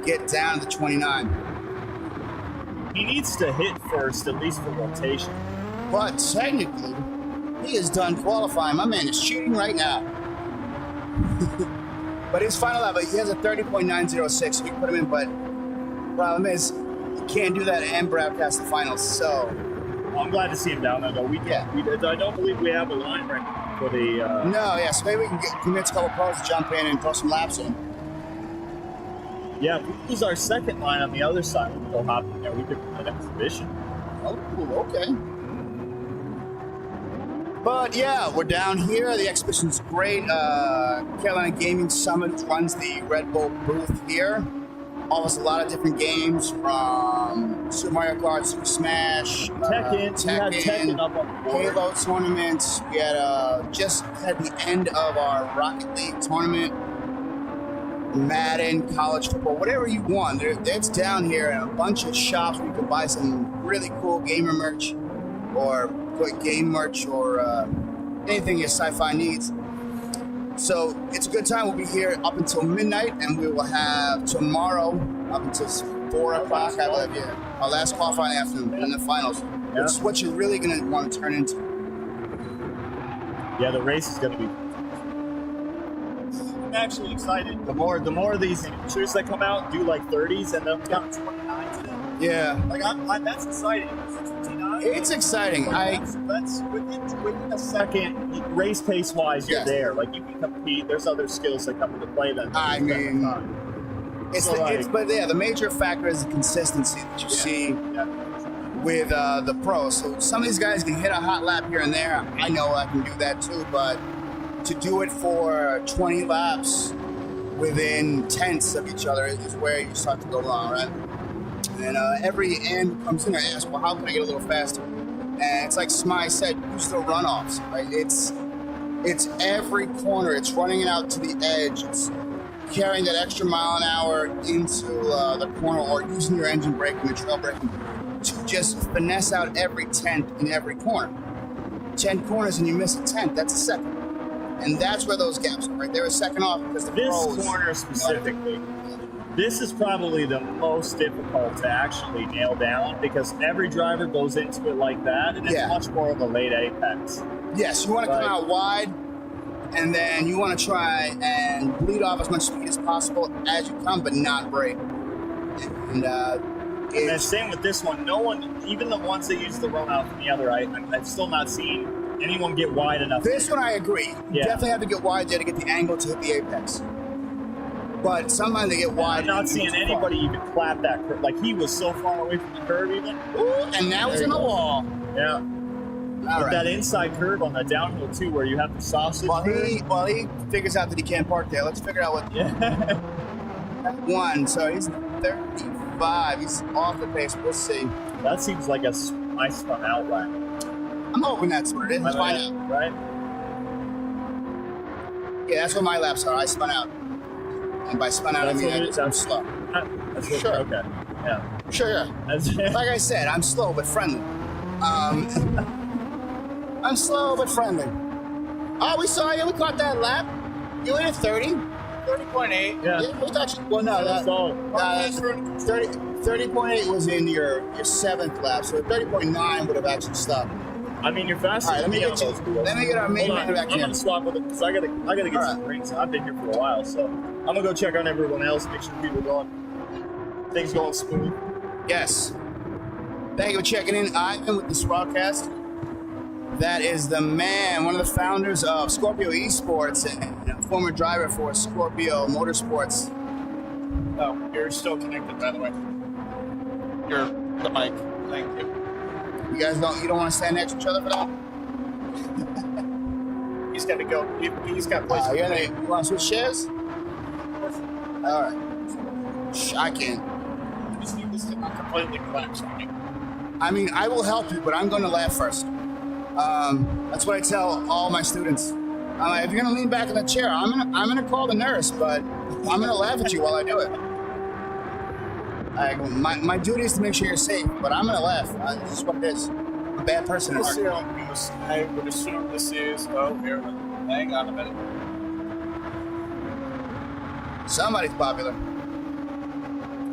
get down to the 29. He needs to hit first, at least for rotation. But technically, he is done qualifying. My man is cheating right now. But his final lap, he has a 30.906, so we put him in, but problem is, you can't do that and broadcast the finals, so. I'm glad to see him down there, though. I don't believe we have a line right now for the... No, yeah, so maybe we can convince a couple pros to jump in and throw some laps in. Yeah, if we use our second line on the other side, we'll hop in there. We could put an exhibition. Oh, okay. But yeah, we're down here. The exhibition's great. Carolina Gaming Summit runs the Red Bull booth here. Offers a lot of different games from Super Mario Kart, Super Smash, Tekken. We had Tekken up on the board. Halo tournaments. We had just at the end of our Rocket League tournament. Madden, college football, whatever you want. It's down here and a bunch of shops where you can buy some really cool gamer merch or game merch or anything your sci-fi needs. So it's a good time. We'll be here up until midnight, and we will have tomorrow up until 4 o'clock, I believe, our last qualifying afternoon and the finals, which is what you're really going to want to turn into. Yeah, the race is going to be... I'm actually excited. The more of these shoes that come out do like 30s, and they'll count 29 to them. Yeah. Like, that's exciting. 59. It's exciting. That's within a second, race pace wise, you're there. Like, you can compete. There's other skills that come into play then. I mean, but the major factor is the consistency that you see with the pros. So some of these guys can hit a hot lap here and there. I know I can do that too, but to do it for 20 laps within tenths of each other is where you start to go wrong, right? And every end comes in and asks, well, how can I get a little faster? And it's like Smythe said, use the runoffs, right? It's every corner. It's running it out to the edge. It's carrying that extra mile an hour into the corner, or using your engine brake and the trail braking to just finesse out every tenth in every corner. 10 corners and you miss a tenth, that's a second. And that's where those gaps are, right? They're a second off because the This pros. corner specifically, this is probably the most difficult to actually nail down because every driver goes into it like that, and it's Yeah. much more of a late apex. Yes, you want to come Right. out wide, and then you want to try and bleed off as much speed as possible as you come, but not brake. And And then same with this one. No one, even the ones that use the run out from the other, I've still not seen anyone get wide enough. this one I agree. You Yeah. definitely have to get wide there to get the angle to hit the apex. But sometimes they get wide. I'm not and seeing too far. anybody even clap that curve. Like he was so far away from the curve even. Ooh, and now he's There in the you go. wall. Yeah. All But right. that inside curve on the downhill too, where you have the sausage. While curve. he figures out that he can't park there, let's figure out what Yeah. one. So he's 35. He's off the pace. We'll see. That seems like a nice spun out lap. I'm hoping that's what it is. Let's find out. Right? Yeah, that's what my laps are. I spun out. And by spun out, I That's mean what it is. I'm slow. That's what, Sure. Okay. Yeah. Sure, yeah. That's, Like I said, I'm slow but friendly. I'm slow but friendly. Oh, we saw you. We caught that lap. You went at 30. 30.8. yeah. Yeah, we thought you. Well, no, that, So, 30.8 was in your seventh lap, so 30.9 would have actually stopped. I mean, you're faster. All right, let me than get on those wheels. let me get our main Hold man on. back I'm here. gonna swap with it because I gotta get All some drinks. I've been here for a while, so I'm gonna go check on everyone else, make sure people going, things going smooth. Yes. Thank you for checking in, Ivan, with this broadcast. That is the man, one of the founders of Scorpio Esports and a former driver for Scorpio Motorsports. Oh, you're still connected, by the way. You're the mic. Thank you. You guys you don't want to stand next to each other for that? He's got to go. He's got places. You want to switch chairs? All right. I can. Just need this to not completely collapse on you. I mean, I will help you, but I'm going to laugh first. That's what I tell all my students. I'm like, if you're going to lean back in the chair, I'm gonna call the nurse, but I'm going to laugh at you while I do it. My duty is to make sure you're safe, but I'm going to laugh. This is what it is. I'm a bad person at Let's see heart. how it goes. I would assume this is. Oh, here. Hang on a minute. Somebody's popular.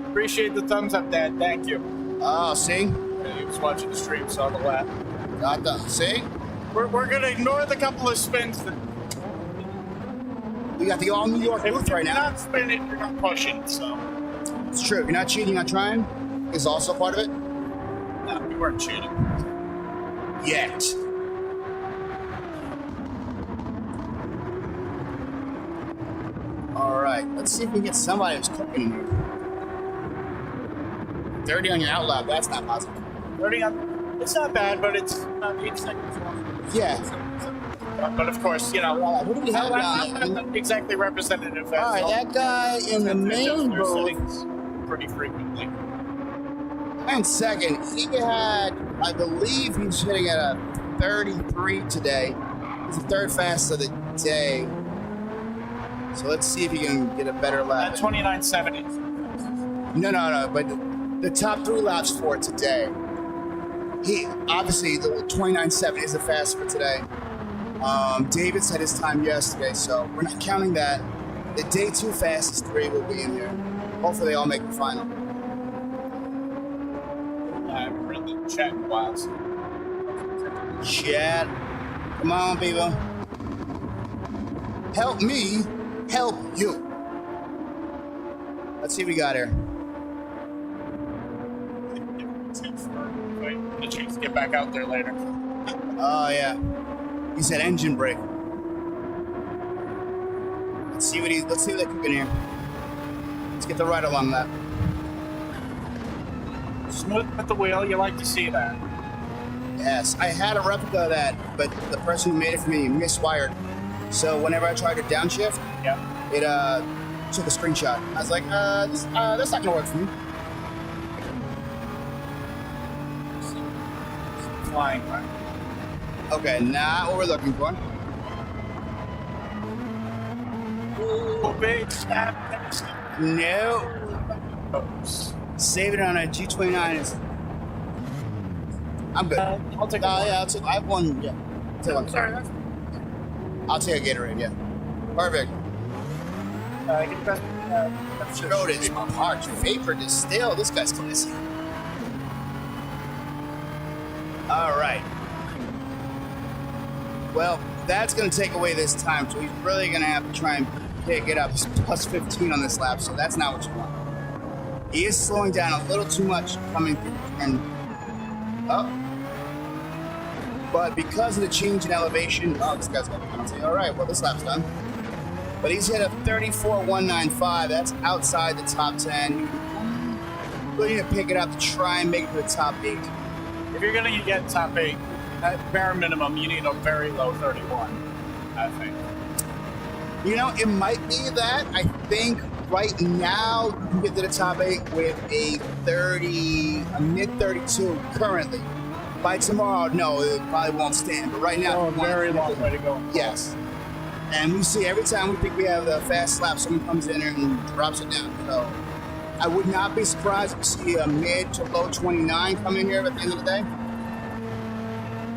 Appreciate the thumbs up, Dad. Thank you. Oh, see? Yeah, he was watching the stream, saw the lap. Got the, see? We're gonna ignore the couple of spins. That, We got the all New York if booth you're right now. not spinning, you're not pushing. So, It's true. You're not cheating, you're not trying. Is also part of it. no, we weren't cheating. Yet. All right, let's see if we can get somebody who's cooking in here. 30 on your out loud, that's not positive. 30 on. It's not bad, but it's not 8 seconds long. Yeah. But of course, you know, What do we have I'm on? not exactly representative. All right, that guy in the main booth. Pretty frequently. And second, he had, I believe he's hitting at a 33 today. He's the third fastest of the day. So let's see if he can get a better lap. 29.70. No, but the top 3 laps for today. He obviously the 29.7 is the fastest for today. David set his time yesterday, so we're not counting that. The day 2 fastest 3 will be in there. Hopefully they all make the final. I haven't read the chat in a while. So. Chat. Come on, people. Help me help you. Let's see what we got here. Wait, a chance to get back out there later. Oh, yeah. He said engine brake. Let's see what they're cooking here. Let's get the right along that. Smooth with the wheel, you like to see that. Yes, I had a replica of that, but the person who made it for me miswired. So whenever I tried to downshift, Yeah. it took a screenshot. I was like, that's not gonna work for me. Flying by. Okay, not what we're looking for. Oh, big snap. No. Oops. Save it on a G29 is. I'm good. I'll take Yeah, I have one. Yeah. I'm sorry. I'll take a Gatorade, yeah. Perfect. Road is parched vapor distilled. This guy's classy. All right. Well, that's going to take away this time, so he's really going to have to try and pick it up. He's plus 15 on this lap, so that's not what you want. He is slowing down a little too much coming through and up. But because of the change in elevation, this guy's got a penalty. All right, well, this lap's done. But he's hit a 34.195. That's outside the top 10. Really need to pick it up to try and make it to the top 8. If you're going to get top 8, at bare minimum, you need a very low 31, I think. You know, it might be that. I think right now you can get to the top 8 with a mid-32 currently. By tomorrow, no, it probably won't stand. But right now, a very long way to go. Yes. And we see every time we think we have the fast lap, someone comes in and drops it down. So I would not be surprised if we see a mid to low 29 come in here at the end of the day.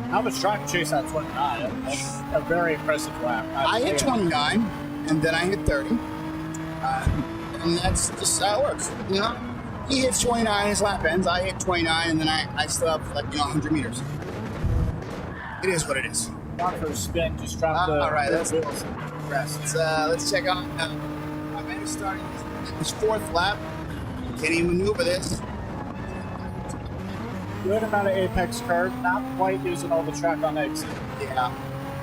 How much track chase at 29? That's a very impressive lap. I hit 29, and then I hit 30. And that's just how it works, you know? He hits 29, his lap ends. I hit 29, and then I still have, 100 meters. It is what it is. Not for a spin, just drop the all right, wheels. Let's check on my man is starting his 4th lap. Can he maneuver this? Good amount of apex curve, not quite using all the track on exit. Yeah.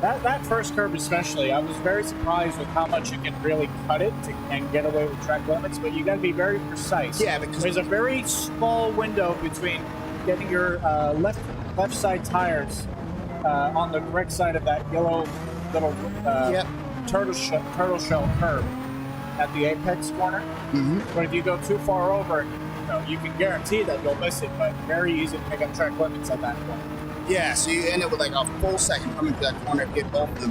That first curve especially, I was very surprised with how much you can really cut it and get away with track limits, but you got to be very precise. Yeah, because there's a very small window between getting your left side tires on the correct side of that yellow little turtle shell curve at the apex corner. Mm-hmm. But if you go too far over, you can guarantee that you'll miss it, but very easy to pick up track limits at that point. Yeah, so you end up with a full second coming to that corner to get both of them.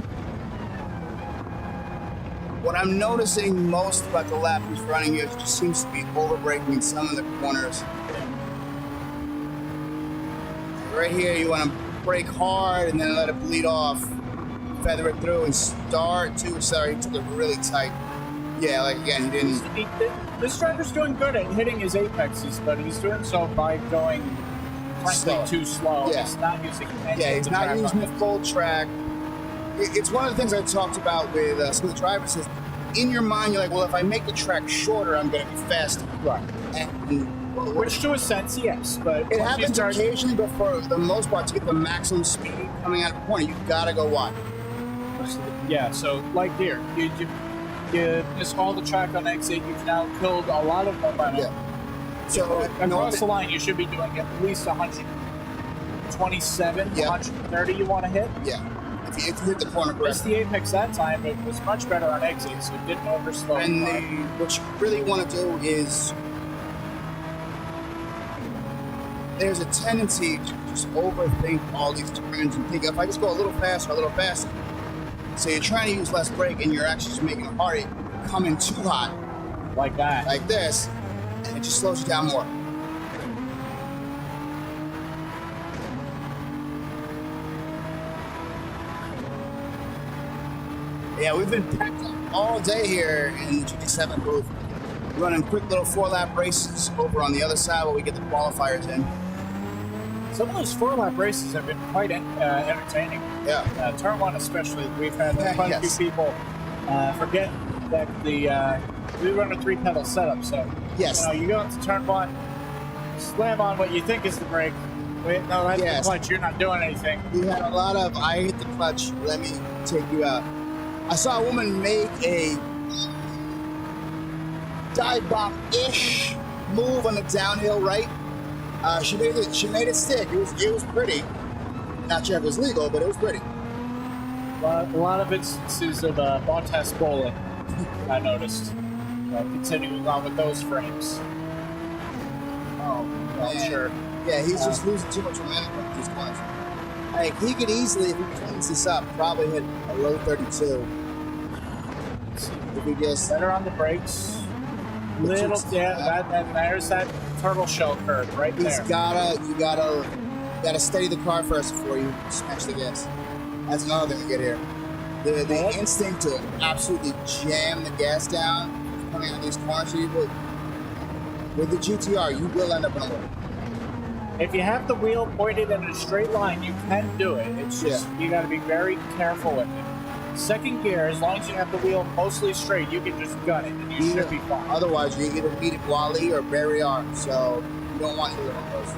What I'm noticing most about the lap he's running is just seems to be over-braking in some of the corners. Right here, you want to brake hard and then let it bleed off, feather it through, and start to. Sorry, he took it really tight. Yeah, again, he didn't. This driver's doing good at hitting his apexes, but he's doing so by going frankly too slow. Yeah. He's not using any Yeah, he's not using the full track. It's one of the things I talked about with some of the drivers is, in your mind, you're like, well, if I make the track shorter, I'm going to be faster. Right. Which to a sense, yes, but it happens occasionally, but for the most part, to get the maximum speed coming out of the corner, you've got to go wide. Yeah, so like here, you miss all the track on exit, you've now killed a lot of momentum. Yeah. So across the line, you should be doing at least 127, 130 you want to hit. Yeah. If you hit the corner correctly. Missed the apex that time, but it was much better on exit, so it didn't overslow. And what you really want to do is, there's a tendency to just overthink all these turns and think, if I just go a little faster. So you're trying to use less brake and you're actually just making a party come in too hot. Like that. Like this. And it just slows you down more. Yeah, we've been packed up all day here in the GT7 booth, running quick little 4-lap races over on the other side while we get the qualifiers in. Some of those 4-lap races have been quite entertaining. Yeah. Turn 1 especially, we've had quite a few people forget that we run a 3-pedal setup, so you go into turn 1, slam on what you think is the brake. Wait, no, that's the clutch, you're not doing anything. We had a lot of, I hit the clutch, let me take you out. I saw a woman make a dive bomb-ish move on the downhill right. She made it stick. It was pretty. Not sure if it was legal, but it was pretty. A lot of instances of Bottas bowling, I noticed. Continuing on with those frames. Oh, I'm sure. Yeah, he's just losing too much momentum with these corners. Like, he could easily, if he cleans this up, probably hit a low 32. If he gets better on the brakes. Little, and there's that turtle shell curve right there. You gotta steady the car first before you smash the gas. That's another thing we get here. The instinct to absolutely jam the gas down coming out of these corners. With the GTR, you will end up in a loop. If you have the wheel pointed in a straight line, you can do it. It's just you got to be very careful with it. Second gear, as long as you have the wheel mostly straight, you can just gun it and you should be fine. Otherwise, you either meet at Wally or Barrier, so you don't want either of those.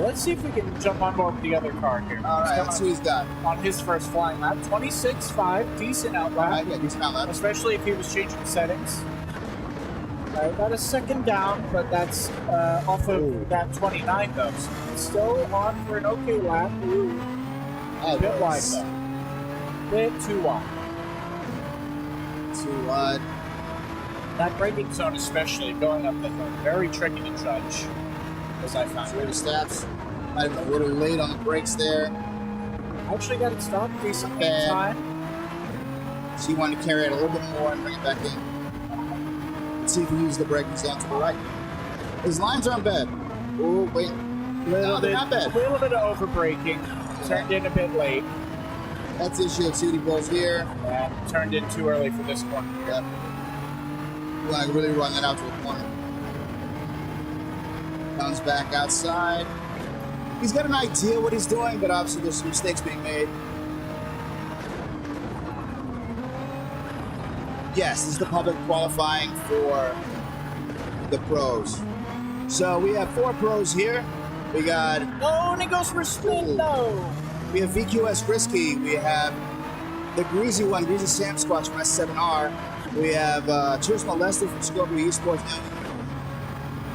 Let's see if we can jump on board with the other car here. All right, let's see what he's got. On his first flying lap, 26.5, decent outlap. Yeah, decent outlap. Especially if he was changing settings. Got a second down, but that's off of that 29 though. So it's still on for an okay lap. Ooh. A bit wide though. Bit too wide. Too wide. That braking zone especially, going up the hill, very tricky to judge, as I found. The stats. Might have been a little late on the brakes there. Actually got it stopped decently in time. So you want to carry it a little bit more and bring it back in. Let's see if he uses the braking zone to the right. His lines aren't bad. Oh, wait. No, they're not bad. A little bit of over braking. Turned in a bit late. That's the issue. See what he blows here. And turned in too early for this corner. Yep. You want to really run that out to the corner. Comes back outside. He's got an idea what he's doing, but obviously there's some mistakes being made. Yes, this is the public qualifying for the pros. So we have 4 pros here. We got... Oh, and he goes for a spin, no! We have VQS Risky. We have the Greasy one, Greasy Sam Squatch from S7R. We have Turismo Lester from Scorpio Esports.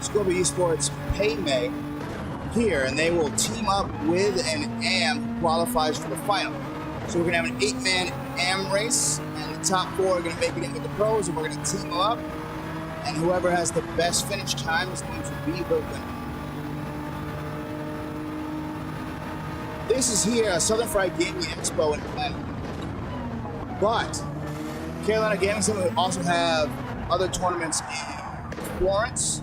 Scorpio Esports Paymay here, and they will team up with an AM who qualifies for the final. So we're going to have an 8-man AM race, and the top 4 are going to make it in with the pros, and we're going to team them up, and whoever has the best finish time is going to be the winner. This is here, Southern Fried Gaming Expo in Atlanta. But Carolina Gaming Center will also have other tournaments in Florence,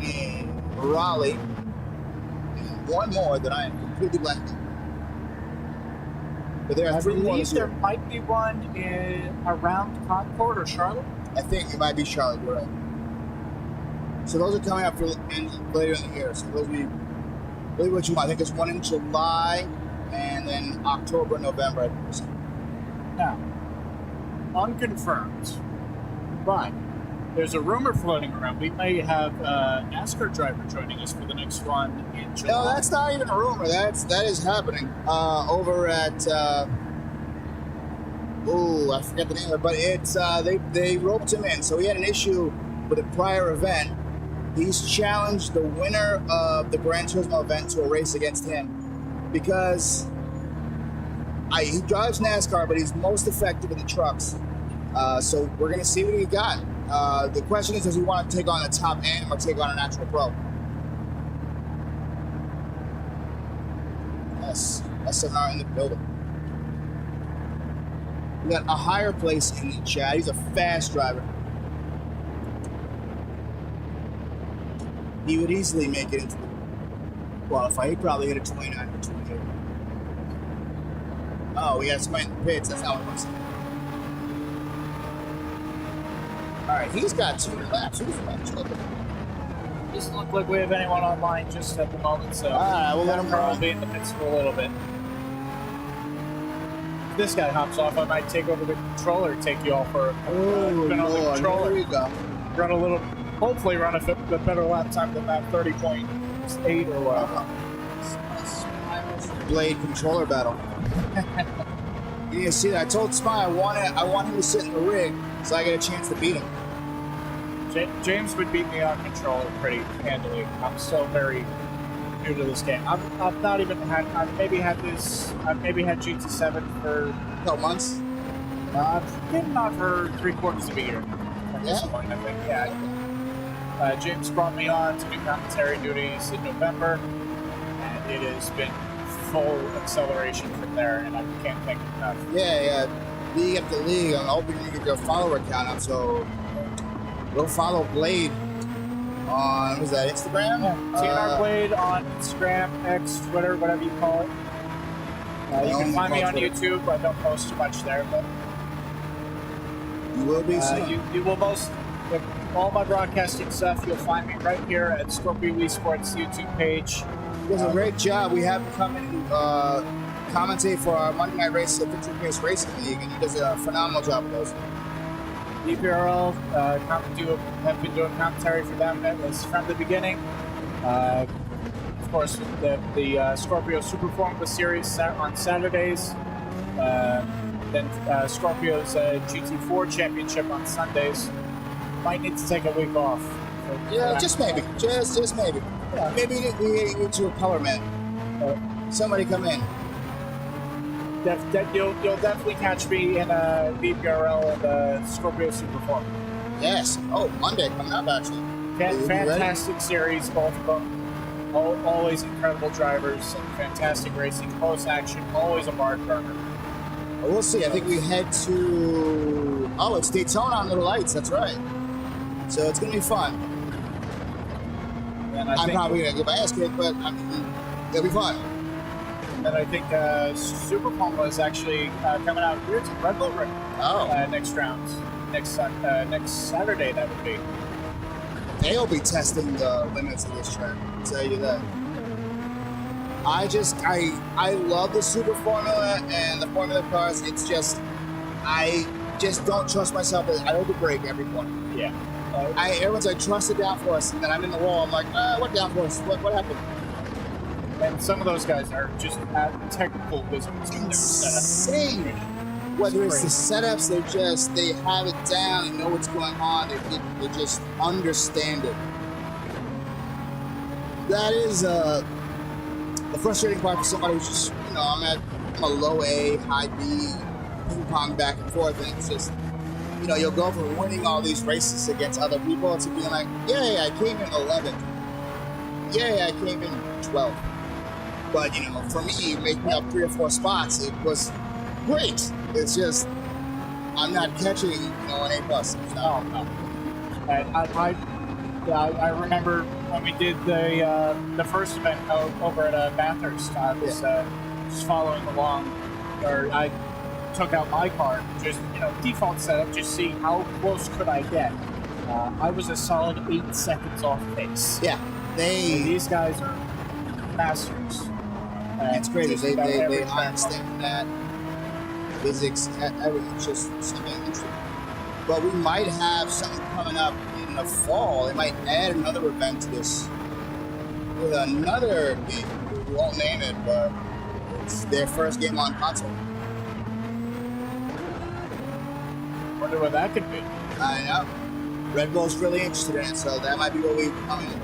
in Raleigh, and one more that I am completely blanking. But there are 3 more. There might be one around Concord or Charlotte. I think it might be Charlotte, you're right. So those are coming up later in the year. So those will be really what you want. I think there's one in July and then October, November, I think. Now, unconfirmed, but there's a rumor floating around. We may have a NASCAR driver joining us for the next one in July. No, that's not even a rumor. That is happening over at I forget the name of it, but it's they roped him in. So he had an issue with a prior event. He's challenged the winner of the Gran Turismo event to a race against him because he drives NASCAR, but he's most effective in the trucks. So we're going to see what he got. The question is, does he want to take on a top AM or take on an actual pro? Yes, SNR in the building. We got a higher place in the chat. He's a fast driver. He would easily make it into the qualify. He'd probably hit a 29 or 28. Oh, we got somebody in the pits. That's not what it was. All right, he's got 2 laps. Who's left? Doesn't look like we have anyone online just at the moment, so all right, we'll let him probably be in the pits for a little bit. If this guy hops off, I might take over the controller, take you all for on the controller. Here we go. Run a little, hopefully run a better lap time than that 30.8 or whatever. Blade controller battle. You need to see that. I told Spy I want him to sit in the rig so I get a chance to beat him. James would beat me on controller pretty handily. I'm still very new to this game. I've not even had. I've maybe had GT7 for a couple months. Maybe not for 3/4 of a year. At this point, I think. Yeah. James brought me on to do commentary duties in November, and it has been full acceleration from there, and I can't thank him enough. Yeah. League after league. I'm hoping you get your follower count up, so go follow Blade on, what is that, Instagram? Yeah, TNR Blade on Instagram, X, Twitter, whatever you call it. You can find me on YouTube. I don't post too much there, but You will be soon. you will most with all my broadcasting stuff. You'll find me right here at Scorpio Esports YouTube page. He does a great job. We have him come in and commentate for our Monday Night Race at Victory Pace Racing League, and he does a phenomenal job with those. EPRL have been doing commentary for them from the beginning. Of course, the Scorpio Super Formula Series on Saturdays. Then Scorpio's GT4 Championship on Sundays. Might need to take a week off. Yeah, just maybe. Just maybe. Yeah. Maybe we need to a color man. Somebody come in. You'll definitely catch me in VPRL and Scorpio Super Formula. Yes. Oh, Monday coming up, actually. Fantastic series, both of them. Always incredible drivers and fantastic racing. Close action, always a barn burner. Well, we'll see. I think we head to... Oh, it's Daytona on Little Lights. That's right. So it's going to be fun. And I'm probably going to get my ass kicked, but it'll be fun. And I think Super Formula is actually coming out here to Red Bull Ring next round. Next Saturday, that would be. They'll be testing the limits of this track, I'll tell you that. I love the Super Formula and the Formula cars. It's just, I just don't trust myself. I hold the brake every corner. Yeah. Everyone's like, trust the downforce, and then I'm in the wall. I'm like, what downforce? What happened? And some of those guys are just technical wizards. Insane. Whether it's the setups, they have it down and know what's going on. They just understand it. That is the frustrating part for somebody who's just, I'm a low A, high B, ping pong back and forth, and it's just, you'll go from winning all these races against other people to being like, I came in 11th. I came in 12th. But, for me, making up 3 or 4 spots, it was great. It's just, I'm not catching, an A+. No. I remember when we did the first event over at Bathurst. I was just following along, or I took out my car, just default setup, just see how close could I get. I was a solid 8 seconds off pace. Yeah, these guys are masters. It's great. They understand that physics, everything's just something interesting. But we might have something coming up in the fall. They might add another event to this with another game. We won't name it, but it's their first game on console. Wonder what that could be. I know. Red Bull's really interested in it, so that might be what we're coming with.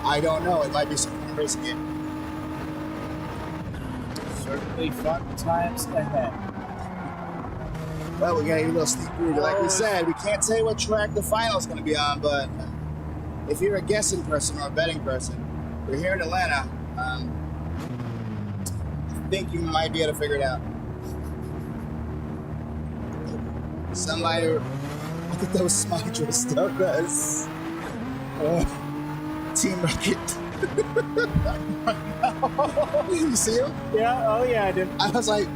I don't know. It might be some kind of racing game. Certainly fun times ahead. Well, we're going to get a little sneak preview. Like we said, we can't tell you what track the final's going to be on, but if you're a guessing person or a betting person, we're here in Atlanta. I think you might be able to figure it out. Somebody, look at those smile dressed up as Team Rocket. You see him? Yeah, oh yeah, I did. I was like,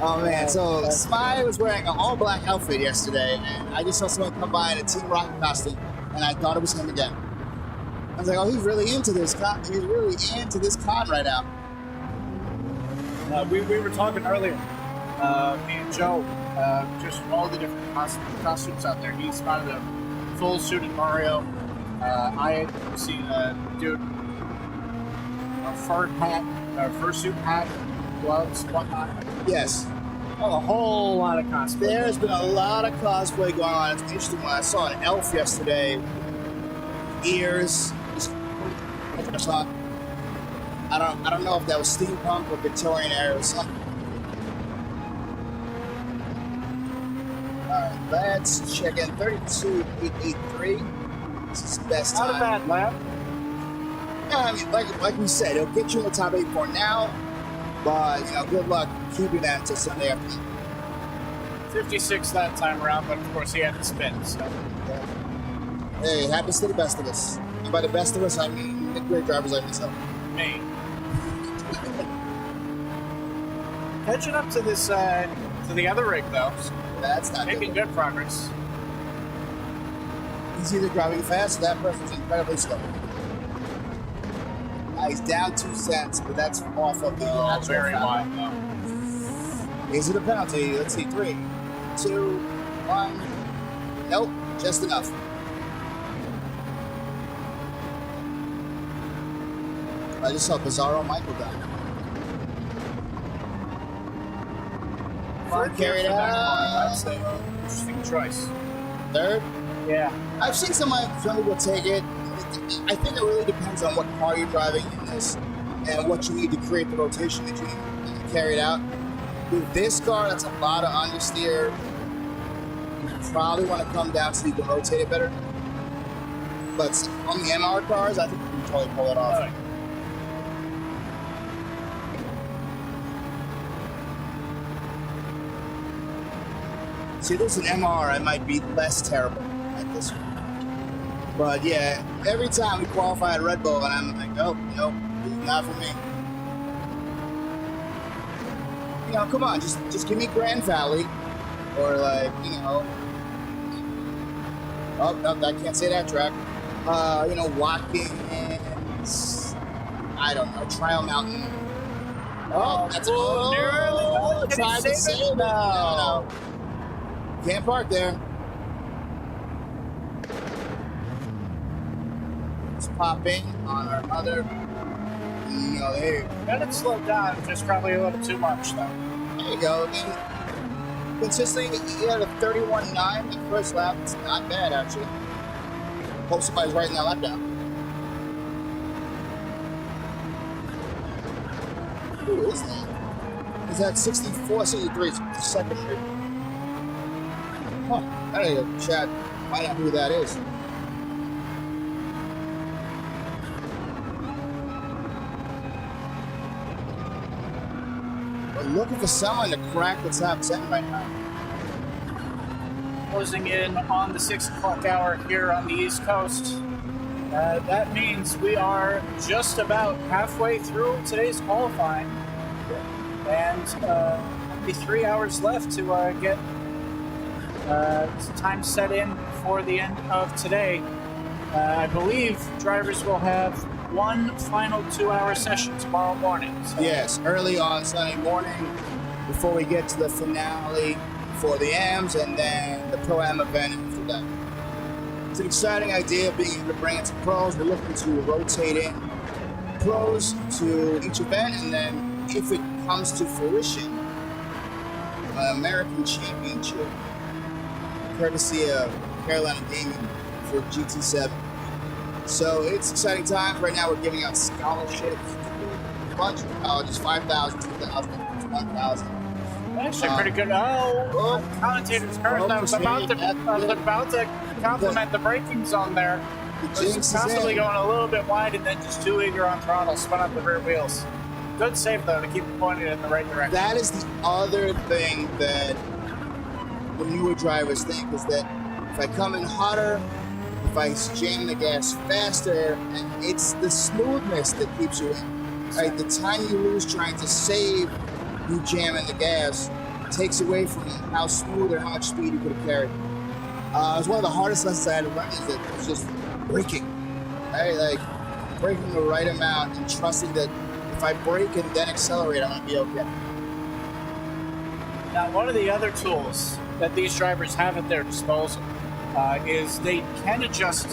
oh man. So Spy was wearing an all black outfit yesterday, and I just saw someone come by in a Team Rocket costume, and I thought it was him again. I was like, oh, he's really into this con. He's really into this con right now. We were talking earlier, me and Joe, just all the different costumes out there. He spotted a full suited Mario. I had seen a dude, a fur suit hat, gloves, whatnot. Yes. Oh, a whole lot of cosplay. There's been a lot of cosplay going on. It's interesting. When I saw an elf yesterday, ears. I don't know if that was steampunk or Victorian era or something. Alright, let's check in. 32.883. This is best time. Not a bad lap. Yeah, I mean, like we said, it'll get you in the top 8 for now, but good luck keeping that until Sunday afternoon. 56 that time around, but of course he had to spin. So. Hey, it happens to the best of us. And by the best of us, I mean the great drivers like myself. Me. catching up to this to the other rig though. That's not Making good. good progress. He's either driving fast or that person's incredibly slow. He's down 2 cents, but that's off of the Oh, actual very foul. wide though. Is it a penalty? Let's see. 3, 2, 1. Nope, just enough. I just saw Bizarro Michael down. Mark carried here for that out. corner, I'd say. Interesting choice. Third. Yeah. I've seen some people take it. I think it really depends on what car you're driving in this and what you need to create the rotation that you need to carry it out. With this car, that's a lot of understeer. You probably want to come down so you can rotate it better. But on the MR cars, I think you can totally pull it off. All right. See, this is an MR, I might be less terrible at this one. But yeah, every time we qualify at Red Bull, and I'm like, nope, not for me. You know, come on, just give me Grand Valley, or like, you know, oh no, I can't say that track. You know, Watkins, I don't know, Trial Mountain. Oh, that's tried to save it. No. Can't park there. Let's pop in on our other. No, there. Got it slowed down, just probably a little too much though. There you go. I mean, consistently, he had a 31.9 the first lap. It's not bad, actually. Hope somebody's writing that lap down. Who is that? Is that 64, 63? It's the second year. Huh. I gotta go chat, find out who that is. We're looking for someone to crack the top 10 right now. Closing in on the 6 o'clock hour here on the East Coast. That means we are just about halfway through today's qualifying. And only 3 hours left to get time set in for the end of today. I believe drivers will have one final 2-hour session tomorrow morning. So. Yes, early on Sunday morning before we get to the finale for the AMs and then the Pro-Am event after that. It's an exciting idea being able to bring it to pros. We're looking to rotate in pros to each event, and then if it comes to fruition, an American Championship, courtesy of Carolina Gaming for GT7. So it's exciting times. Right now we're giving out scholarships to a bunch of colleges, 5,000, 2,000, 1,000. Actually, pretty good. Oh, commentator's curse. I was about to compliment the braking zone there. The It jinx was is constantly in. going a little bit wide and then just too eager on throttle, spun up the rear wheels. Good save, though, to keep it pointed in the right direction. That is the other thing that the newer drivers think, is that if I come in hotter, if I jam the gas faster, and it's the smoothness that keeps you in. Right? The time you lose trying to save you jamming the gas takes away from how smooth or how much speed you could have carried. It was one of the hardest lessons I had to learn, is that it was just braking. Right? Like braking the right amount and trusting that if I brake and then accelerate, I'm gonna be okay. Now, one of the other tools that these drivers have at their disposal is they can adjust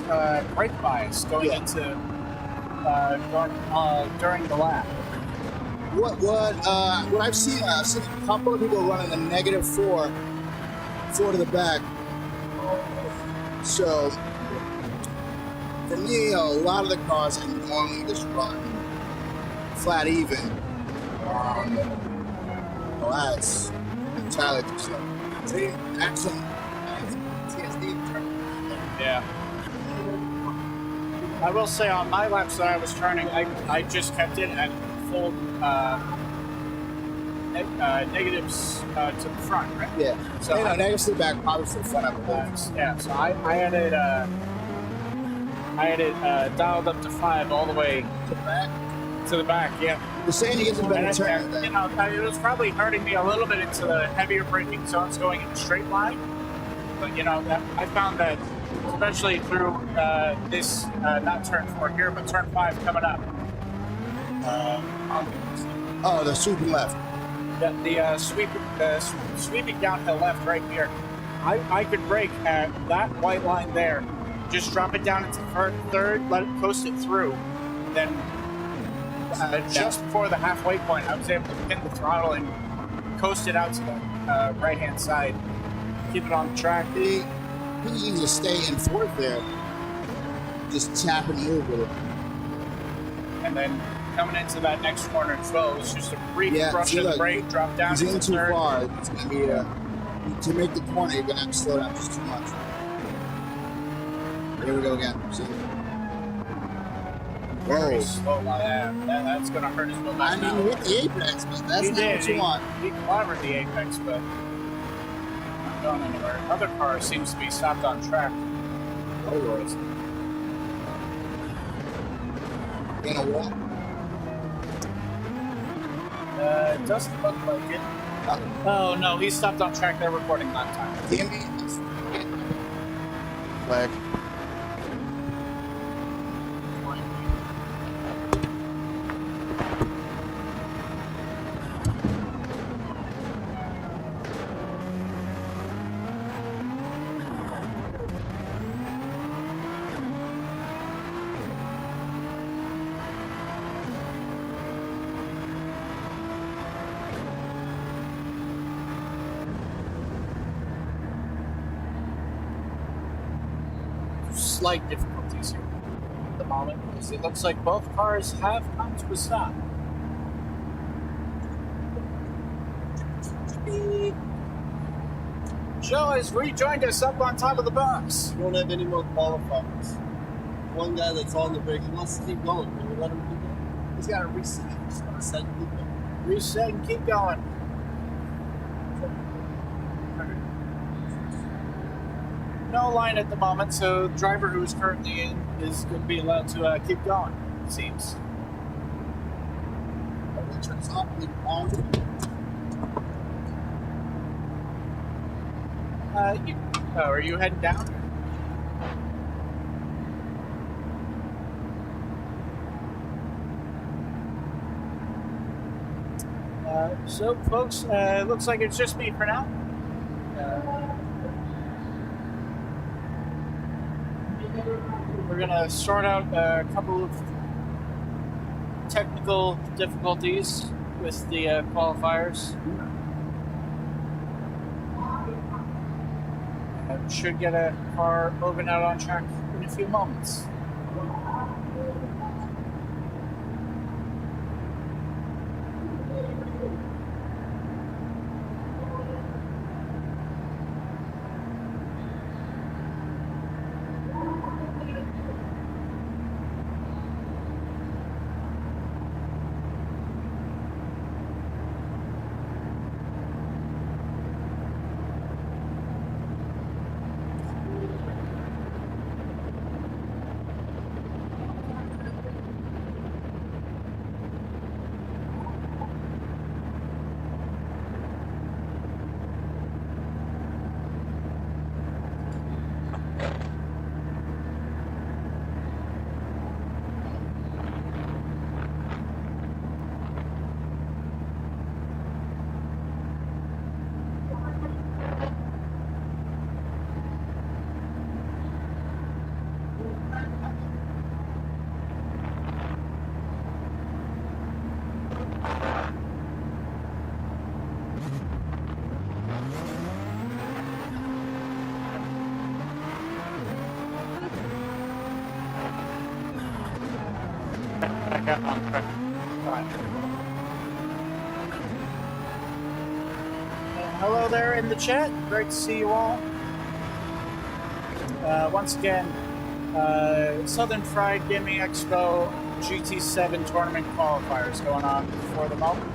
brake bias going into during the lap. What I've seen a couple of people running the -4 to the back. So for me, a lot of the cars I normally just run flat even. Well, that's entirely too slow. See, excellent. TSD. Yeah. I will say on my laps that I was turning, I just kept it at full negatives to the front, right? Yeah. So So I- negatives to the back, positive to the front. Up yeah, so I had it dialed up to 5 all the way to the back. To the back, yeah. You're saying he gets a better turn And, than you know, it was probably hurting me a little bit into the heavier braking zones going in a straight line. But, you know, I found that, especially through this, not turn 4 here, but turn 5 coming up. Oh, the sweeping left. The sweeping downhill left right here. I could brake at that white line there, just drop it down into third, let it coast it through, then just before the halfway point, I was able to pin the throttle and coast it out to the right-hand side, keep it on the track. He needs to stay in fourth there. Just tap and move with it. And then coming into that next corner as well, it was just a brief brush see, of the look, brake, drop down he's in into too third. far. It's going to be to make the corner, you're going to have to slow down just too much. Here we go again. See? Very Whoa. slow on that. That's going to hurt his momentum. I mean, hit the apex, but that's not what you want. He clobbered the apex, but not going anywhere. Other car seems to be stopped on track. Oh, Lord. In a wall? It doesn't look like it. Oh, no, he stopped on track. They're recording lap time. Damn it. Flag. Slight difficulties here at the moment, because it looks like both cars have come to a stop. Joe has rejoined us up on top of the box. We don't have any more qualifiers. One guy that's on the brake, he wants to keep going. Can we let him keep going? He's got to reset. He's got to set and keep going. Reset and keep going. No line at the moment, so the driver who is currently in is going to be allowed to keep going, it seems. Turns off, leave it on. Are you heading down? So, folks, it looks like it's just me for now. We're going to sort out a couple of technical difficulties with the qualifiers. Should get a car moving out on track in a few moments. Hello there in the chat. Great to see you all. Once again, Southern Fried Gaming Expo GT7 Tournament Qualifiers going on for the moment.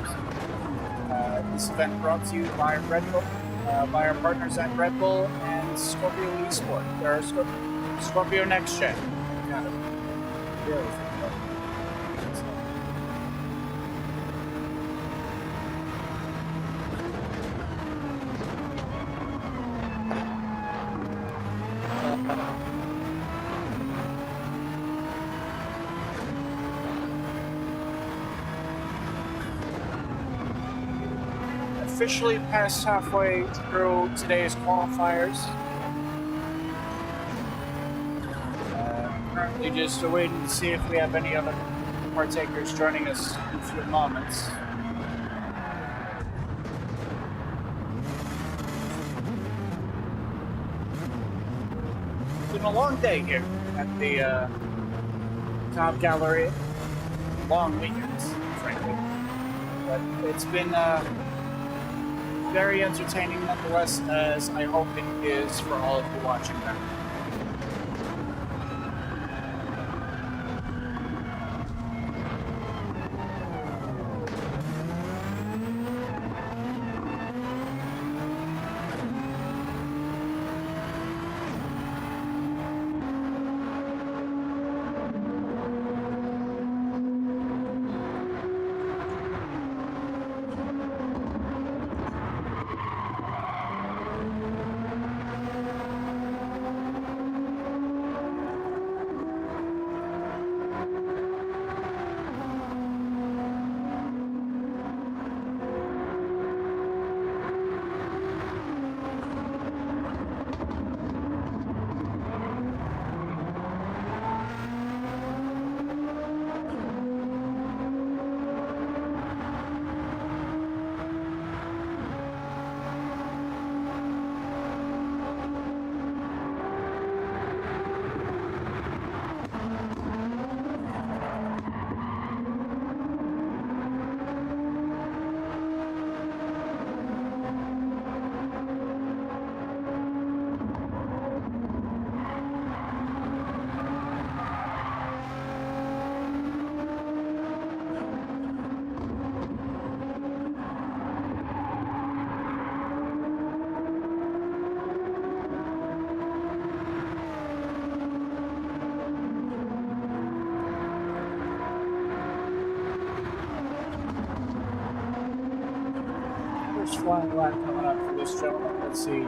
This event brought to you by Red Bull, by our partners at Red Bull and Scorpio Esport, or Scorpio Next Gen. officially past halfway through today's qualifiers. Currently just waiting to see if we have any other partakers joining us in a few moments. It's been a long day here at the Top Gallery. Long weekends, frankly. But it's been very entertaining nonetheless, as I hope it is for all of you watching that. Flying line coming up for this gentleman. Let's see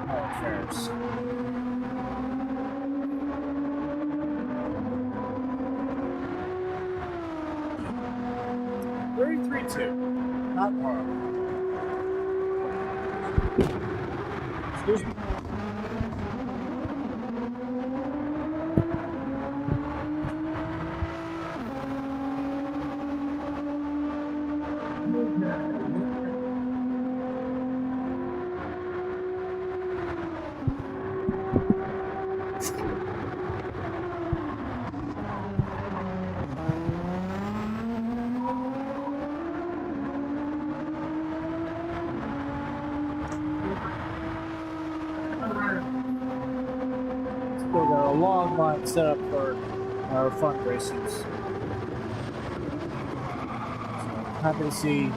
how it fares. $33.2. Not horrible. Excuse me. Still got a long line set up for our fundraisers. So happy to see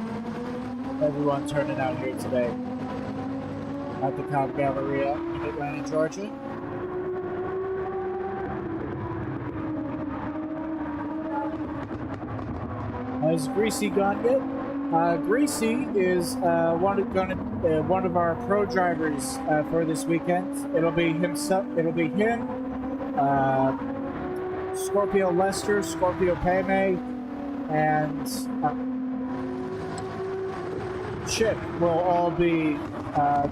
everyone turning out here today at the Cobb Galleria in Atlanta, Georgia. Has Greasy gone yet? Greasy is one of our pro drivers for this weekend. It'll be himself. It'll be him, Scorpio Lester, Scorpio Payme, and Chip will all be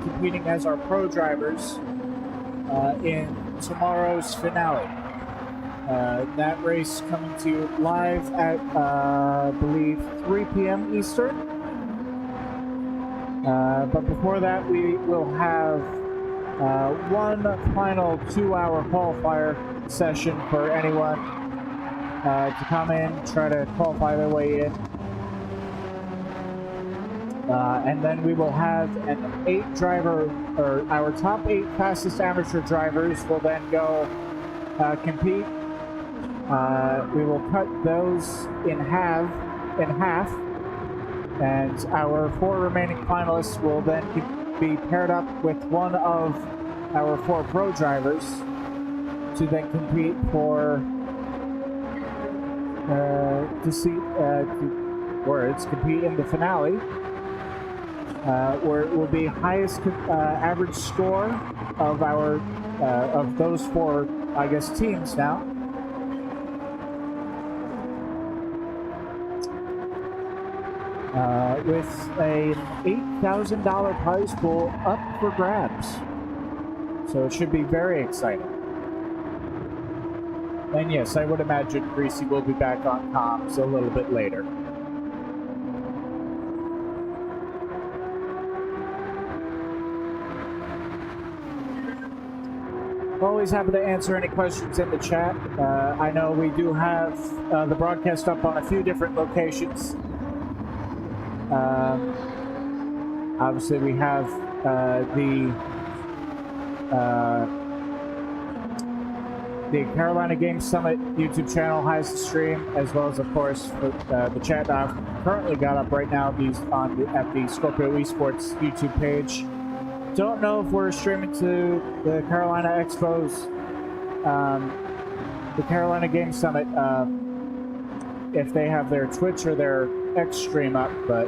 competing as our pro drivers in tomorrow's finale. That race coming to you live at, I believe, 3 p.m. Eastern. But before that, we will have one final 2-hour qualifier session for anyone to come in, try to qualify their way in. And then we will have an 8-driver, or our top 8 fastest amateur drivers will then go compete. We will cut those in half, and our 4 remaining finalists will then be paired up with one of our 4 pro drivers to then compete for compete in the finale, where it will be highest average score of our of those 4, I guess, teams now. with a $8,000 prize pool up for grabs. So it should be very exciting. And yes, I would imagine Greasy will be back on comms a little bit later. Always happy to answer any questions in the chat. I know we do have the broadcast up on a few different locations. Obviously, we have the Carolina Games Summit YouTube channel has the stream, as well as, of course, the chat I've currently got up right now. These at the Scorpio Esports YouTube page. Don't know if we're streaming to the Carolina Expos, the Carolina Games Summit, if they have their Twitch or their X stream up, but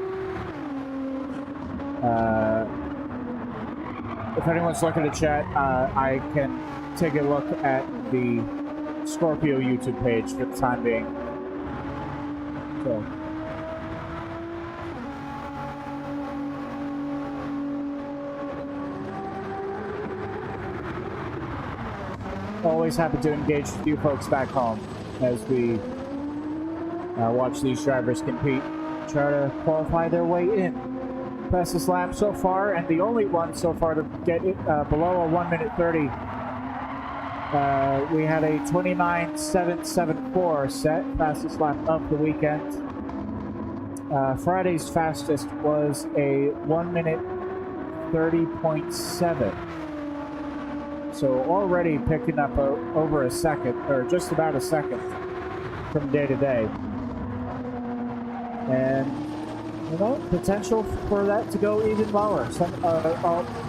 if anyone's looking to chat, I can take a look at the Scorpio YouTube page for the time being. So. Always happy to engage with you folks back home as we watch these drivers compete, try to qualify their way in. Fastest lap so far, and the only one so far to get it below a 1 minute 30. We had a 29.774 set, fastest lap of the weekend. Friday's fastest was a 1 minute 30.7. So already picking up over a second, or just about a second from day to day. And, you know, potential for that to go even lower. A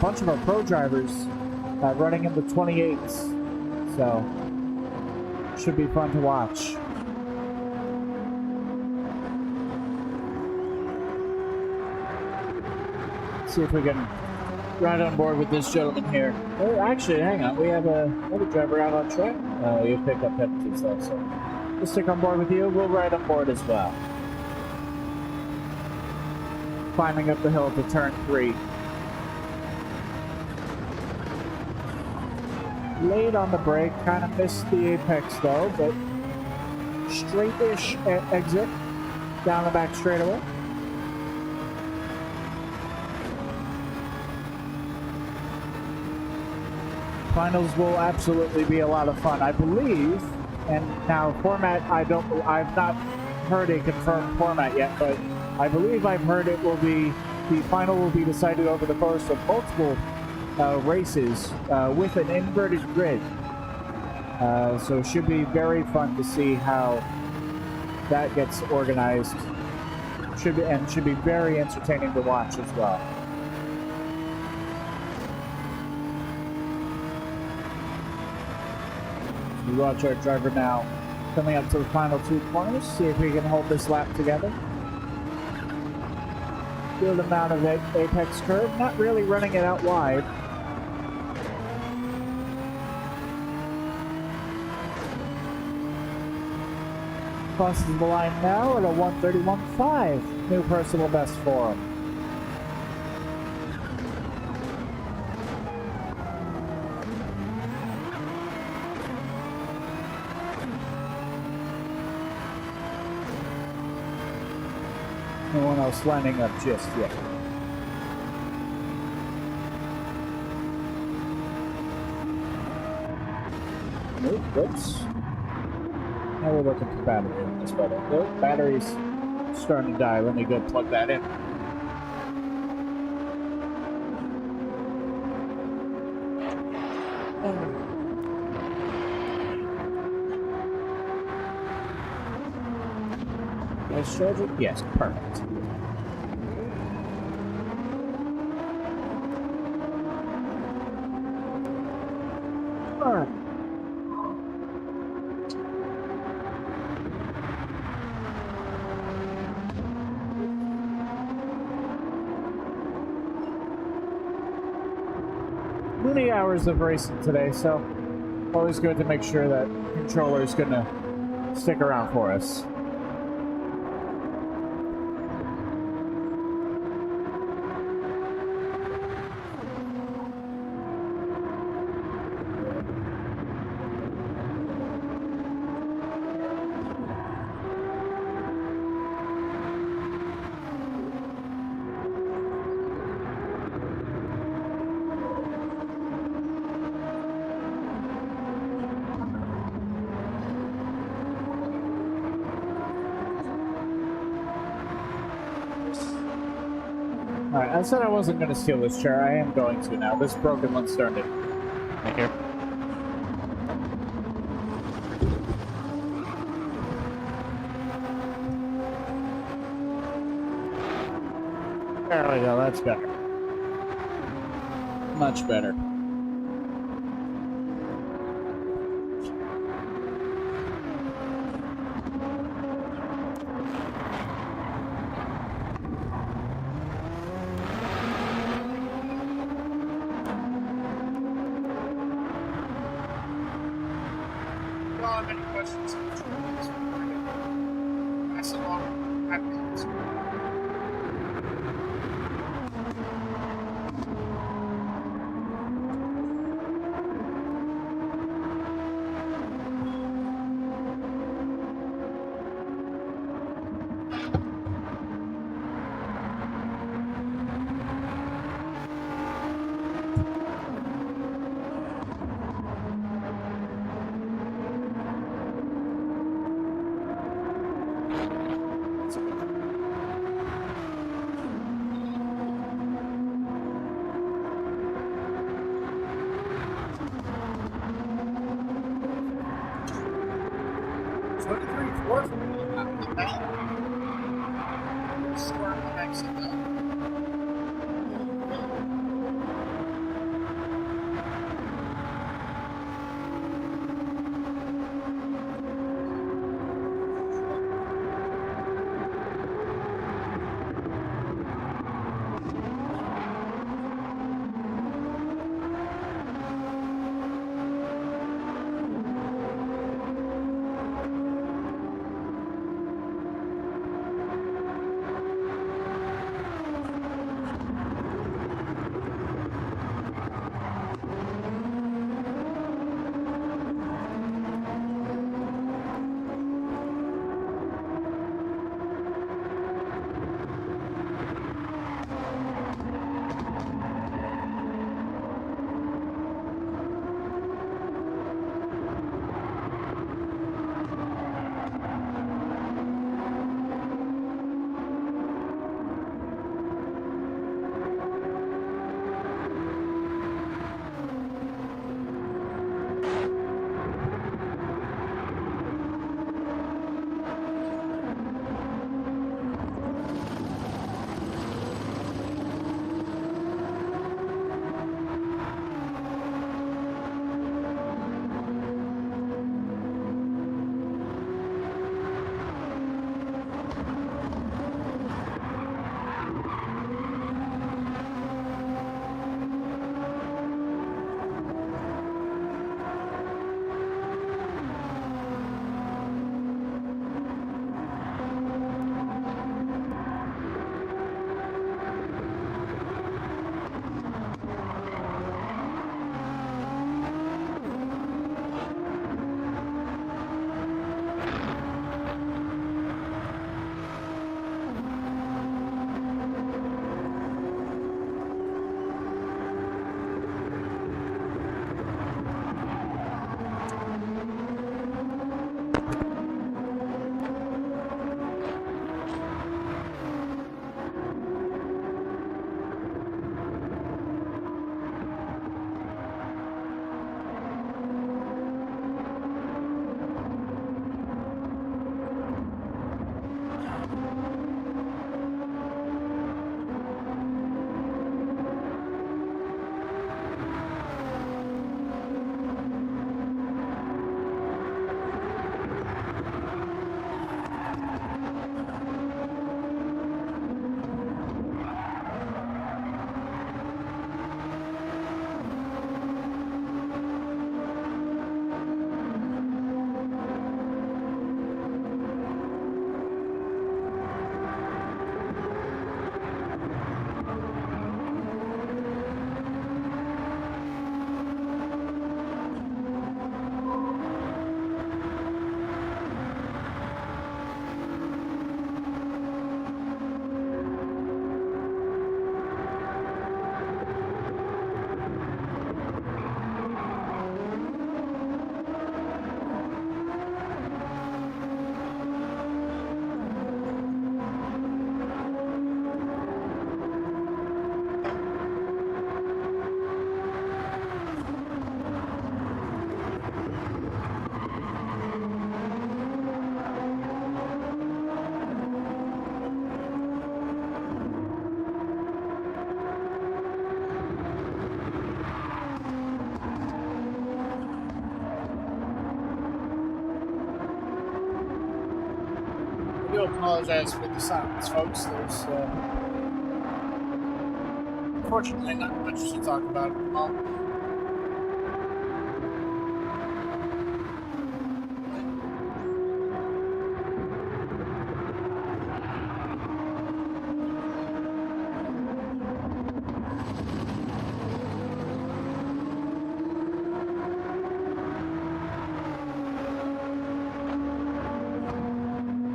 bunch of our pro drivers running in the 28s. So, should be fun to watch. See if we can ride on board with this gentleman here. Oh, actually, hang on. We have another driver out on track. You pick up penalties though, so we'll stick on board with you. We'll ride on board as well. Climbing up the hill to turn 3. Late on the brake, kind of missed the apex though, but straight-ish exit down the back straightaway. Finals will absolutely be a lot of fun, I believe. And now format, I've not heard a confirmed format yet, but I believe I've heard it will be, the final will be decided over the course of multiple races with an inverted grid. So it should be very fun to see how that gets organized. Should be very entertaining to watch as well. We watch our driver now coming up to the final 2 corners, see if we can hold this lap together. Good amount of apex curve, not really running it out wide. Crosses the line now at a 1:31.5, new personal best for him. No one else lining up just yet. Nope, whoops. Now we're looking for battery on this better. Nope, battery's starting to die. Let me go plug that in. Nice charger? Yes, perfect. Alright. Many hours of racing today, so always good to make sure that controller is going to stick around for us. Alright, I said I wasn't going to steal this chair. I am going to now. This broken one's starting. Thank you. There we go. That's better. Much better. Any questions? Pass along. Happy. do apologize for the silence, folks. There's unfortunately not much to talk about.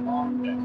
Long day.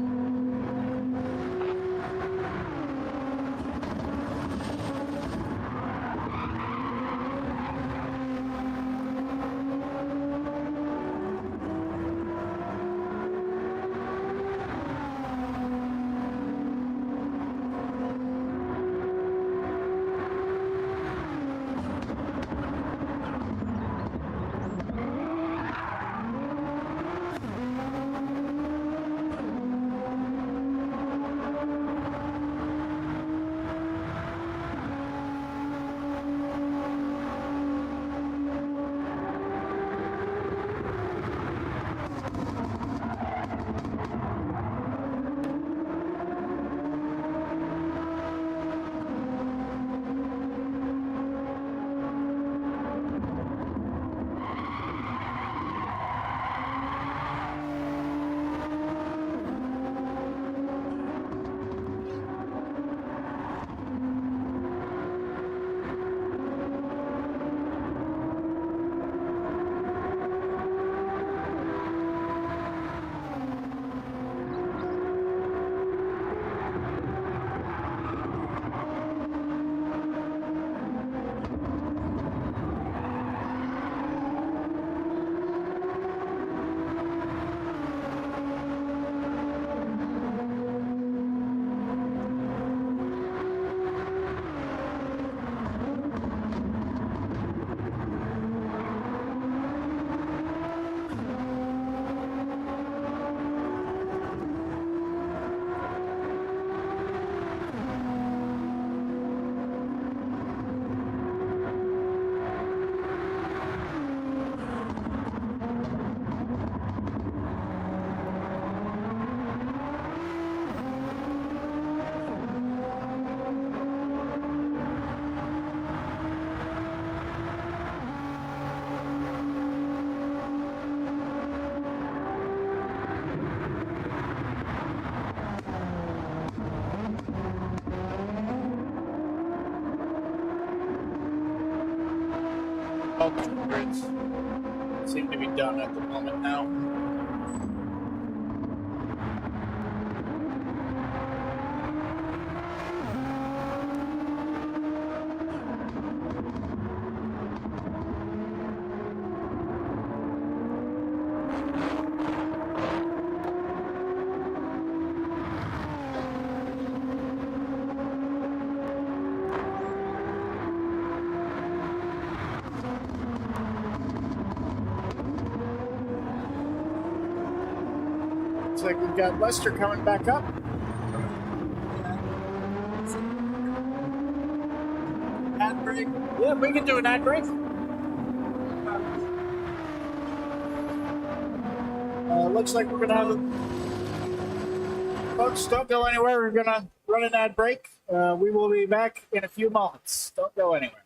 All the grids seem to be done at the moment now. Looks like we've got Lester coming back up. Ad break. Yeah, we can do an ad break. Looks like we're gonna have a... Folks, don't go anywhere. We're gonna run an ad break. We will be back in a few moments. Don't go anywhere.